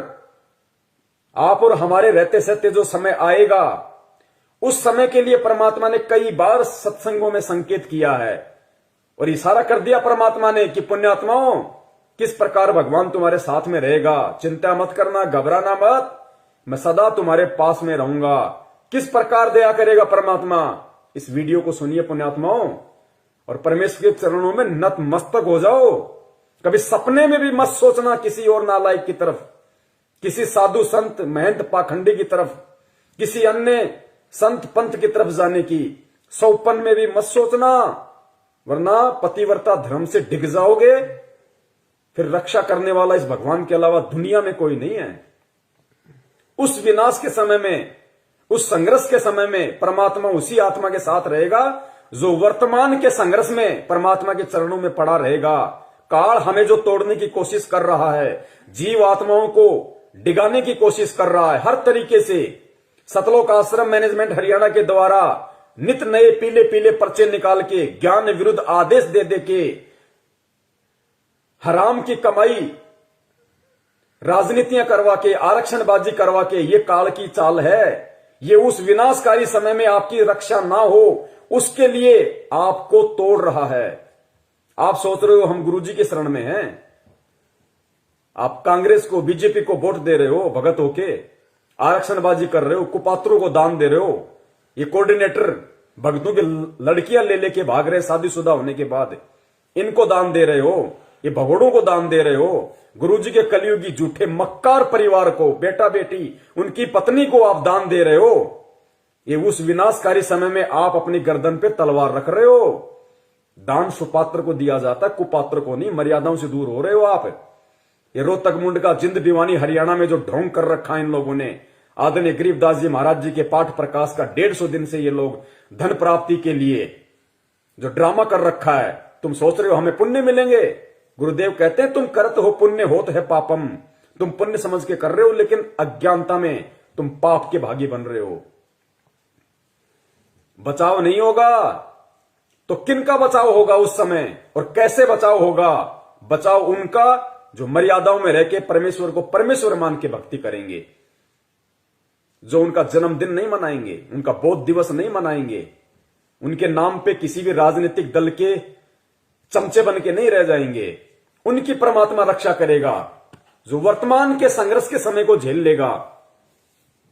आप और हमारे रहते सहते जो समय आएगा, उस समय के लिए परमात्मा ने कई बार सत्संगों में संकेत किया है और इशारा कर दिया परमात्मा ने कि पुण्यात्माओं, किस प्रकार भगवान तुम्हारे साथ में रहेगा, चिंता मत करना, घबराना मत, मैं सदा तुम्हारे पास में रहूंगा। किस प्रकार दया करेगा परमात्मा, इस वीडियो को सुनिए पुण्यात्माओं और परमेश्वर के चरणों में नतमस्तक हो जाओ। कभी सपने में भी मत सोचना किसी और नालायक की तरफ, किसी साधु संत महंत पाखंडी की तरफ, किसी अन्य संत पंथ की तरफ जाने की सौपन में भी मत सोचना, वरना पतिव्रता धर्म से डिग जाओगे। फिर रक्षा करने वाला इस भगवान के अलावा दुनिया में कोई नहीं है। उस विनाश के समय में, उस संघर्ष के समय में परमात्मा उसी आत्मा के साथ रहेगा जो वर्तमान के संघर्ष में परमात्मा के चरणों में पड़ा रहेगा। काल हमें जो तोड़ने की कोशिश कर रहा है, जीव आत्माओं को डिगाने की कोशिश कर रहा है, हर तरीके से सतलोक आश्रम मैनेजमेंट हरियाणा के द्वारा नित नए पीले पीले पर्चे निकाल के ज्ञान विरुद्ध आदेश दे दे के हराम की कमाई, राजनीतियां करवा के, आरक्षणबाजी करवा के, ये काल की चाल है। ये उस विनाशकारी समय में आपकी रक्षा ना हो उसके लिए आपको तोड़ रहा है। आप सोच रहे हो हम गुरुजी के शरण में हैं, आप कांग्रेस को, बीजेपी को वोट दे रहे हो भगत होके, आरक्षणबाजी कर रहे हो, कुपात्रों को दान दे रहे हो, ये कोऑर्डिनेटर भगतों की लड़कियां ले लेके भाग रहे शादीशुदा होने के बाद, इनको दान दे रहे हो, ये भगोड़ों को दान दे रहे हो, गुरुजी के कलयुगी झूठे मक्कार परिवार को, बेटा बेटी उनकी पत्नी को आप दान दे रहे हो। ये उस विनाशकारी समय में आप अपनी गर्दन पे तलवार रख रहे हो। दान सुपात्र को दिया जाता है, कुपात्र को नहीं। मर्यादाओं से दूर हो रहे हो आप। ये रोहतक मुंड का जिंद दीवानी हरियाणा में जो ढोंग कर रखा है इन लोगों ने, आदरणीय गरीबदास जी महाराज जी के पाठ प्रकाश का 150 दिन से ये लोग धन प्राप्ति के लिए जो ड्रामा कर रखा है, तुम सोच रहे हो हमें पुण्य मिलेंगे। गुरुदेव कहते हैं तुम करत हो पुण्य होत है पापम, तुम पुण्य समझ के कर रहे हो लेकिन अज्ञानता में तुम पाप के भागी बन रहे हो। बचाव नहीं होगा तो किनका बचाव होगा उस समय और कैसे बचाव होगा? बचाव उनका जो मर्यादाओं में रह के परमेश्वर को परमेश्वर मान के भक्ति करेंगे, जो उनका जन्मदिन नहीं मनाएंगे, उनका बौद्ध दिवस नहीं मनाएंगे, उनके नाम पे किसी भी राजनीतिक दल के चमचे बन के नहीं रह जाएंगे। उनकी परमात्मा रक्षा करेगा जो वर्तमान के संघर्ष के समय को झेल लेगा।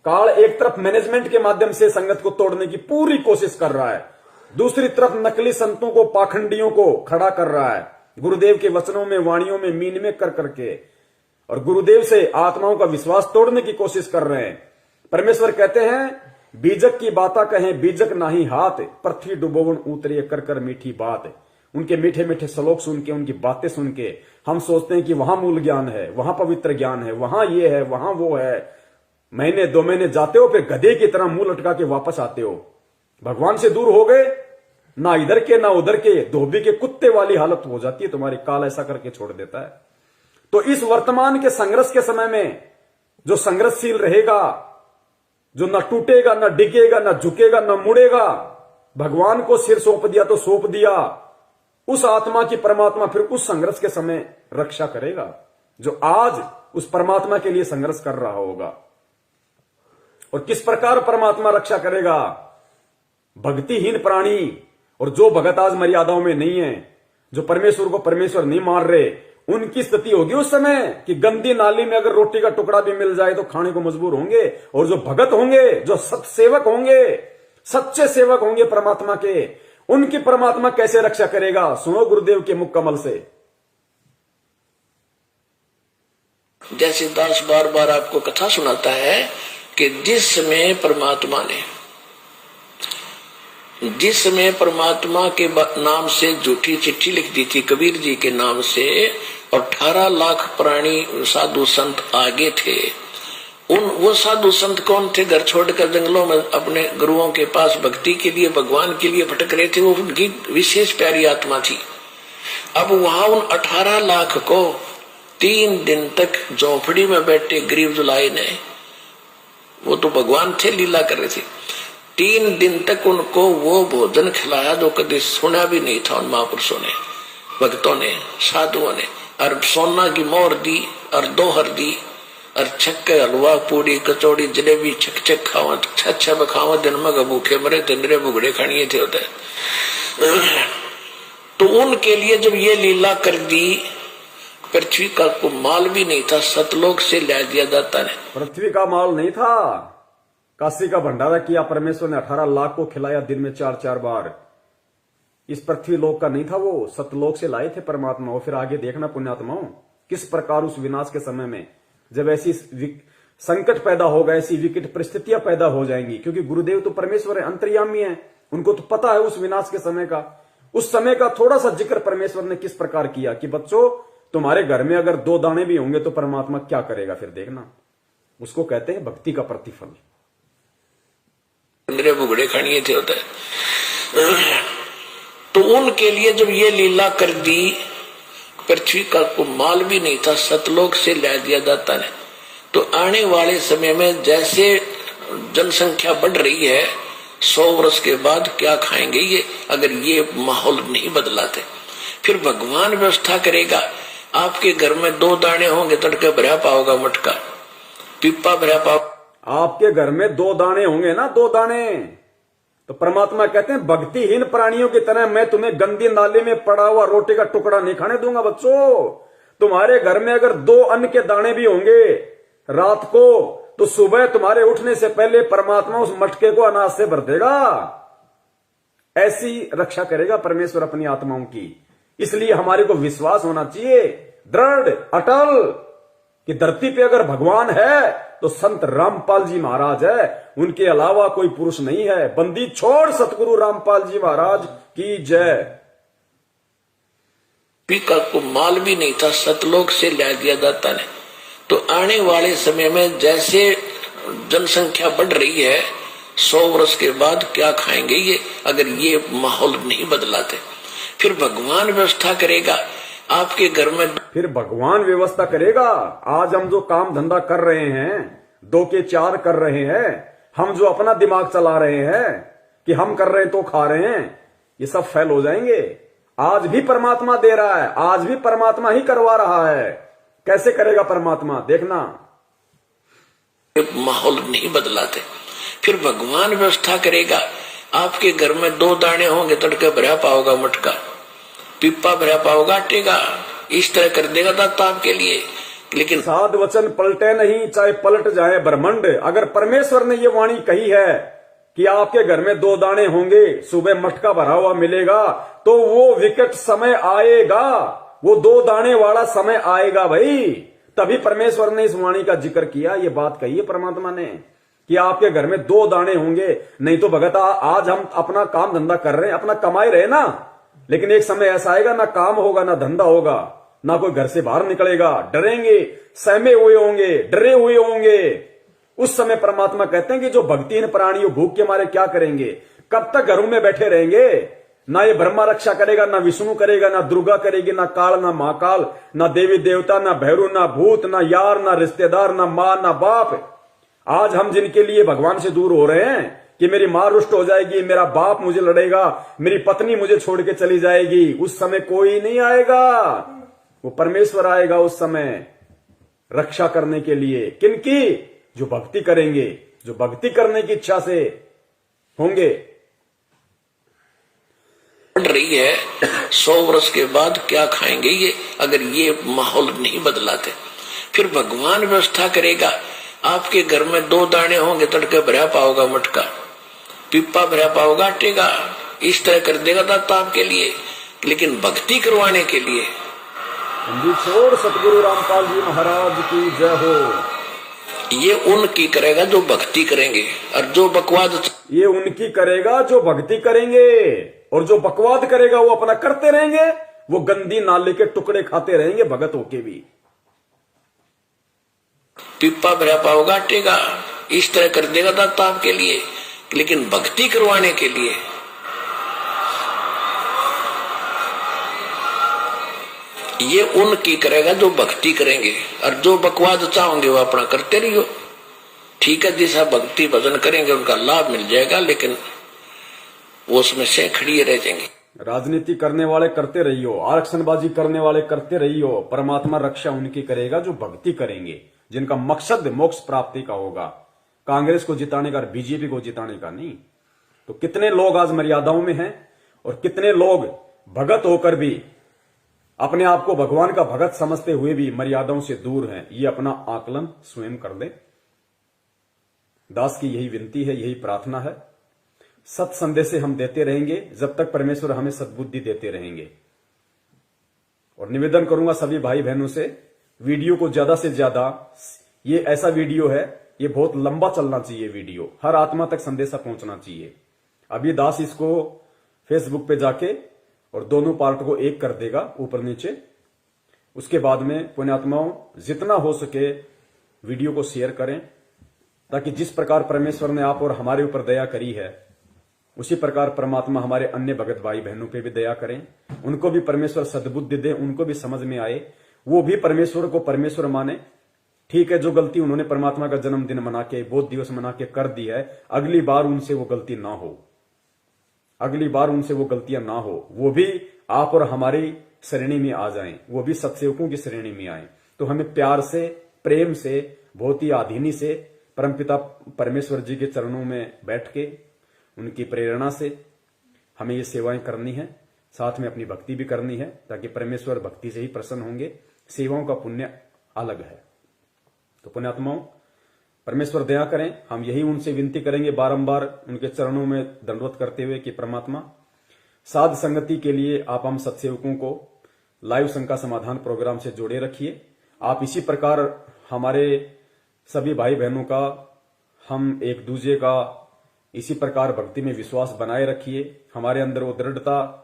काल एक तरफ मैनेजमेंट के माध्यम से संगत को तोड़ने की पूरी कोशिश कर रहा है, दूसरी तरफ नकली संतों को, पाखंडियों को खड़ा कर रहा है गुरुदेव के वचनों में, वाणियों में, मीन में कर करके, और गुरुदेव से आत्माओं का विश्वास तोड़ने की कोशिश कर रहे हैं। परमेश्वर कहते हैं बीजक की बाता कहें बीजक नाही हाथ, पृथ्वी डुबोवन उतरिए कर कर मीठी बात। उनके मीठे मीठे श्लोक सुन के, उनकी बातें सुन के हम सोचते हैं कि वहां मूल ज्ञान है, वहां पवित्र ज्ञान है, वहां ये है, वहां वो है। महीने 2 महीने जाते हो, फिर गधे की तरह मुंह लटका के वापस आते हो। भगवान से दूर हो गए, ना इधर के ना उधर के, धोबी के कुत्ते वाली हालत हो जाती है तुम्हारी। काल ऐसा करके छोड़ देता है। तो इस वर्तमान के संघर्ष के समय में जो संघर्षशील रहेगा, जो न टूटेगा, न डिगेगा, न झुकेगा, न मुड़ेगा, भगवान को सिर सौंप दिया तो सौंप दिया, उस आत्मा की परमात्मा फिर उस संघर्ष के समय रक्षा करेगा जो आज उस परमात्मा के लिए संघर्ष कर रहा होगा। और किस प्रकार परमात्मा रक्षा करेगा? भक्तिहीन प्राणी और जो भगत आज मर्यादाओं में नहीं है, जो परमेश्वर को परमेश्वर नहीं मान रहे, उनकी स्थिति होगी उस समय कि गंदी नाली में अगर रोटी का टुकड़ा भी मिल जाए तो खाने को मजबूर होंगे। और जो भगत होंगे, जो सत्सेवक होंगे, सच्चे सेवक होंगे परमात्मा के, उनकी परमात्मा कैसे रक्षा करेगा? सुनो गुरुदेव के मुख कमल से। जैसे दास बार बार आपको कथा सुनाता है कि जिस समय परमात्मा के नाम से झूठी चिट्ठी लिख दी थी कबीर जी के नाम से, और 18 लाख प्राणी साधु संत आगे थे। वो साधु संत कौन थे? घर छोड़कर जंगलों में अपने गुरुओं के पास भक्ति के लिए, भगवान के लिए भटक रहे थे। वो उनकी विशेष प्यारी आत्मा थी। अब वहां उन 18 लाख को 3 दिन तक झोपड़ी में बैठे गरीब जुलाई ने, वो तो भगवान थे, लीला कर रहे थे, 3 दिन तक उनको वो भोजन खिलाया जो कभी सुना भी नहीं था उन महापुरुषों ने, भक्तों ने, साधुओं ने। और सोना की मोहर दी और दोहर दी और छक्के हलवा पूड़ी कचौड़ी जलेबी छक छक खावा छप खावा दिन में भूखे मरे तिंदरे बुगड़े खानिए थे होते। तो उनके लिए जब ये लीला कर दी, पृथ्वी का को माल भी नहीं था, सतलोक से ला दिया जाता है। पृथ्वी का माल नहीं था, काशी का भंडारा किया परमेश्वर ने, 18 लाख को खिलाया दिन में 4-4 बार। इस पृथ्वी लोक का नहीं था, वो सतलोक से लाए थे परमात्मा। और फिर आगे देखना पुण्यात्माओं, किस प्रकार उस विनाश के समय में जब ऐसी संकट पैदा होगा, ऐसी विकट परिस्थितियां पैदा हो जाएंगी, क्योंकि गुरुदेव तो परमेश्वर है, अंतर्यामी है, उनको तो पता है उस विनाश के समय का। उस समय का थोड़ा सा जिक्र परमेश्वर ने किस प्रकार किया कि बच्चों तुम्हारे घर में अगर 2 दाने भी होंगे तो परमात्मा क्या करेगा, फिर देखना। उसको कहते हैं भक्ति का प्रतिफल। मेरे बुगड़े खानिए थे होता है। तो उनके लिए जब ये लीला कर दी, पृथ्वी का को माल भी नहीं था, सतलोक से ला दिया जाता है। तो आने वाले समय में जैसे जनसंख्या बढ़ रही है, 100 वर्ष के बाद क्या खाएंगे ये, अगर ये माहौल नहीं बदलाते। फिर भगवान व्यवस्था करेगा, आपके घर में 2 दाने होंगे, तड़के भरा पाओगा मटका, पिप्पा भरा पाओ। आपके घर में 2 दाने होंगे ना, 2 दाने, तो परमात्मा कहते हैं भक्तिहीन प्राणियों की तरह मैं तुम्हें गंदी नाली में पड़ा हुआ रोटी का टुकड़ा नहीं खाने दूंगा। बच्चों तुम्हारे घर में अगर 2 अन्न के दाने भी होंगे रात को, तो सुबह तुम्हारे उठने से पहले परमात्मा उस मटके को अनाज से भर देगा। ऐसी रक्षा करेगा परमेश्वर अपनी आत्माओं की। इसलिए हमारे को विश्वास होना चाहिए दृढ़ अटल कि धरती पे अगर भगवान है तो संत रामपाल जी महाराज है, उनके अलावा कोई पुरुष नहीं है। बंदी छोड़ सतगुरु रामपाल जी महाराज की जय। पिका को माल भी नहीं था, सतलोक से ला दिया जाता है। तो आने वाले समय में जैसे जनसंख्या बढ़ रही है, 100 वर्ष के बाद क्या खाएंगे ये, अगर ये माहौल नहीं बदलाते। फिर भगवान व्यवस्था करेगा, आपके घर में फिर भगवान व्यवस्था करेगा। आज हम जो काम धंधा कर रहे हैं, 2 के 4 कर रहे हैं, हम जो अपना दिमाग चला रहे हैं कि हम कर रहे हैं तो खा रहे हैं, ये सब फेल हो जाएंगे। आज भी परमात्मा दे रहा है, आज भी परमात्मा ही करवा रहा है। कैसे करेगा परमात्मा, देखना। माहौल नहीं बदलाते। फिर भगवान व्यवस्था करेगा, आपके घर में 2 दाने होंगे, तड़के भरा पाओगा मटका, पिप्पा भरा पाओगा आटेगा। इस तरह कर देगा दाता आपके लिए। लेकिन साध वचन पलटे नहीं, चाहे पलट जाए ब्रह्मांड। अगर परमेश्वर ने ये वाणी कही है कि आपके घर में 2 दाने होंगे, सुबह मटका भरा हुआ मिलेगा, तो वो विकट समय आएगा, वो 2 दाने वाला समय आएगा भाई। तभी परमेश्वर ने इस वाणी का जिक्र किया, ये बात कही है परमात्मा ने कि आपके घर में 2 दाने होंगे। नहीं तो भगत आज हम अपना काम धंधा कर रहे हैं, अपना कमाई रहे ना, लेकिन एक समय ऐसा आएगा ना काम होगा, ना धंधा होगा, ना कोई घर से बाहर निकलेगा, डरेंगे, सहमे हुए होंगे, डरे हुए होंगे। उस समय परमात्मा कहते हैं कि जो भक्तिहीन प्राणियों भूख के मारे क्या करेंगे, कब तक घरों में बैठे रहेंगे। ना ये ब्रह्मा रक्षा करेगा, ना विष्णु करेगा, ना दुर्गा करेगी, ना काल, ना महाकाल, ना देवी देवता, ना भैरू, ना भूत, ना यार, ना रिश्तेदार, ना मां, ना बाप। आज हम जिनके लिए भगवान से दूर हो रहे हैं कि मेरी मां रुष्ट हो जाएगी, मेरा बाप मुझे लड़ेगा, मेरी पत्नी मुझे छोड़ के चली जाएगी, उस समय कोई नहीं आएगा, वो परमेश्वर आएगा उस समय रक्षा करने के लिए। किनकी? जो भक्ति करेंगे, जो भक्ति करने की इच्छा से होंगे। बढ़ रही है, 100 वर्ष के बाद क्या खाएंगे ये, अगर ये माहौल नहीं बदलाते। फिर भगवान व्यवस्था करेगा, आपके घर में 2 दाने होंगे, तड़के भरा पाओगा मटका, पिप्पा भरा पाओगा आटेगा। इस तरह कर देगा दाता आपके लिए। लेकिन भक्ति करवाने के लिए छोड़ सतगुरु रामपाल जी महाराज की जय हो। ये उनकी करेगा जो भक्ति करेंगे, और जो बकवाद ये उनकी करेगा जो भक्ति करेंगे, और जो बकवाद करेगा वो अपना करते रहेंगे, वो गंदी नाले के टुकड़े खाते रहेंगे भगत होके भी। पिप्पा भरा पाओगा आटेगा। इस तरह कर देगा दाता आपके लिए। लेकिन भक्ति करवाने के लिए ये उनकी करेगा जो भक्ति करेंगे, और जो बकवाद चाहोगे वो अपना करते रहियो। ठीक है, जैसा भक्ति भजन करेंगे उनका लाभ मिल जाएगा, लेकिन वो उसमें से खड़ी रह जाएंगे। राजनीति करने वाले करते रहियो, आरक्षणबाजी करने वाले करते रहियो, परमात्मा रक्षा उनकी करेगा जो भक्ति करेंगे। जिनका मकसद मोक्ष प्राप्ति का होगा, कांग्रेस को जिताने का, बीजेपी को जिताने का नहीं। तो कितने लोग आज मर्यादाओं में हैं और कितने लोग भगत होकर भी अपने आप को भगवान का भगत समझते हुए भी मर्यादाओं से दूर हैं। ये अपना आकलन स्वयं कर लें। दास की यही विनती है, यही प्रार्थना है। सत संदेश हम देते रहेंगे जब तक परमेश्वर हमें सद्बुद्धि देते रहेंगे। और निवेदन करूंगा सभी भाई बहनों से, वीडियो को ज्यादा से ज्यादा, ये ऐसा वीडियो है, ये बहुत लंबा चलना चाहिए वीडियो, हर आत्मा तक संदेशा पहुंचना चाहिए। अभी दास इसको फेसबुक पे जाके और दोनों पार्ट को एक कर देगा ऊपर नीचे। उसके बाद में पुण्यात्माओं जितना हो सके वीडियो को शेयर करें, ताकि जिस प्रकार परमेश्वर ने आप और हमारे ऊपर दया करी है उसी प्रकार परमात्मा हमारे अन्य भगत भाई बहनों पे भी दया करें, उनको भी परमेश्वर सद्बुद्धि दे, उनको भी समझ में आए, वो भी परमेश्वर को परमेश्वर माने। ठीक है, जो गलती उन्होंने परमात्मा का जन्मदिन मना के, बोध दिवस मना के कर दी है, अगली बार उनसे वो गलती ना हो, अगली बार उनसे वो गलतियां ना हो, वो भी आप और हमारी श्रेणी में आ जाएं, वो भी सत्सेवकों की श्रेणी में आए। तो हमें प्यार से, प्रेम से, बहुत ही आधीनी से परमपिता परमेश्वर जी के चरणों में बैठ के उनकी प्रेरणा से हमें ये सेवाएं करनी है, साथ में अपनी भक्ति भी करनी है, ताकि परमेश्वर भक्ति से ही प्रसन्न होंगे। सेवाओं का पुण्य अलग है। तो पुण्यात्माओं परमेश्वर दया करें, हम यही उनसे विनती करेंगे बारंबार उनके चरणों में दंडवत करते हुए कि परमात्मा साध संगति के लिए आप हम सत्सेवकों को लाइव शंका समाधान प्रोग्राम से जोड़े रखिए। आप इसी प्रकार हमारे सभी भाई बहनों का, हम एक दूसरे का इसी प्रकार भक्ति में विश्वास बनाए रखिए। हमारे अंदर वो दृढ़ता,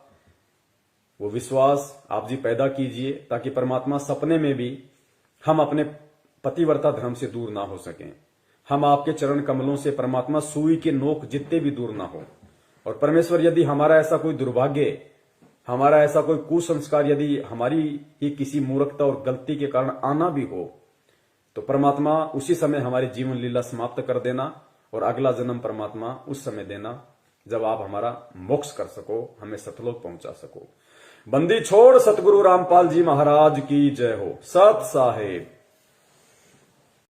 वो विश्वास आप जी पैदा कीजिए, ताकि परमात्मा सपने में भी हम अपने पतिव्रता धर्म से दूर ना हो सकें। हम आपके चरण कमलों से परमात्मा सुई के नोक जितने भी दूर ना हो। और परमेश्वर यदि हमारा ऐसा कोई दुर्भाग्य, हमारा ऐसा कोई कुसंस्कार यदि हमारी ही किसी मूर्खता और गलती के कारण आना भी हो, तो परमात्मा उसी समय हमारी जीवन लीला समाप्त कर देना और अगला जन्म परमात्मा उस समय देना जब आप हमारा मोक्ष कर सको, हमें सतलोक पहुंचा सको। बंदी छोड़ सतगुरु रामपाल जी महाराज की जय हो। सत साहेब।